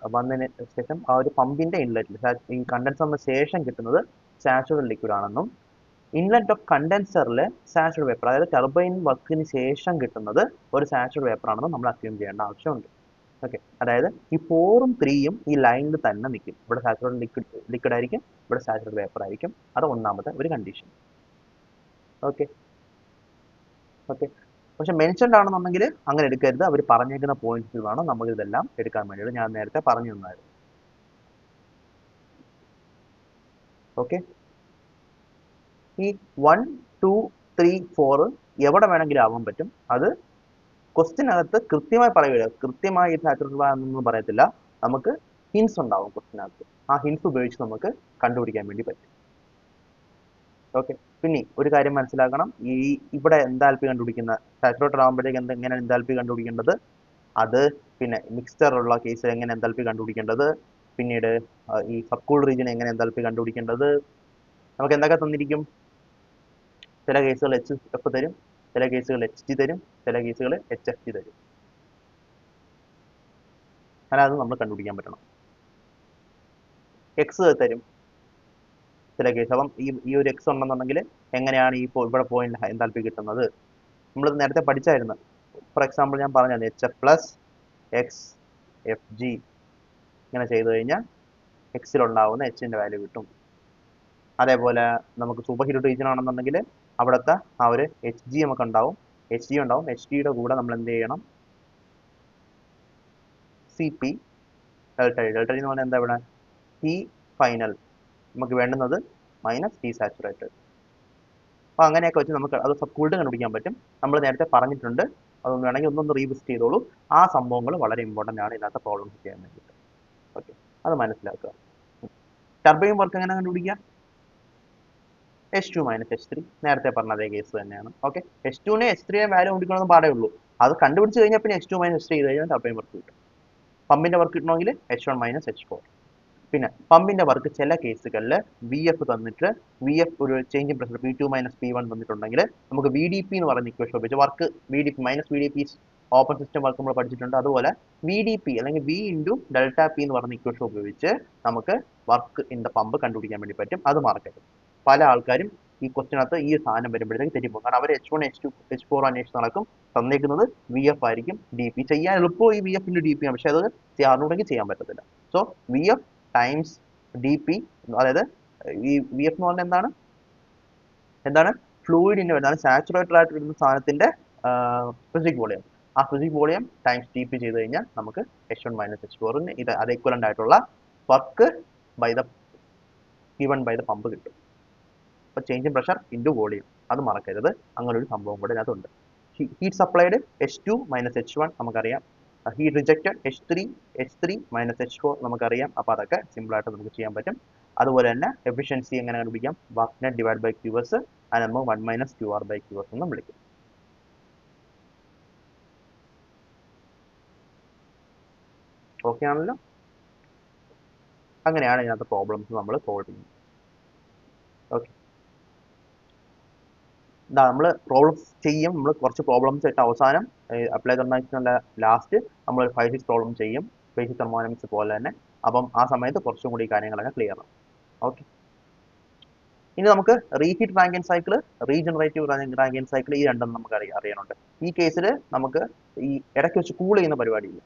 വന്നതിന് ശേഷം ആ ഒരു പമ്പിന്റെ ഇൻലെറ്റിൽ ഈ കണ്ടൻസറിന് ശേഷം കിട്ടുന്നത് സാച്ചുറേറ്റഡ് ലിക്വിഡ് ആണെന്നും, ഇൻലെറ്റ് ഓഫ് കണ്ടൻസറിൽ സാച്ചുറേറ്റഡ് വേപ്പർ, അതായത് ടർബൈൻ വർക്കിന് ശേഷം കിട്ടുന്നത് ഒരു സാച്ചുറേറ്റഡ് വേപ്പർ ആണെന്നും നമ്മൾ അസ്യൂം ചെയ്യേണ്ട ആവശ്യമുണ്ട്. ഓക്കെ, അതായത് ഈ 4ഉം 3ഉം ഈ ലൈനിൽ തന്നെ നിൽക്കും. ഇവിടെ സാച്ചുറേറ്റഡ് ലിക്വിഡ് ആയിരിക്കും, ഇവിടെ സാച്ചുറേറ്റഡ് വേപ്പർ ആയിരിക്കും. അത് ഒന്നാമത്തെ ഒരു കണ്ടീഷൻ. ഓക്കെ, പക്ഷെ മെൻഷൻഡ് ആണെന്നുണ്ടെങ്കിൽ അങ്ങനെ എടുക്കരുത്. അവർ പറഞ്ഞേക്കുന്ന പോയിന്റ്സിൽ വേണം നമുക്ക് ഇതെല്ലാം എടുക്കാൻ വേണ്ടിയിട്ട്. ഞാൻ നേരത്തെ പറഞ്ഞു തന്നായിരുന്നു. ഓക്കെ, ഈ 1, 2, 3, 4 എവിടെ വേണമെങ്കിലും ആവാൻ പറ്റും. അത് ക്വസ്റ്റിനകത്ത് കൃത്യമായി പറയുക, കൃത്യമായി സാച്ചുറേറ്റഡ് ആണെന്നൊന്നും പറയത്തില്ല. നമുക്ക് ഹിൻസ് ഉണ്ടാവും ക്വസ്റ്റിനകത്ത്. ആ ഹിൻസ് ഉപയോഗിച്ച് നമുക്ക് കണ്ടുപിടിക്കാൻ വേണ്ടി പറ്റും. ഓക്കെ, പിന്നെ ഒരു കാര്യം മനസ്സിലാക്കണം, ഇവിടെ എന്താൽപ്പി കണ്ടുപിടിക്കുന്ന സാച്ചുറേറ്റഡ് ആകുമ്പോഴത്തേക്ക് എങ്ങനെ എന്താൽപ്പി കണ്ടുപിടിക്കേണ്ടത്, അത് പിന്നെ മിക്സ്ചർ ഉള്ള കേസ് എങ്ങനെ എന്താൽപ്പി കണ്ടുപിടിക്കേണ്ടത്, പിന്നീട് ഈ സബ്കൂൾ റീജിയൻ എങ്ങനെ എന്താൽപ്പി കണ്ടുപിടിക്കേണ്ടത്, നമുക്ക് എന്തൊക്കെ തന്നിരിക്കും. ചില കേസുകൾ HF തരും, ചില കേസുകൾ HG തരും, ചില കേസുകൾ HFG തരും. അങ്ങനെ അത് നമ്മൾ കണ്ടുപിടിക്കാൻ പറ്റണം. X തരും ചില കേസ്. അപ്പം ഈ ഒരു X ഉണ്ടെന്നുണ്ടെങ്കിൽ എങ്ങനെയാണ് ഇവിടെ പോയിന്റ് എന്താൽപ്പി കിട്ടുന്നത്, നമ്മൾ നേരത്തെ പഠിച്ചായിരുന്നു. ഫോർ എക്സാമ്പിൾ ഞാൻ പറഞ്ഞത് HF പ്ലസ് XFG ഇങ്ങനെ ചെയ്തു കഴിഞ്ഞാൽ എക്സിലുണ്ടാവുന്ന Hന്റെ വാല്യൂ കിട്ടും. അതേപോലെ നമുക്ക് സൂപ്പർ ഹീറ്റ് റീജിയൻ ആണെന്നുണ്ടെങ്കിൽ അവിടുത്തെ ആ ഒരു HG നമുക്ക് ഉണ്ടാവും, HGയുടെ കൂടെ നമ്മൾ എന്ത് ചെയ്യണം, CP ഡെൽറ്റ എന്ന് പറഞ്ഞാൽ എന്താ, ഇവിടെ T ഫൈനൽ നമുക്ക് വേണ്ടുന്നത് മൈനസ് T സാച്ചുറേറ്റഡ്. അപ്പോൾ അങ്ങനെയൊക്കെ വെച്ച് നമുക്ക് അത് സബ്കൂൾഡ് കണ്ടുപിടിക്കാൻ പറ്റും. നമ്മൾ നേരത്തെ പറഞ്ഞിട്ടുണ്ട്, അതൊന്നും വേണമെങ്കിൽ ഒന്നൊന്ന് റീവിസിറ്റ് ചെയ്തോളൂ. ആ സംഭവങ്ങൾ വളരെ ഇമ്പോർട്ടൻ്റ് ആണ് ഇതിനകത്ത് പ്രോബ്ലംസ് ചെയ്യാൻ വേണ്ടിയിട്ട്. ഓക്കെ, അത് മനസ്സിലാക്കുക. ടർബൈൻ വർക്ക് എങ്ങനെ കണ്ടുപിടിക്കുക, H2 മൈനസ് H3, നേരത്തെ പറഞ്ഞ അതേ കേസ് തന്നെയാണ്. ഓക്കെ, H2നെ H3യെ വാല്യൂ കണ്ടുപിടിക്കണമെന്ന് പാടേ ഉള്ളൂ. അത് കണ്ടുപിടിച്ച് കഴിഞ്ഞാൽ പിന്നെ H2 മൈനസ് H3 ചെയ്ത് കഴിഞ്ഞാൽ ടർബൈൻ വർക്ക് കിട്ടും. പമ്പിന്റെ വർക്ക് കിട്ടണമെങ്കിൽ H1 മൈനസ് H4. പിന്നെ പമ്പിന്റെ വർക്ക് ചില കേസുകളിൽ VF തന്നിട്ട് ഒരു change in pressure P2 minus P1 തന്നിട്ടുണ്ടെങ്കിൽ നമുക്ക് VDP എന്ന് പറയുന്ന ഇക്വേഷൻ ഉപയോഗിച്ച് work VDP minus VDP open system work നമ്മൾ പഠിച്ചിട്ടുണ്ട്. അതുപോലെ VDP അല്ലെങ്കിൽ V ഇൻറ്റു ഡെൽറ്റ P എന്ന് പറയുന്ന ഇക്വേഷൻ ഉപയോഗിച്ച് നമുക്ക് വർക്ക് ഇൻ ദ പമ്പ് കണ്ടുപിടിക്കാൻ വേണ്ടി പറ്റും. അത് മറക്കരുത്. പല ആൾക്കാരും ഈ ക്വസ്റ്റിനകത്ത് ഈ സാധനം വരുമ്പോഴത്തേക്ക് തെറ്റിപ്പോകും. കാരണം അവർ H1, H2, H4 അന്വേഷിച്ച് നടക്കും. തന്നേക്കുന്നത് VF ആയിരിക്കും. DP ചെയ്യാൻ എളുപ്പം ഈ VF ഇൻറ്റു DP ആണ്, പക്ഷെ അത് അറിഞ്ഞുണ്ടെങ്കിൽ ചെയ്യാൻ പറ്റത്തില്ല. സോ VF ടൈംസ് DP, അതായത് ഈ VF എന്ന് പറഞ്ഞാൽ എന്താണ് ഫ്ലൂയിഡിന്റെ വരുന്നതാണ്, സാച്ചുറേറ്റഡ് ആയിട്ട് വരുന്ന സാധനത്തിന്റെ ഫിസിക് വോളിയം. ആ ഫിസിക് വോളിയം ടൈംസ് DP ചെയ്ത് കഴിഞ്ഞാൽ നമുക്ക് H1 മൈനസ് H4 ഇത് അത് ഇക്വലന്റ് ആയിട്ടുള്ള work given by the pump കിട്ടും. അപ്പോൾ change in pressure into volume, അത് മറക്കരുത്. അങ്ങനെ ഒരു സംഭവം കൂടെ ഇതിനകത്തുണ്ട്. Heat supplied H2 minus H1 നമുക്കറിയാം. Heat rejected H3 minus H4 നമുക്കറിയാം. അപ്പോൾ അതൊക്കെ സിമ്പിൾ ആയിട്ട് നമുക്ക് ചെയ്യാൻ പറ്റും. അതുപോലെ തന്നെ എഫിഷ്യൻസി എങ്ങനെ കണ്ടുപിടിക്കാം, work net divide by QS, അത് നമ്മൾ 1 മൈനസ് QR ബൈ QS എന്നും വിളിക്കും. ഓക്കെ ആണല്ലോ? അങ്ങനെയാണ് ഇതിനകത്ത് പ്രോബ്ലംസ് നമ്മൾ സോൾവ് ചെയ്യുന്നത്. ഓക്കെ, ഇതാ നമ്മൾ പ്രോബ്ലംസ് ചെയ്യും. നമ്മൾ കുറച്ച് പ്രോബ്ലംസ് ആയിട്ട് അവസാനം അപ്ലൈ തെർമോഡൈനാമിക്സിന്റെ ലാസ്റ്റ് നമ്മൾ 5-6 പ്രോബ്ലം ചെയ്യും, ബേസിക് തെർമോഡൈനാമിക്സ് പോലെ തന്നെ. അപ്പം ആ സമയത്ത് കുറച്ചും കൂടി കാര്യങ്ങളൊക്കെ ക്ലിയർ ആണ്. ഓക്കെ, ഇനി നമുക്ക് reheat Rankine cycle, regenerative Rankine cycle, ഈ രണ്ടും നമുക്ക് അറിയാനുണ്ട്. ഈ കേസിൽ നമുക്ക് ഈ ഇടയ്ക്ക് വെച്ച് കൂൾ ചെയ്യുന്ന പരിപാടിയില്ല,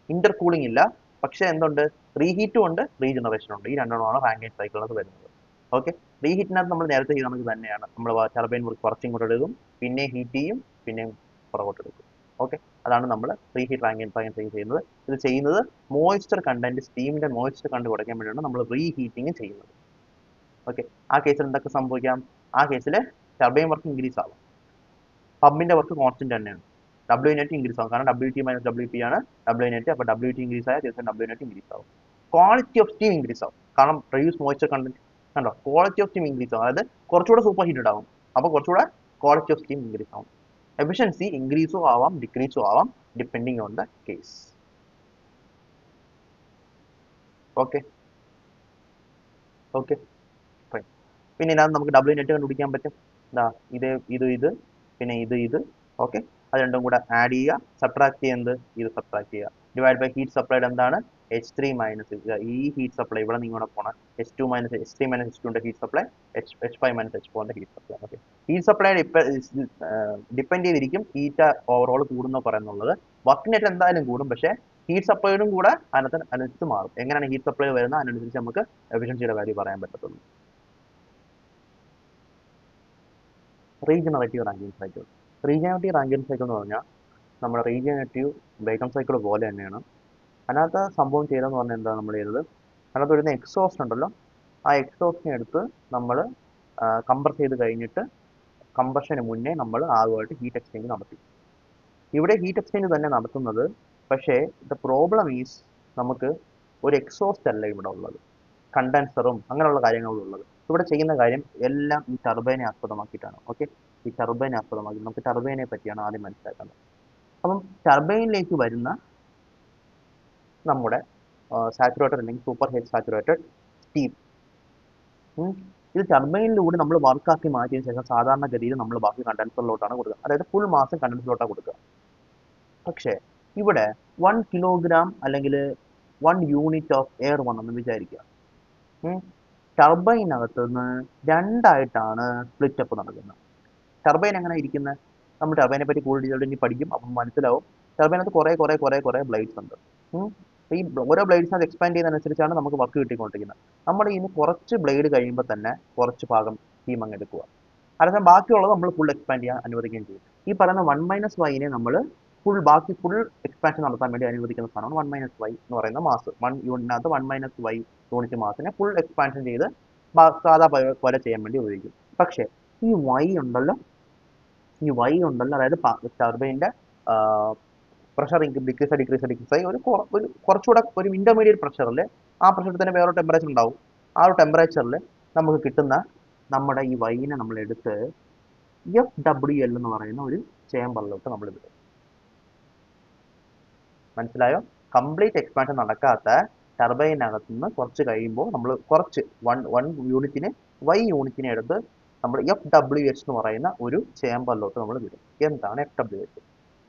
ഇന്റർ കൂളിംഗ് ഇല്ല. പക്ഷെ എന്തുണ്ട്, റീഹീറ്റും ഉണ്ട്, റീജനറേഷൻ ഉണ്ട്. ഈ രണ്ടെണ്ണമാണ് റാങ്കിൻ സൈക്കിളിനകത്ത് വരുന്നത്. ഓക്കെ, റീഹീറ്റിനകത്ത് നമ്മൾ നേരത്തെ ചെയ്ത നമുക്ക് തന്നെയാണ്. നമ്മൾ ടർബൈൻ കുറച്ചും കൂടെ എടുക്കും, പിന്നെ ഹീറ്റ് ചെയ്യും, പിന്നെയും പുറകോട്ട് എടുക്കും. ഓക്കെ, അതാണ് നമ്മൾ റീഹീറ്റ് റാങ്കിൻ സൈക്കിൾ ചെയ്യുന്നത്. ഇത് ചെയ്യുന്നത് മോയ്സ്ചർ കണ്ടന്റ്, സ്റ്റീമിന്റെ മോയ്സ്ചർ കണ്ടന്റ് കുറയ്ക്കാൻ വേണ്ടിയാണ് നമ്മൾ റീഹീറ്റിംഗ് ചെയ്യുന്നത്. ഓക്കെ, ആ കേസിൽ എന്തൊക്കെ സംഭവിക്കാം? ആ കേസിൽ ടർബൈൻ വർക്ക് ഇൻക്രീസ് ആവും, പമ്പിന്റെ വർക്ക് കോൺസ്റ്റന്റ് തന്നെയാണ്. ഡബ്ല്യു നെറ്റ് ഇൻക്രീസ് ആവും, കാരണം W T minus W P ആണ് ഡബ്ല്യു നെറ്റ്. അപ്പോൾ ഡബ്ല്യു ടി ഇൻക്രീസ് ആയാൽ തീർച്ചയായും ഡബ്ല്യു നെറ്റ് ഇൻക്രീസ് ആവും. ക്വാളിറ്റി ഓഫ് സ്റ്റീം ഇൻക്രീസ് ആവും, കാരണം റെഡ്യൂസ് മോയ്സ്ചർ കണ്ടന്റ്. കണ്ടോ, ക്വാളിറ്റി ഓഫ് സ്റ്റീം ഇൻക്രീസ് ആവും, അതായത് കുറച്ചുകൂടെ സൂപ്പർ ഹീറ്റഡ് ആവും. അപ്പോൾ കുറച്ചുകൂടെ ക്വാളിറ്റി ഓഫ് സ്റ്റീം ഇൻക്രീസ് ആവും. എഫിഷ്യൻസി ഇൻക്രീസും ആവാം, ഡിക്രീസും ആവാം, depending on the case. Okay okay, പിന്നെ ഇതിനകത്ത് നമുക്ക് ഡബ്ല്യു നെറ്റ് കണ്ടുപിടിക്കാൻ പറ്റും. എന്താ, ഇത് പിന്നെ ഇത്. ഓക്കെ, അത് രണ്ടും കൂടെ ആഡ് ചെയ്യുക, സബ്ട്രാക്ട് ചെയ്യുന്നത് ഇത് സബ്ട്രാക്ട് ചെയ്യുക. ഡിവൈഡ് ബൈ ഹീറ്റ് സപ്ലൈഡ് എന്താണ്, H3 മൈനസ് ഈ ഹീറ്റ് സപ്ലൈ ഇവിടെ നിങ്ങളുടെ പോണ H2 minus H3 minus H2 heat supply, H5 minus H4 heat supply. Okay, heat supply depend ചെയ്തിരിക്കും ഹീറ്റ് ഓവറോൾ കൂടുന്ന പറയുന്നുള്ളത്. വർക്ക് നെറ്റ് എന്തായാലും കൂടും, പക്ഷേ ഹീറ്റ് സപ്ലൈയും കൂടെ അതിനനുസരിച്ച് മാറും. എങ്ങനെയാണ് ഹീറ്റ് സപ്ലൈ വരുന്നത് അതിനനുസരിച്ച് നമുക്ക് എഫിഷ്യൻസിയുടെ വാല്യൂ പറയാൻ പറ്റത്തുള്ളൂ. Regenerative Rankine cycle. Regenerative Rankine cycle എന്ന് പറഞ്ഞാൽ നമ്മുടെ റീജനറേറ്റീവ് ബ്രേക്കൺ സൈക്കിൾ പോലെ തന്നെയാണ്. അതിനകത്ത് സംഭവം ചെയ്തതെന്ന് പറഞ്ഞാൽ എന്താ നമ്മൾ ചെയ്തത്, അതിനകത്ത് വരുന്ന എക്സോസ്റ്റ് ഉണ്ടല്ലോ, ആ എക്സോസ്റ്റിനെ എടുത്ത് നമ്മൾ കംപ്രസ് ചെയ്ത് കഴിഞ്ഞിട്ട് കംപ്രഷന് മുന്നേ നമ്മൾ ആദ്യമായിട്ട് ഹീറ്റ് എക്സ്ചേഞ്ച് നടത്തി. ഇവിടെ ഹീറ്റ് എക്സ്ചേഞ്ച് തന്നെ നടത്തുന്നത്, പക്ഷേ ദ പ്രോബ്ലം ഈസ് നമുക്ക് ഒരു എക്സോസ്റ്റ് അല്ല ഇവിടെ ഉള്ളത്, കണ്ടൻസറും അങ്ങനെയുള്ള കാര്യങ്ങളും ഉള്ളത്. ഇവിടെ ചെയ്യുന്ന കാര്യം എല്ലാം ഈ ടർബൈനെ ആസ്പദമാക്കിയിട്ടാണ്. ഓക്കെ, ഈ ടർബൈനെ ആസ്പദമാക്കി നമുക്ക് ടർബൈനെ പറ്റിയാണ് ആദ്യം മനസ്സിലാക്കുന്നത്. അപ്പം ടർബൈനിലേക്ക് വരുന്ന നമ്മുടെ സാച്ചുറേറ്റഡ് അല്ലെങ്കിൽ സൂപ്പർ ഹീറ്റ് സാച്ചുറേറ്റഡ് സ്റ്റീം, ഇത് ടർബൈനിലൂടെ നമ്മൾ വർക്കാക്കി മാറ്റിയതിനു ശേഷം സാധാരണഗതിയിൽ നമ്മൾ ബാക്കി കണ്ടൻസറിലോട്ടാണ് കൊടുക്കുക, അതായത് ഫുൾ മാസം കണ്ടൻസറിലോട്ടാണ് കൊടുക്കുക. പക്ഷേ ഇവിടെ 1 കിലോഗ്രാം അല്ലെങ്കിൽ 1 യൂണിറ്റ് ഓഫ് എയർ വന്നെന്ന് വിചാരിക്കുക. ടർബൈനകത്ത് നിന്ന് രണ്ടായിട്ടാണ് സ്പ്ലിറ്റ് അപ്പ് നടക്കുന്നത്. ടർബൈൻ എങ്ങനെ ഇരിക്കുന്നത്, നമ്മൾ ടർബൈനെ പറ്റി കൂടുതൽ ഡീറ്റെയിൽ ഇനി പഠിക്കും, അപ്പം മനസ്സിലാവും. ടർബൈനകത്ത് കുറേ ബ്ലേഡ്സ് ഉണ്ട്. ഈ ഓരോ ബ്ലേഡ്സിനകത്ത് എക്സ്പാൻഡ് ചെയ്യുന്നതനുസരിച്ചാണ് നമുക്ക് വർക്ക് കിട്ടിക്കൊണ്ടിരിക്കുന്നത്. നമ്മൾ ഇനി കുറച്ച് ബ്ലേഡ് കഴിയുമ്പോൾ തന്നെ കുറച്ച് ഭാഗം സ്റ്റീം അങ്ങ് എടുക്കുക, അല്ലാതെ ബാക്കിയുള്ളത് നമ്മൾ ഫുൾ എക്സ്പാൻഡ് ചെയ്യാൻ അനുവദിക്കുകയും ചെയ്യും. ഈ പറയുന്ന 1-y നമ്മൾ ബാക്കി ഫുൾ എക്സ്പാൻഷൻ നടത്താൻ വേണ്ടി അനുവദിക്കുന്ന സാധനമാണ് 1-y എന്ന് പറയുന്ന മാസ്. 1 യൂണിറ്റിനകത്ത് 1-y യൂണിറ്റ് മാസിനെ ഫുൾ എക്സ്പാൻഷൻ ചെയ്ത് സാധാ പോലെ ചെയ്യാൻ വേണ്ടി ഉപയോഗിക്കും. പക്ഷേ ഈ y ഉണ്ടല്ലോ, അതായത് ടർബൈൻ്റെ പ്രഷർ ഡിക്രീസ് ആയി ഒരു കുറച്ചുകൂടെ ഒരു ഇന്റർമീഡിയറ്റ് പ്രഷറിൽ, ആ പ്രഷറിൽ തന്നെ വേറൊരു ടെമ്പറേച്ചർ ഉണ്ടാവും. ആ ഒരു ടെമ്പറേച്ചറിൽ നമുക്ക് കിട്ടുന്ന നമ്മുടെ ഈ വൈനെ നമ്മൾ എടുത്ത് FWL എന്ന് പറയുന്ന ഒരു ചേമ്പറിലോട്ട് നമ്മൾ വിടും. മനസ്സിലായോ? കംപ്ലീറ്റ് എക്സ്പാൻഷൻ നടക്കാത്ത ടർബൈനകത്ത് നിന്ന് കുറച്ച് കഴിയുമ്പോൾ നമ്മൾ കുറച്ച് വൺ യൂണിറ്റിനെ യൂണിറ്റിനെ എടുത്ത് നമ്മൾ FWH എന്ന് പറയുന്ന ഒരു ചേമ്പറിലോട്ട് നമ്മൾ വിടും. എന്താണ് FWH?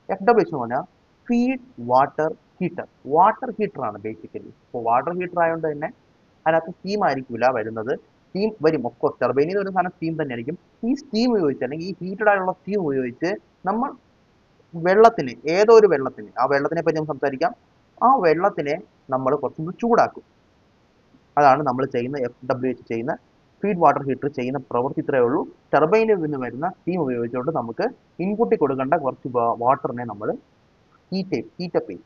FWH എന്ന് പറഞ്ഞാൽ feed water heater. Water heater ആണ് ബേസിക്കലി. അപ്പോൾ വാട്ടർ ഹീറ്റർ ആയതുകൊണ്ട് തന്നെ അതിനകത്ത് സ്റ്റീം ആയിരിക്കില്ല വരുന്നത്. സ്റ്റീം വരും, ഒഫ്കോഴ്സ് ടർബൈനിൽ നിന്ന് വരുന്ന സാധനം സ്റ്റീം തന്നെ ആയിരിക്കും. ഈ സ്റ്റീം ഉപയോഗിച്ച് അല്ലെങ്കിൽ ഈ ഹീറ്റഡ് ആയിട്ടുള്ള സ്റ്റീം ഉപയോഗിച്ച് നമ്മൾ വെള്ളത്തിന്, ഏതോ ഒരു വെള്ളത്തിന്, ആ വെള്ളത്തിനെ പറ്റി നമുക്ക് സംസാരിക്കാം, ആ വെള്ളത്തിനെ നമ്മൾ കുറച്ചുകൂടി ചൂടാക്കും. അതാണ് നമ്മൾ ചെയ്യുന്ന FWH ചെയ്യുന്ന ഫീഡ് വാട്ടർ ഹീറ്റർ ചെയ്യുന്ന പ്രവൃത്തി ഇത്രയേ ഉള്ളൂ. ടർബൈനിൽ നിന്ന് വരുന്ന സ്റ്റീം ഉപയോഗിച്ചുകൊണ്ട് നമുക്ക് ഇൻപുട്ടിൽ കൊടുക്കേണ്ട കുറച്ച് വാട്ടറിനെ നമ്മൾ ഹീറ്റപ്പ് ചെയ്യും.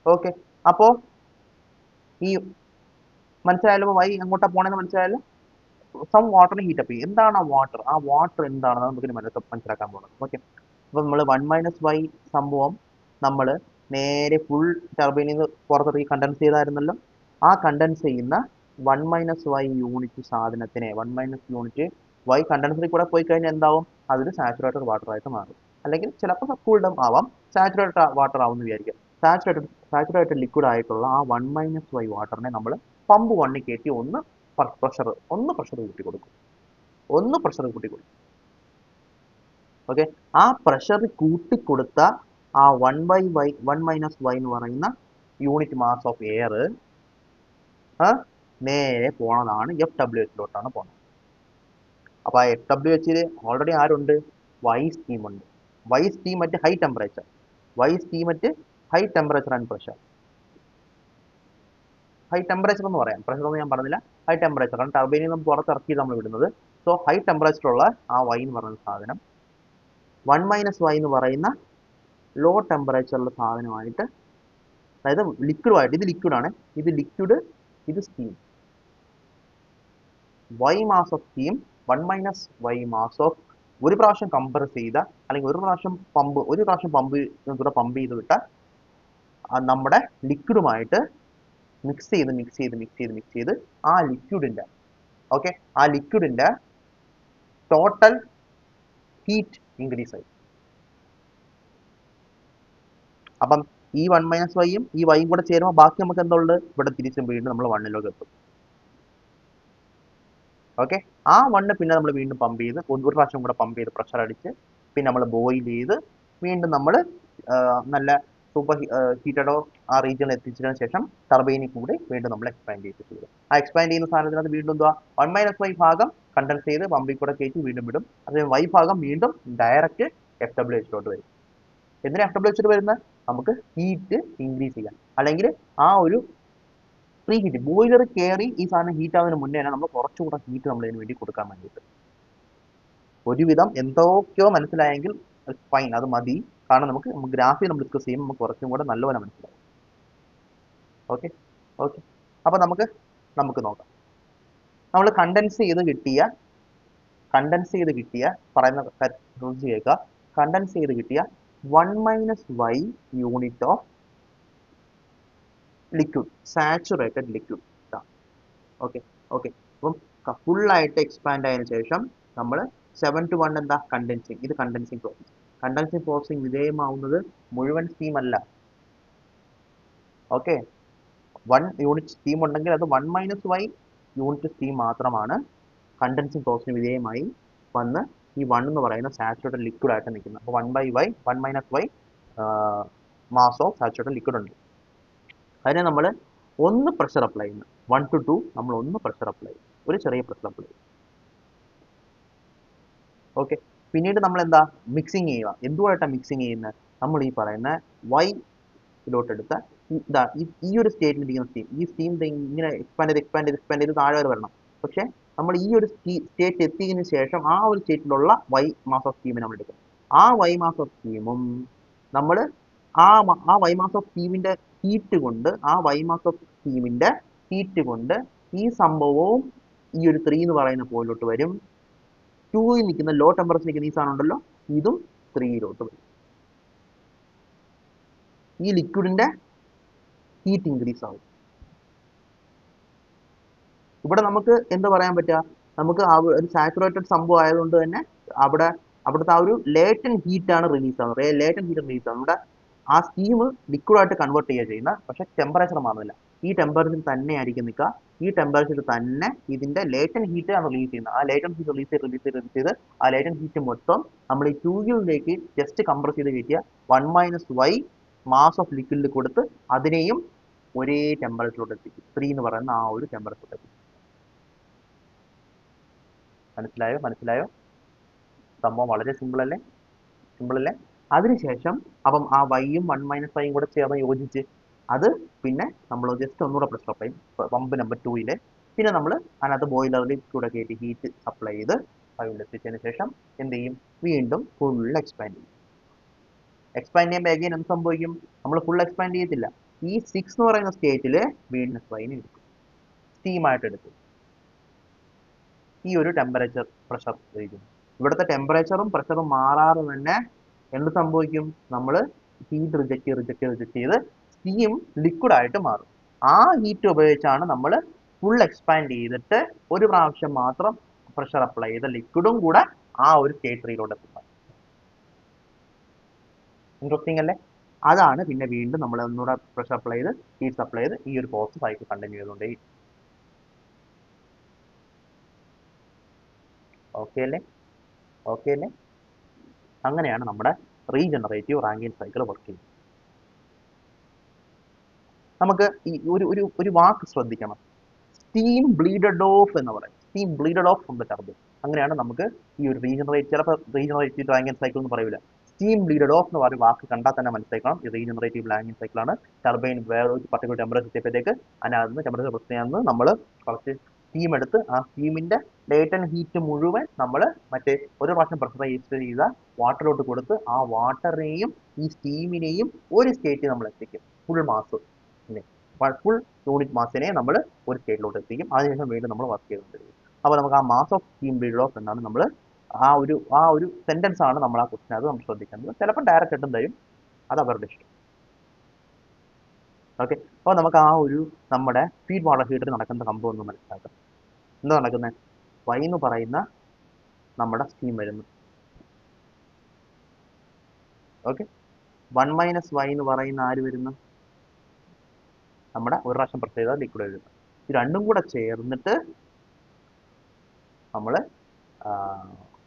ഓക്കെ, അപ്പോൾ ഈ മനസ്സിലായാലും വൈ എങ്ങോട്ടാ പോണെന്ന് മനസ്സിലായാലും, സം വാട്ടറിനെ ഹീറ്റപ്പ് ചെയ്യും. എന്താണ് ആ വാട്ടർ എന്താണെന്ന് നമുക്ക് മനസ്സിലാക്കാൻ പോകുന്നത്. ഓക്കെ, അപ്പോൾ നമ്മൾ 1-y സംഭവം നമ്മൾ നേരെ ഫുൾ ടർബൈനിൽ നിന്ന് പുറത്തിറക്കി കണ്ടൻസ് ചെയ്തായിരുന്നല്ലോ. ആ കണ്ടൻസ് ചെയ്യുന്ന 1-y യൂണിറ്റ് സാധനത്തിനെ 1- യൂണിറ്റ് y കണ്ടൻസറിൽ കൂടെ പോയി കഴിഞ്ഞാൽ എന്താവും, അതൊരു സാച്ചുറേറ്റഡ് വാട്ടർ ആയിട്ട് മാറും. അല്ലെങ്കിൽ ചിലപ്പോൾ കൂൾഡും ആവാം. സാച്ചുറേറ്റഡ് വാട്ടർ ആവും എന്ന് വിചാരിക്കുക. സാച്ചുറേറ്റഡ് ലിക്വിഡ് ആയിട്ടുള്ള ആ 1-y വാട്ടറിനെ നമ്മൾ പമ്പ് 1 കയറ്റി ഒന്ന് പ്രഷർ കൂട്ടി കൊടുക്കും. ഓക്കെ, ആ പ്രഷർ കൂട്ടിക്കൊടുത്ത ആ 1/y 1-y എന്ന് പറയുന്ന യൂണിറ്റ് മാസ് ഓഫ് എയർ നേരെ പോണതാണ് FWHലോട്ടാണ് പോണത്. അപ്പൊ ആ FWHൽ ഓൾറെഡി ആരുണ്ട്? Y സ്റ്റീം ഉണ്ട്. Y steam at high temperature and pressure. High temperature എന്ന് പറയാം, പ്രഷർ ഒന്നും ഞാൻ പറഞ്ഞില്ല. ഹൈ ടെമ്പറേച്ചർ ആണ്, ടർബൈനിൽ നിന്ന് പുറത്തിറക്കി നമ്മൾ വിടുന്നത്. സോ ഹൈ ടെമ്പറേച്ചറുള്ള ആ Y എന്ന് പറയുന്ന സാധനം 1-y എന്ന് പറയുന്ന ലോ ടെമ്പറേച്ചറുള്ള സാധനമായിട്ട്, അതായത് ലിക്വിഡുമായിട്ട്, ഇത് ലിക്വിഡാണ്, ഇത് steam. Y mass of steam 1-y mass of ഒരു പ്രാവശ്യം കംപ്രസ് ചെയ്ത, അല്ലെങ്കിൽ ഒരു പ്രാവശ്യം പമ്പ് ചെയ്ത് വിട്ട നമ്മുടെ ലിക്വിഡുമായിട്ട് മിക്സ് ചെയ്ത് ആ ലിക്വിഡിന്റെ ടോട്ടൽ ഹീറ്റ് ഇൻക്രീസ് ആയി. അപ്പം ഈ 1-yയും ഈ വൈയും കൂടെ ചേരുമ്പോൾ ബാക്കി നമുക്ക് എന്താ ഉള്ളത്? ഇവിടെ തിരിച്ചും വീണ്ടും നമ്മൾ 1 എത്തും. ഓക്കെ, ആ 1 പിന്നെ നമ്മൾ വീണ്ടും പമ്പ് ചെയ്ത് ഒരു പ്രാവശ്യം കൂടെ പമ്പ് ചെയ്ത് പ്രഷർ അടിച്ച് പിന്നെ നമ്മൾ ബോയിൽ ചെയ്ത് വീണ്ടും നമ്മൾ നല്ല സൂപ്പർ ഹീറ്റഡോ ആ റീജിയനിൽ എത്തിച്ചതിന് ശേഷം ടർബൈനിൽ കൂടി വീണ്ടും നമ്മൾ എക്സ്പാൻഡ് ചെയ്യും. ആ എക്സ്പാൻഡ് ചെയ്യുന്ന സാധനത്തിനകത്ത് വീണ്ടും എന്തുവാ, 1-y ഭാഗം കണ്ടൻസ് ചെയ്ത് പമ്പിൽ കൂടെ കയറ്റി വീണ്ടും വിടും. അത് y ഭാഗം വീണ്ടും ഡയറക്റ്റ് FWHലോട്ട് വരും. എന്തിനാ FWHലോട്ട് വരുന്നത്? നമുക്ക് ഹീറ്റ് ഇൻക്രീസ് ചെയ്യാൻ, അല്ലെങ്കിൽ ആ ഒരു പ്രീ ഹീറ്റ് ബോയിലർ കയറി ഈ സാധനം ഹീറ്റ് ആവുന്നതിന് മുന്നേ തന്നെ നമ്മൾ കുറച്ചുകൂടെ ഹീറ്റ് നമ്മൾ ഇതിന് വേണ്ടി കൊടുക്കാൻ വേണ്ടിയിട്ട്. ഒരുവിധം എന്തൊക്കെയോ മനസ്സിലായെങ്കിൽ ഫൈൻ, അത് മതി. കാരണം നമുക്ക് ഗ്രാഫിൽ നമ്മൾ ഡിസ്കസ് ചെയ്യുമ്പോൾ നമുക്ക് കുറച്ചും കൂടെ നല്ലപോലെ മനസ്സിലാവും. ഓക്കെ ഓക്കെ, അപ്പൊ നമുക്ക് നോക്കാം. നമ്മൾ കണ്ടൻസ് ചെയ്ത് കിട്ടിയ പറയുന്ന കേൾക്കുക. കണ്ടൻസ് ചെയ്ത് കിട്ടിയ 1-y unit of liquid, saturated liquid. Okay okay, അപ്പം ഫുള്ളായിട്ട് എക്സ്പാൻഡ് ആയതിനു ശേഷം നമ്മൾ 7 to 1 എന്താ കണ്ടൻസിങ്. ഇത് കണ്ടൻസിങ് പ്രോസസ്സിങ് വിധേയമാവുന്നത് മുഴുവൻ സ്റ്റീം അല്ല. ഓക്കെ, 1 യൂണിറ്റ് സ്റ്റീം ഉണ്ടെങ്കിൽ അത് 1-y യൂണിറ്റ് സ്റ്റീം മാത്രമാണ് കണ്ടൻസിങ് പ്രോസസ്സിന് വിധേയമായി വന്ന് ഈ 1 എന്ന് പറയുന്ന സാച്ചുറേറ്റഡ് ലിക്വിഡ് ആയിട്ട് നിൽക്കുന്നത്. അപ്പോൾ 1-y mass of saturated liquid ഉണ്ട്. അതിനെ നമ്മൾ ഒന്ന് പ്രഷർ അപ്ലൈ ചെയ്യുന്നു. 1 to 2 നമ്മൾ ഒന്ന് പ്രഷർ അപ്ലൈ ചെയ്യും, ഒരു ചെറിയ പ്രഷർ അപ്ലൈ ചെയ്യും. ഓക്കെ, പിന്നീട് നമ്മൾ എന്താ മിക്സിങ് ചെയ്യുക. എന്തുമായിട്ടാണ് മിക്സിങ് ചെയ്യുന്നത്? നമ്മൾ ഈ പറയുന്ന y എടുത്ത ഈ ഒരു സ്റ്റേറ്റിൽ ഇരിക്കുന്ന സ്റ്റീം, ഈ സ്റ്റീം ഇങ്ങനെ എക്സ്പാൻഡ് ചെയ്ത് താഴെ വരെ വരണം. പക്ഷെ നമ്മൾ ഈ ഒരു സ്റ്റേറ്റ് എത്തിയതിനു ശേഷം ആ ഒരു സ്റ്റേറ്റിലുള്ള y മാസ് ഓഫ് സ്റ്റീമിനെ നമ്മൾ എടുക്കും. ആ y മാസ് ഓഫ് സ്റ്റീമും നമ്മൾ ആ y മാസ് ഓഫ് സ്റ്റീമിന്റെ ഹീറ്റ് കൊണ്ട് ഈ സംഭവവും ഈ ഒരു 3 എന്ന് പറയുന്ന പോയിന്റിലോട്ട് വരും. 2ൽ നിൽക്കുന്ന ലോ ടെമ്പറേച്ചർ നിൽക്കുന്ന ഈ സാധനം ഉണ്ടല്ലോ, ഇതും 3ലോട്ട് വരും. ഈ ലിക്വിഡിന്റെ ഹീറ്റ് ഇൻക്രീസ് ആവും. ഇവിടെ നമുക്ക് എന്താ പറയാൻ പറ്റുക? നമുക്ക് ഒരു സാച്ചുറേറ്റഡ് സംഭവം ആയതുകൊണ്ട് തന്നെ അവിടുത്തെ ആ ഒരു ലേറ്റൻ ഹീറ്റ് ആണ് റിലീസ് ആവുന്നത്. നമ്മുടെ ആ സ്റ്റീം ലിക്വിഡായിട്ട് കൺവേർട്ട് ചെയ്യുക ചെയ്യുന്നത്. പക്ഷെ ടെമ്പറേച്ചർ മാറുന്നില്ല. ഈ ടെമ്പറേച്ചർ തന്നെ ആയിരിക്കും നിൽക്കുക. ഈ ടെമ്പറേച്ചർ തന്നെ ഇതിന്റെ ലേറ്റൻ ഹീറ്റ് ആണ് റിലീസ് ചെയ്യുന്നത്. ആ ലേറ്റൻ ഹീറ്റ് റിലീസ് ചെയ്ത് ആ ലേറ്റൻ ഹീറ്റ് മൊത്തം നമ്മൾ ഈ 2ലേക്ക് ജസ്റ്റ് കംപ്രസ് ചെയ്ത് കയറ്റിയ 1-y മാസ് ഓഫ് ലിക്വിഡിൽ കൊടുത്ത് അതിനെയും ഒരേ ടെമ്പറേച്ചറിലോട്ട് എത്തിക്കും. 3 എന്ന് പറയുന്ന ആ ഒരു ടെമ്പറേച്ചറിലോട്ട് എത്തിക്കും. മനസ്സിലായോ? സംഭവം വളരെ സിമ്പിൾ അല്ലേ? അതിനുശേഷം അപ്പം ആ വൈയും 1-y കൂടെ ചേർന്ന് യോജിച്ച് അത് പിന്നെ നമ്മൾ ജസ്റ്റ് ഒന്നുകൂടെ പ്രഷർ അപ്ലൈ ചെയ്യും, പമ്പ് നമ്പർ 2ൽ. പിന്നെ നമ്മൾ അതിനകത്ത് ബോയിലറിൽ കൂടെ കയറ്റി ഹീറ്റ് സപ്ലൈ ചെയ്ത് ഫൈവിൽ എത്തിച്ചതിന് ശേഷം എന്ത് ചെയ്യും? വീണ്ടും ഫുൾ എക്സ്പാൻഡ് ചെയ്യും. എക്സ്പാൻഡ് ചെയ്യുമ്പോൾ അഗൈൻ എന്ത് സംഭവിക്കും? നമ്മൾ ഫുൾ എക്സ്പാൻഡ് ചെയ്യത്തില്ല. ഈ 6 എന്ന് പറയുന്ന സ്റ്റേറ്റിൽ വീണ്ടും y-നെ എടുക്കും, സ്റ്റീമായിട്ട് എടുക്കും. ഈ ഒരു ടെമ്പറേച്ചർ പ്രഷർ റീജിയൻ, ഇവിടുത്തെ ടെമ്പറേച്ചറും പ്രഷറും മാറാതെ തന്നെ എന്ത് സംഭവിക്കും? നമ്മൾ ഹീറ്റ് റിജക്ട് ചെയ്ത് സ്റ്റീം ലിക്വിഡ് ആയിട്ട് മാറും. ആ ഹീറ്റ് ഉപയോഗിച്ചാണ് നമ്മൾ ഫുൾ എക്സ്പാൻഡ് ചെയ്തിട്ട് ഒരു പ്രാവശ്യം മാത്രം പ്രഷർ അപ്ലൈ ചെയ്ത ലിക്വിഡും കൂടെ ആ ഒരു സ്റ്റേറ്റ് 3ലോട്ട് എത്തുന്നത്. ഇൻട്രസ്റ്റിംഗ് അല്ലേ? അതാണ് പിന്നെ വീണ്ടും നമ്മൾ ഒന്നുകൂടെ പ്രഷർ അപ്ലൈ ചെയ്ത് ഹീറ്റ് സപ്ലൈ ചെയ്ത് ഈ ഒരു പ്രോസസ് സൈക്കിൾ കണ്ടിന്യൂ ചെയ്തുകൊണ്ടേ. ഓക്കെ അല്ലേ? ഓക്കെ അല്ലേ? അങ്ങനെയാണ് നമ്മുടെ റീജനറേറ്റീവ് റാങ്കിൻ സൈക്കിൾ വർക്ക് ചെയ്യുന്നത്. നമുക്ക് ഈ ഒരു വാക്ക് ശ്രദ്ധിക്കണം, സ്റ്റീം ബ്ലീഡഡ് ഓഫ് എന്ന് പറയും. Steam bleeded off from the turbine. അങ്ങനെയാണ് നമുക്ക് ഈ ഒരു റീജനറേറ്റ്, ചിലപ്പോൾ റീജനറേറ്റീവ് റാങ്കിൻ സൈക്കിൾ എന്ന് പറയൂല, സ്റ്റീം ബ്ലീഡഡ് ഓഫ് എന്ന് പറയുന്ന വാക്ക് കണ്ടാൽ തന്നെ മനസ്സിലാക്കണം ഈ റീജനറേറ്റീവ് റാങ്കിൻ സൈക്കിളാണ്. ടർബൈൻ വേറെ ഒരു പർട്ടിക്കുലർ ടെമ്പറേച്ചർ എത്തിയപ്പോഴത്തേക്ക് അതിനകത്ത് ടെമ്പറേച്ചർ പ്രശ്നമാണെന്ന് നമ്മൾ കുറച്ച് സ്റ്റീം എടുത്ത് ആ സ്റ്റീമിന്റെ ലേറ്റന്റ് ഹീറ്റ് മുഴുവൻ നമ്മൾ മറ്റേ ഒരു പ്രാവശ്യം പ്രഷറൈസ് ചെയ്ത വാട്ടറിലോട്ട് കൊടുത്ത് ആ വാട്ടറിനെയും ഈ സ്റ്റീമിനെയും ഒരു സ്റ്റേറ്റിൽ നമ്മൾ എത്തിക്കും, ഫുൾ മാസ്, ഫുൾ യൂണിറ്റ് മാസിനെ നമ്മൾ ഒരു സ്റ്റേറ്റിലോട്ട് എത്തിക്കും. അതിനുശേഷം വീണ്ടും നമ്മൾ വർക്ക് ചെയ്തുകൊണ്ടിരിക്കും. അപ്പോൾ നമുക്ക് ആ mass of steam bleed of എന്നാണ് നമ്മൾ ആ ഒരു സെന്റൻസ് ആണ് നമ്മൾ ആ ക്വസ്റ്റൻ അത് നമ്മൾ ശ്രദ്ധിക്കേണ്ടത്. ചിലപ്പോൾ ഡയറക്റ്റ് ആയിട്ടും തരും, അത് അവരുടെ ഇഷ്ടം. ഓക്കെ, അപ്പോൾ നമുക്ക് ആ ഒരു നമ്മുടെ ഫീഡ് വാട്ടർ ഹീറ്ററിൽ നടക്കുന്ന സംഭവം ഒന്ന് മനസ്സിലാക്കാം. എന്താ നടക്കുന്നത്? വൈ എന്ന് പറയുന്ന നമ്മുടെ സ്റ്റീം വരുന്നു. ഓക്കെ, 1 - y എന്ന് പറയുന്ന ആര് വരുന്നു? നമ്മുടെ ഒരു പ്രാവശ്യം പ്രസ് ചെയ്താൽ ലിക്വിഡ് വരുന്നു. ഇത് രണ്ടും കൂടെ ചേർന്നിട്ട് നമ്മൾ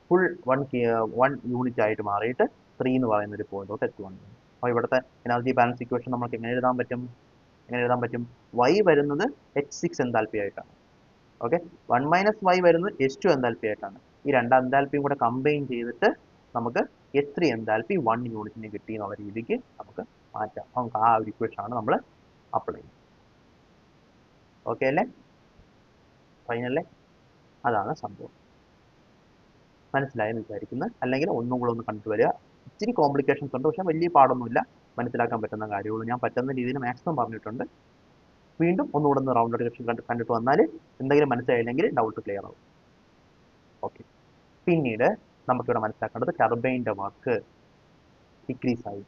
ഫുൾ 1 യൂണിറ്റ് ആയിട്ട് മാറിയിട്ട് 3 എന്ന് പറയുന്ന ഒരു പോയിന്റോട്ട് എത്തുവാണ്. അപ്പോൾ ഇവിടുത്തെ എനർജി ബാലൻസ് ഇക്വേഷൻ നമുക്ക് എങ്ങനെ എഴുതാൻ പറ്റും? y വരുന്നത് H6 എൻതാൽപ്പി ആയിട്ടാണ്. ഓക്കെ, 1 - y വരുന്നത് H2 എൻതാൽപ്പി ആയിട്ടാണ്. ഈ രണ്ട് എൻതാൽപ്പിയും കൂടെ കമ്പൈൻ ചെയ്തിട്ട് നമുക്ക് H3 എൻതാൽപ്പി 1 യൂണിറ്റിന് കിട്ടി എന്നുള്ള രീതിക്ക് നമുക്ക് മാറ്റാം. നമുക്ക് ആ ഒരു ഇക്വേഷൻ ആണ് നമ്മൾ അപ്ലൈ ചെയ്യുന്നത്. ഓക്കെ അല്ലേ? ഫൈനല്ലേ? അതാണ് സംഭവം. മനസ്സിലായെന്ന് വിചാരിക്കുന്നത്. അല്ലെങ്കിൽ ഒന്നും കൂടെ ഒന്ന് കണ്ടു വരിക. ഇച്ചിരി കോംപ്ലിക്കേഷൻസ് ഉണ്ട്, പക്ഷെ വലിയ പാടൊന്നുമില്ല, മനസ്സിലാക്കാൻ പറ്റുന്ന കാര്യമുള്ളൂ. ഞാൻ പറ്റുന്ന രീതിയിൽ മാക്സിമം പറഞ്ഞിട്ടുണ്ട്. വീണ്ടും ഒന്നുകൂടെ ഒന്ന് റൗണ്ട് ഡിസ്കഷൻ കണ്ടിട്ട് വന്നാൽ എന്തെങ്കിലും മനസ്സിലായില്ലെങ്കിൽ ഡൗട്ട് ക്ലിയർ ആവും. ഓക്കെ, പിന്നീട് നമുക്കിവിടെ മനസ്സിലാക്കേണ്ടത് ടർബൈൻ്റെ വർക്ക് ഡിക്രീസ് ആയി.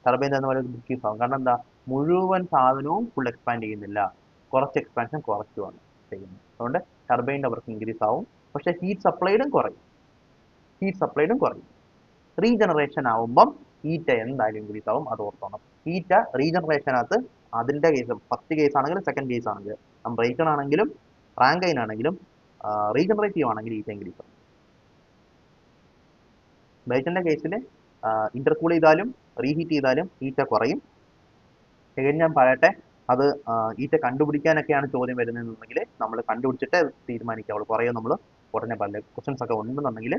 ടർബൈൻ എന്ന് പറയുന്നത് ഡിക്രീസ് ആവും. കാരണം എന്താ? മുഴുവൻ സാധനവും ഫുൾ എക്സ്പാൻഡ് ചെയ്യുന്നില്ല, കുറച്ച് എക്സ്പാൻഷൻ കുറച്ചുമാണ് ചെയ്യുന്നത്. അതുകൊണ്ട് ടർബൈൻ്റെ വർക്ക് ഇൻക്രീസ് ആവും, പക്ഷേ ഹീറ്റ് സപ്ലൈഡും കുറയും. റീജനറേഷൻ ആവുമ്പം ഹീറ്റ് എന്തായാലും ഇൻക്രീസ് ആവും, അത് ഓർത്തോണം. ഹീറ്റ് റീജനറേഷനകത്ത് അതിൻ്റെ കേസ്, ഫസ്റ്റ് കേസ് ആണെങ്കിലും സെക്കൻഡ് കേസ് ആണെങ്കിലും, ബ്രേക്കൺ ആണെങ്കിലും റാങ്കൈൻ ആണെങ്കിലും റീജനറേറ്റീവ് ആണെങ്കിൽ ഹീറ്റ് ഇൻക്രീസ് ആവും. ബ്രേക്കണിൻ്റെ കേസിൽ ഇന്റർകൂൾ ചെയ്താലും റീഹീറ്റ് ചെയ്താലും ഹീറ്റ് കുറയും. ഞാൻ പറയട്ടെ, അത് ഹീറ്റ് കണ്ടുപിടിക്കാനൊക്കെയാണ് ചോദ്യം വരുന്നതെന്നുണ്ടെങ്കിൽ നമ്മൾ കണ്ടുപിടിച്ചിട്ട് തീരുമാനിക്കാവുള്ളൂ. കുറേ നമ്മൾ ഉടനെ പറയില്ല. ക്വസ്റ്റൻസ് ഒക്കെ ഉണ്ടെന്നുണ്ടെങ്കിൽ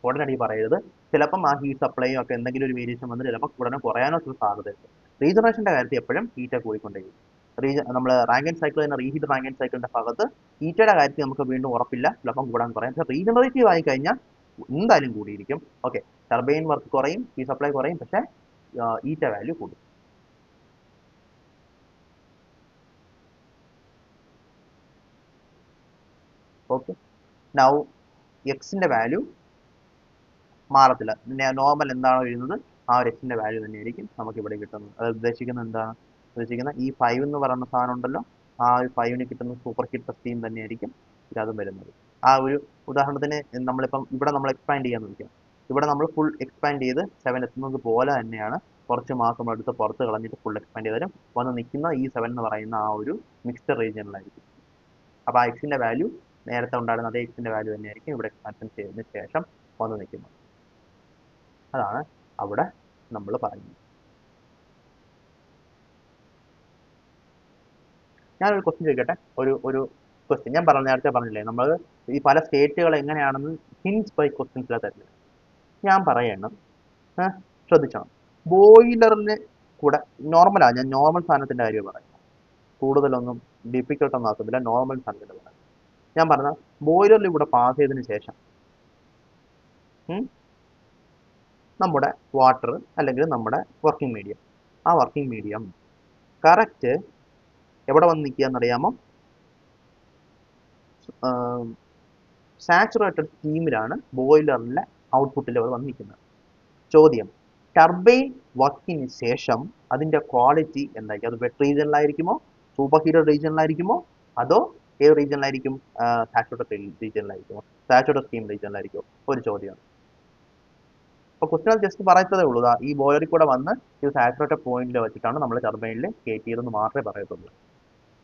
ഉടനടി പറയരുത്. ചിലപ്പം ആ ഹീറ്റ് സപ്ലൈയും ഒക്കെ എന്തെങ്കിലും ഒരു വേരിയേഷൻ വന്നിട്ട് ചിലപ്പോൾ ഉടനെ കുറയാനോ സാധ്യതയുണ്ട്. റീജനറേഷൻ്റെ കാര്യത്തിൽ എപ്പോഴും ഹീറ്റ് കൂടിക്കൊണ്ടേയിരിക്കും. നമ്മൾ റാങ്കൈൻ സൈക്കിൾ തന്നെ റീഹീറ്റ് റാങ്കൈൻ സൈക്കിളിന്റെ ഭാഗത്ത് ഹീറ്റയുടെ കാര്യത്തിൽ നമുക്ക് വീണ്ടും ഉറപ്പില്ല, ചിലപ്പം കൂടാൻ കുറയാം. പക്ഷേ റീജനറേറ്റീവ് ആയി കഴിഞ്ഞാൽ എന്തായാലും കൂടിയിരിക്കും. ഓക്കെ, ടർബൈൻ വർക്ക് കുറയും, ഹീറ്റ് സപ്ലൈ കുറയും, പക്ഷേ ഹീറ്റ വാല്യൂ കൂടും. ഓക്കെ, നൗ എക്സിന്റെ വാല്യൂ മാറത്തില്ല. നോർമൽ എന്താണോ എഴുതുന്നത് ആ ഒരു എക്സിന്റെ വാല്യൂ തന്നെയായിരിക്കും നമുക്ക് ഇവിടെ കിട്ടുന്നത്. അത് ഉദ്ദേശിക്കുന്നത് എന്താണ്? ഈ 5 എന്ന് പറയുന്ന സാധനം ഉണ്ടല്ലോ, ആ ഒരു 5ന് കിട്ടുന്ന സൂപ്പർ ഹീറ്റ് സ്റ്റീം തന്നെയായിരിക്കും ഇതും വരുന്നത്. ആ ഒരു ഉദാഹരണത്തിന് നമ്മളിപ്പം ഇവിടെ നമ്മൾ എക്സ്പാൻഡ് ചെയ്യാൻ നോക്കിയാൽ, ഇവിടെ നമ്മൾ ഫുൾ എക്സ്പാൻഡ് ചെയ്ത് 7 എത്തുന്നത് പോലെ തന്നെയാണ് കുറച്ച് മാസം നമ്മൾ എടുത്ത് പുറത്ത് കളഞ്ഞിട്ട് ഫുൾ എക്സ്പാൻഡ് ചെയ്താലും വന്ന് നിൽക്കുന്ന ഈ 7 എന്ന് പറയുന്ന ആ ഒരു മിക്സ്ഡ് റീജിയനിലായിരിക്കും. അപ്പോൾ ആ എക്സിന്റെ വാല്യൂ നേരത്തെ ഉണ്ടായിരുന്ന അതേ എക്സിന്റെ വാല്യൂ തന്നെയായിരിക്കും ഇവിടെ എക്സ്പാൻഷൻ ചെയ്തതിന് ശേഷം വന്ന് നിൽക്കുന്നത്. അതാണ് അവിടെ നമ്മൾ പറയുന്നത്. ഞാനൊരു ക്വസ്റ്റ്യൻ ചോദിക്കട്ടെ, ഒരു ക്വസ്റ്റ്യൻ ഞാൻ നേരത്തെ പറഞ്ഞില്ലേ, നമ്മൾ ഈ പല സ്റ്റേറ്റുകൾ എങ്ങനെയാണെന്ന് ഹിൻസ് ബൈ ക്വസ്റ്റ്യൻസിലാണ് തരുന്നത്. ഞാൻ പറയണം, ശ്രദ്ധിച്ചോണം. ബോയിലറിന് കൂടെ നോർമലാണ്, ഞാൻ നോർമൽ സാധനത്തിന്റെ കാര്യം പറയാം, കൂടുതലൊന്നും ഡിഫിക്കൽട്ട് ഒന്നും ആക്കുന്നില്ല, നോർമൽ സാധനത്തിന്റെ പറയാം. ഞാൻ പറഞ്ഞ ബോയിലറിൽ കൂടെ പാസ് ചെയ്തതിന് ശേഷം നമ്മുടെ വാട്ടർ അല്ലെങ്കിൽ നമ്മുടെ വർക്കിംഗ് മീഡിയം, ആ വർക്കിംഗ് മീഡിയം കറക്റ്റ് എവിടെ വന്ന് നിൽക്കുക എന്നറിയാമോ? സാച്ചുറേറ്റഡ് സ്റ്റീമിലാണ് ബോയിലറിലെ ഔട്ട്പുട്ടിൽ അവർ വന്ന് നിൽക്കുന്നത്. ചോദ്യം, ടർബൈൻ വർക്കിന് ശേഷം അതിന്റെ ക്വാളിറ്റി എന്തായിരിക്കും? അത് വെറ്റ് റീജിയനിലായിരിക്കുമോ, സൂപ്പർ ഹീറ്റഡ് റീജിയനിലായിരിക്കുമോ, അതോ ഏത് റീജിയനിലായിരിക്കും? സാച്ചുറേറ്റഡ് റീജിയനിലായിരിക്കുമോ, സാച്ചുറേറ്റഡ് സ്റ്റീം റീജിയനിലായിരിക്കുമോ? ഒരു ചോദ്യമാണ്. അപ്പോൾ ക്വസ്റ്റ്യൻ ജസ്റ്റ് പറയത്തതേ ഉള്ളൂ, ഈ ബോയിലറിൽ കൂടെ വന്ന് ഇത് സാച്ചുറേറ്റഡ് പോയിന്റിൽ വെച്ചിട്ടാണ് നമ്മൾ ടർബൈനിൽ കയറ്റിയതെന്ന് മാത്രമേ പറയത്തുള്ളൂ.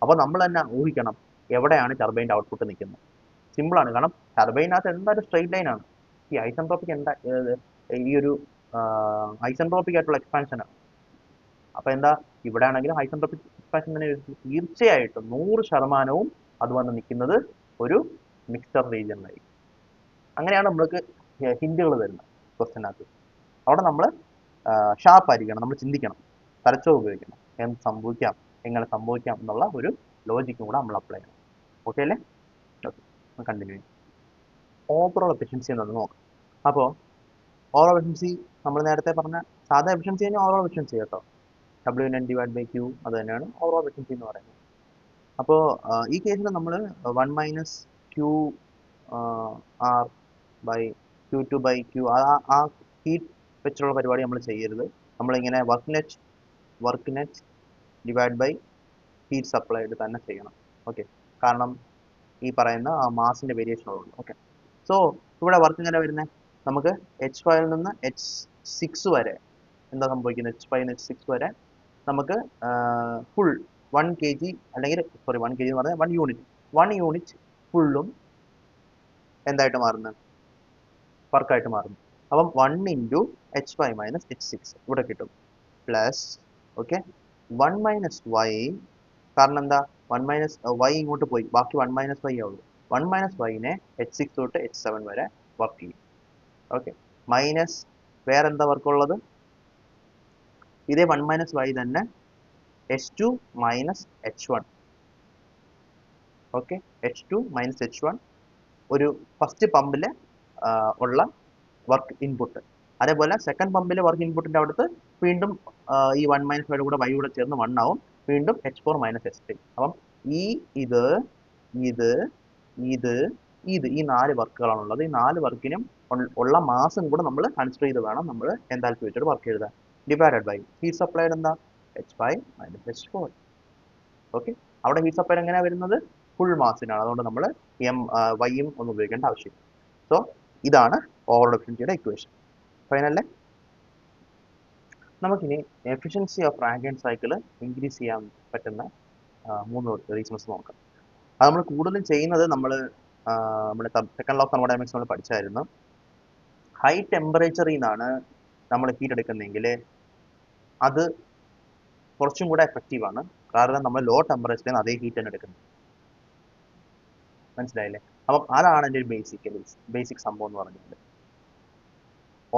അപ്പോൾ നമ്മൾ തന്നെ ഊഹിക്കണം എവിടെയാണ് ടർബൈൻ്റെ ഔട്ട്പുട്ട് നിൽക്കുന്നത്. സിമ്പിളാണ്, കാരണം ടർബൈനകത്ത് എന്തായാലും സ്ട്രെയിറ്റ് ലൈൻ ആണ്. ഈ ഐസെൻട്രോപ്പിക് ഈ ഒരു ഐസെൻട്രോപ്പിക് ആയിട്ടുള്ള എക്സ്പാൻഷനാണ്. അപ്പോൾ എന്താ, ഇവിടെ ആണെങ്കിലും ഐസെൻട്രോപിക് എക്സ്പാൻഷൻ തന്നെ തീർച്ചയായിട്ടും 100% അത് വന്ന് നിൽക്കുന്നത് ഒരു മിക്സർ റീജിയനിലായിരിക്കും. അങ്ങനെയാണ് നമ്മൾക്ക് ഹിന്റുകൾ തരുന്നത് ക്വസ്റ്റ്യനകത്ത്. അവിടെ നമ്മൾ ഷാർപ്പായിരിക്കണം, നമ്മൾ ചിന്തിക്കണം, തലച്ചോറ് ഉപയോഗിക്കണം, എന്ത് സംഭവിക്കാം, എങ്ങനെ സംഭവിക്കാം എന്നുള്ള ഒരു ലോജിക്കും കൂടെ നമ്മൾ അപ്ലൈ ചെയ്യണം. ഓക്കെ അല്ലേ? ഓക്കെ, കണ്ടിന്യൂ ചെയ്യാം. ഓവറോൾ എഫിഷ്യൻസി എന്നൊന്ന് നോക്കാം. അപ്പോൾ ഓവറോൾ എഫിഷ്യൻസി നമ്മൾ നേരത്തെ പറഞ്ഞ സാധാ എഫിഷ്യൻസി തന്നെ ഓവറോൾ എഫിഷ്യൻസി കേട്ടോ. W(N)/Q അത് തന്നെയാണ് ഓവറോൾ എഫിഷ്യൻസി എന്ന് പറയുന്നത്. അപ്പോൾ ഈ കേസിൽ നമ്മൾ 1 - Q(R)/Q2/Q ആ ഹീറ്റ് വെച്ചുള്ള പരിപാടി നമ്മൾ ചെയ്യരുത്. നമ്മളിങ്ങനെ work net divide by heat supplied തന്നെ ചെയ്യണം. ഓക്കെ, കാരണം ഈ പറയുന്ന ആ മാസിൻ്റെ വേരിയേഷൻ ഉള്ളൂ. ഓക്കെ, സോ ഇവിടെ വർക്ക് ഇങ്ങനെ വരുന്നത് നമുക്ക് H5 നിന്ന് H6 വരെ എന്താ സംഭവിക്കുന്നത്, H5 നിന്ന് H6 വരെ നമുക്ക് ഫുൾ 1 kg അല്ലെങ്കിൽ 1 kg എന്ന് പറഞ്ഞാൽ 1 യൂണിറ്റ് ഫുള്ളും എന്തായിട്ട് മാറുന്നത്, വർക്കായിട്ട് മാറുന്നു. അപ്പം 1 × H5 - H6 ഇവിടെ കിട്ടും, പ്ലസ് ഓക്കെ 1 - Y, കാരണം എന്താ 1 - Y ഇങ്ങോട്ട് പോയി, ബാക്കി 1 - Y ആവുള്ളൂ. 1 - Y-നെ H6 തൊട്ട് H7 വരെ വർക്ക് ചെയ്യും. ഓക്കെ, മൈനസ് വേറെന്താ വർക്കുള്ളത്, ഇതേ 1 - Y തന്നെ H2 - H1. Okay, H2 - H1 ഒരു ഫസ്റ്റ് പമ്പിൽ ഉള്ള വർക്ക് ഇൻപുട്ട്. അതേപോലെ സെക്കൻഡ് പമ്പിലെ വർക്ക് ഇൻപുട്ടിൻ്റെ അടുത്ത് വീണ്ടും ഈ 1 - Y കൂടെ Y കൂടെ ചേർന്ന് 1 ആവും, വീണ്ടും H4 - H3. അപ്പം ഇത് ഈ 4 വർക്കുകളാണുള്ളത്. ഈ 4 വർക്കിനും ഉള്ള മാസും കൂടെ നമ്മൾ കൺസിഡർ ചെയ്ത് വേണം നമ്മൾ എന്താൽപ്പി വെച്ചിട്ട് വർക്ക് എഴുതാൻ. ഡിവൈഡഡ് ബൈ ഹീറ്റ് സപ്ലൈഡ് എന്താ, H5 - H4. ഓക്കെ, അവിടെ ഹീറ്റ് സപ്ലൈഡ് എങ്ങനെയാണ് വരുന്നത്, ഫുൾ മാസിനാണ്. അതുകൊണ്ട് നമ്മൾ വൈയും ഒന്നും ഉപയോഗിക്കേണ്ട ആവശ്യമില്ല. സോ ഇതാണ് ഓവറോൾ എഫിഷ്യൻസിയുടെ ഇക്വേഷൻ. ഫൈനല്ലേ, നമുക്കിനി efficiency of Rankine cycle increase ചെയ്യാൻ പറ്റുന്ന 3 റീസൺസ് നോക്കാം. അത് നമ്മൾ കൂടുതലും ചെയ്യുന്നത് നമ്മുടെ സെക്കൻഡ് ലോ ഓഫ് തെർമോഡൈനാമിക്സ് നമ്മൾ പഠിച്ചായിരുന്നു. ഹൈ ടെമ്പറേച്ചറിൽ നിന്നാണ് നമ്മൾ ഹീറ്റ് എടുക്കുന്നതെങ്കിൽ അത് കുറച്ചും കൂടെ എഫക്റ്റീവാണ്, കാരണം നമ്മൾ ലോ ടെമ്പറേച്ചറിൽ നിന്ന് അതേ ഹീറ്റ് തന്നെ എടുക്കുന്നത്. മനസ്സിലായില്ലേ? അപ്പം അതാണ് എൻ്റെ ഒരു ബേസിക് സംഭവം എന്ന് പറഞ്ഞത്.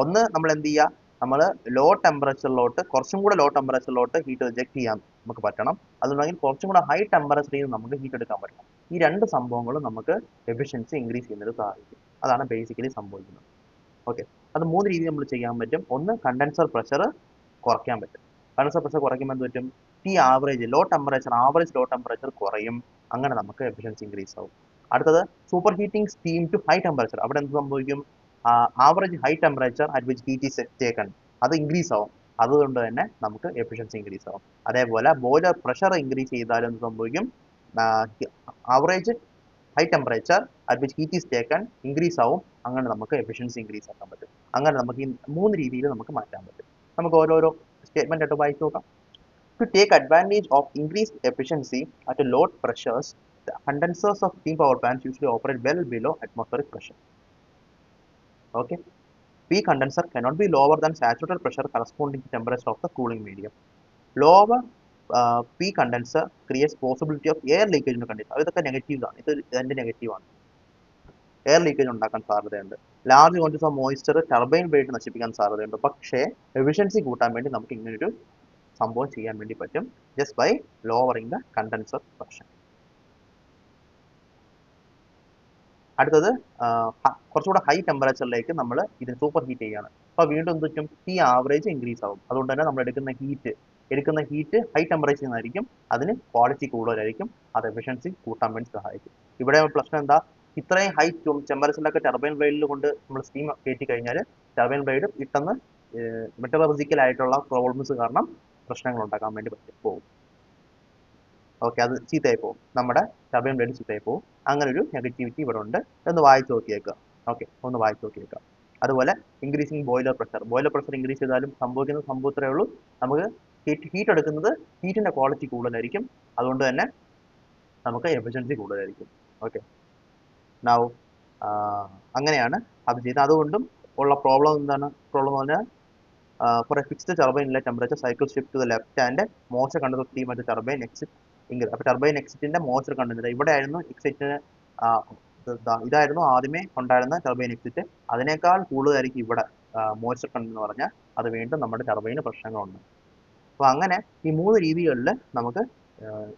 ഒന്ന്, നമ്മൾ എന്ത് ചെയ്യുക, നമ്മൾ ലോ ടെമ്പറേച്ചറിലോട്ട് കുറച്ചും കൂടെ ലോ ടെമ്പറേച്ചറിലോട്ട് ഹീറ്റ് റിജക്ട് ചെയ്യാൻ നമുക്ക് പറ്റണം. അതുണ്ടെങ്കിൽ കുറച്ചും കൂടെ ഹൈ ടെമ്പറേച്ചറിൽ നിന്ന് നമുക്ക് ഹീറ്റ് എടുക്കാൻ പറ്റണം. ഈ 2 സംഭവങ്ങളും നമുക്ക് എഫിഷ്യൻസി ഇൻക്രീസ് ചെയ്യുന്നത് സഹായിക്കും. അതാണ് ബേസിക്കലി സംഭവിക്കുന്നത്. ഓക്കെ, അത് 3 രീതിയിൽ നമ്മൾ ചെയ്യാൻ പറ്റും. ഒന്ന്, കണ്ടൻസർ പ്രഷർ കുറയ്ക്കാൻ പറ്റും. കണ്ടൻസർ പ്രഷർ കുറയ്ക്കുമ്പോൾ എന്ത് പറ്റും, ആവറേജ് ലോ ടെമ്പറേച്ചർ കുറയും, അങ്ങനെ നമുക്ക് എഫിഷ്യൻസി ഇൻക്രീസ് ആവും. അടുത്തത്, superheating steam to high temperature. അവിടെ എന്ത് സംഭവിക്കും, average high temperature at which heat is taken അത് ഇൻക്രീസ് ആവും, അതുകൊണ്ട് തന്നെ നമുക്ക് എഫിഷ്യൻസി ഇൻക്രീസ് ആവും. അതേപോലെ ബോയിലർ പ്രഷർ ഇൻക്രീസ് ചെയ്താലും എന്ത് സംഭവിക്കും, average high temperature at which heat is taken increase ആവും, അങ്ങനെ നമുക്ക് എഫിഷ്യൻസി ഇൻക്രീസ് ആക്കാൻ പറ്റും. അങ്ങനെ നമുക്ക് ഈ 3 രീതിയിൽ നമുക്ക് മാറ്റാൻ പറ്റും. നമുക്ക് ഓരോരോ സ്റ്റേറ്റ്മെന്റ് ആയിട്ട് വായിച്ചു നോക്കാം. To take advantage of increased efficiency at low pressures, the condensers of steam power plants usually operate well below atmospheric pressure. Okay, P condenser cannot be lower than saturated pressure corresponding to temperature of the cooling medium. Lower P condenser creates possibility of air leakage in the condition. ഇതൊക്കെ നെഗറ്റീവ് ആണ്, ഇത് ഇതിന്റെ നെഗറ്റീവ് ആണ്. എയർ ലീക്കേജ് ഉണ്ടാക്കാൻ സാധ്യതയുണ്ട്. Large quantities of moisture turbine blade നശിപ്പിക്കാൻ സാധ്യതയുണ്ട്. പക്ഷേ എഫിഷ്യൻസി കൂട്ടാൻ വേണ്ടി നമുക്ക് ഇങ്ങനൊരു സംഭവം ചെയ്യാൻ വേണ്ടി പറ്റും, just by lowering the condenser pressure. അടുത്തത്, കുറച്ചുകൂടെ ഹൈ ടെമ്പറേച്ചറിലേക്ക് നമ്മൾ ഇതിന് സൂപ്പർ ഹീറ്റ് ചെയ്യുകയാണ്. അപ്പോൾ വീണ്ടും എന്ത് പറ്റും, ആവറേജ് ഇൻക്രീസ് ആവും. അതുകൊണ്ട് തന്നെ നമ്മൾ എടുക്കുന്ന ഹീറ്റ് ഹൈ ടെമ്പറേച്ചറിൽ നിന്നായിരിക്കും, അതിന് ക്വാളിറ്റി കൂടുതലായിരിക്കും, അത് എഫിഷ്യൻസി കൂട്ടാൻ വേണ്ടി സഹായിക്കും. ഇവിടെ പ്രശ്നം എന്താ, ഇത്രയും ഹൈ ടെമ്പറേച്ചറിലൊക്കെ ടർബൈൻ ബ്ലേഡിൽ കൊണ്ട് നമ്മൾ സ്റ്റീം കയറ്റി കഴിഞ്ഞാൽ ടർബൈൻ ബ്ലേഡ് പെട്ടെന്ന് മെറ്റലർജിക്കൽ ആയിട്ടുള്ള പ്രോബ്ലംസ് കാരണം പ്രശ്നങ്ങൾ ഉണ്ടാക്കാൻ വേണ്ടി പോകും. ഓക്കെ, അത് ചീത്തയായി പോകും, നമ്മുടെ ടർബൈൻ ബ്ലേഡ് ചീത്തയായി പോകും. അങ്ങനെ ഒരു നെഗറ്റിവിറ്റി ഇവിടെ ഉണ്ട്, ഒന്ന് വായിച്ചു നോക്കിയേക്കുക. ഓക്കെ, ഒന്ന് വായിച്ചു നോക്കിയേക്കുക. അതുപോലെ ഇൻക്രീസിങ് ബോയിലർ പ്രഷർ ഇൻക്രീസ് ചെയ്താലും സംഭവിക്കുന്ന സംഭവത്രേ ഉള്ളൂ, നമുക്ക് ഹീറ്റ് എടുക്കുന്നത് ഹീറ്റിന്റെ ക്വാളിറ്റി കൂടുതലായിരിക്കും, അതുകൊണ്ട് തന്നെ നമുക്ക് എഫിഷ്യൻസി കൂടുതലായിരിക്കും. ഓക്കെ, നൗ അങ്ങനെയാണ് അത് ചെയ്യുന്നത്. അതുകൊണ്ടും ഉള്ള പ്രോബ്ലം എന്താണ്? പ്രോബ്ലം എന്ന് പറഞ്ഞാൽ for a fixed turbine inlet temperature cycle shift to the left and moister condense steam at turbine exit ഇങ്ങനെ. അപ്പോൾ ടർബൈൻ എക്സിറ്റിന്റെ മോസ്റ്റർ കണ്ടൻസ് ഇവിടെ ആയിരുന്നു എക്സിറ്റിന് ഇതായിരുന്നു ആദ്യമേ ഉണ്ടായിരുന്ന ടർബൈൻ എക്സിറ്റ്, അതിനേക്കാൾ കൂടുതലായിരിക്കും ഇവിടെ മോസ്റ്റർ കണ്ടന്റ് എന്ന് പറഞ്ഞാൽ അത് വീണ്ടും നമ്മുടെ ടർബൈന് പ്രശ്നങ്ങളുണ്ട്. അപ്പോൾ അങ്ങനെ ഈ 3 രീതികളിൽ നമുക്ക്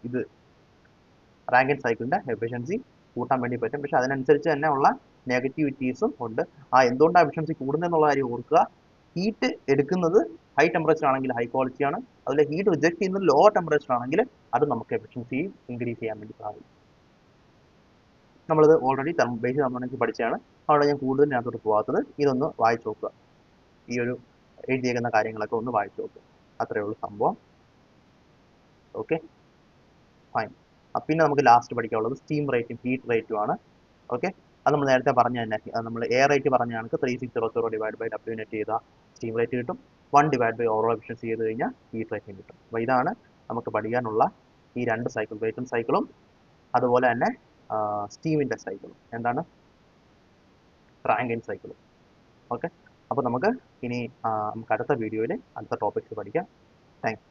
ഇത് റാങ്കിൻ സൈക്കിളിന്റെ എഫിഷ്യൻസി കൂട്ടാൻ വേണ്ടി പറ്റും. പക്ഷെ അതിനനുസരിച്ച് തന്നെ ഉള്ള നെഗറ്റിവിറ്റീസും ഉണ്ട്. എന്തുകൊണ്ടാണ് എഫിഷ്യൻസി കൂടുന്നതെന്നുള്ള കാര്യം ഓർക്കുക. ഹീറ്റ് എടുക്കുന്നത് ഹൈ ടെമ്പറേച്ചർ ആണെങ്കിൽ ഹൈ ക്വാളിറ്റി ആണ്, അതുപോലെ ഹീറ്റ് റിജക്ട് ചെയ്യുന്നത് ലോ ടെമ്പറേച്ചർ ആണെങ്കിൽ അത് നമുക്ക് എഫിഷ്യൻസി ഇൻക്രീസ് ചെയ്യാൻ വേണ്ടി സാധിക്കും. നമ്മളിത് ഓൾറെഡി ബേസിക് തെർമോഡൈനാമിക്സ് പഠിച്ചതാണ്, അവിടെ ഞാൻ കൂടുതൽ അതിനകത്തോട്ട് പോകാത്തത്. ഇതൊന്ന് വായിച്ചു നോക്കുക, ഈ ഒരു എഴുതിയേക്കുന്ന കാര്യങ്ങളൊക്കെ ഒന്ന് വായിച്ചു നോക്കുക, അത്രയേ ഉള്ളൂ സംഭവം. Okay, fine. പിന്നെ നമുക്ക് ലാസ്റ്റ് പഠിക്കാനുള്ളത് സ്റ്റീം റേറ്റും ഹീറ്റ് റേറ്റും ആണ്. ഓക്കെ, അത് നമ്മൾ നേരത്തെ പറഞ്ഞ തന്നെ, നമ്മൾ എയർ റേറ്റ് പറഞ്ഞ കണക്ക് 3600 ഡിവൈഡ് ബൈ W നെറ്റ് ചെയ്താൽ സ്റ്റീം റേറ്റ് കിട്ടും, 1 ഡിവൈഡ് ബൈ ഓവറോൾ എഫിഷ്യൻസി ചെയ്ത് കഴിഞ്ഞാൽ ഹീറ്റ് റേറ്റും കിട്ടും. അപ്പോൾ ഇതാണ് നമുക്ക് പഠിക്കാനുള്ള ഈ 2 സൈക്കിൾ, ബ്രേറ്റൺ സൈക്കിളും അതുപോലെ തന്നെ സ്റ്റീമിൻ്റെ സൈക്കിളും, എന്താണ് റാങ്കിൻ സൈക്കിളും. ഓക്കെ, അപ്പോൾ നമുക്ക് ഇനി നമുക്ക് അടുത്ത വീഡിയോയിൽ അടുത്ത ടോപ്പിക്സ് പഠിക്കാം. Thank you.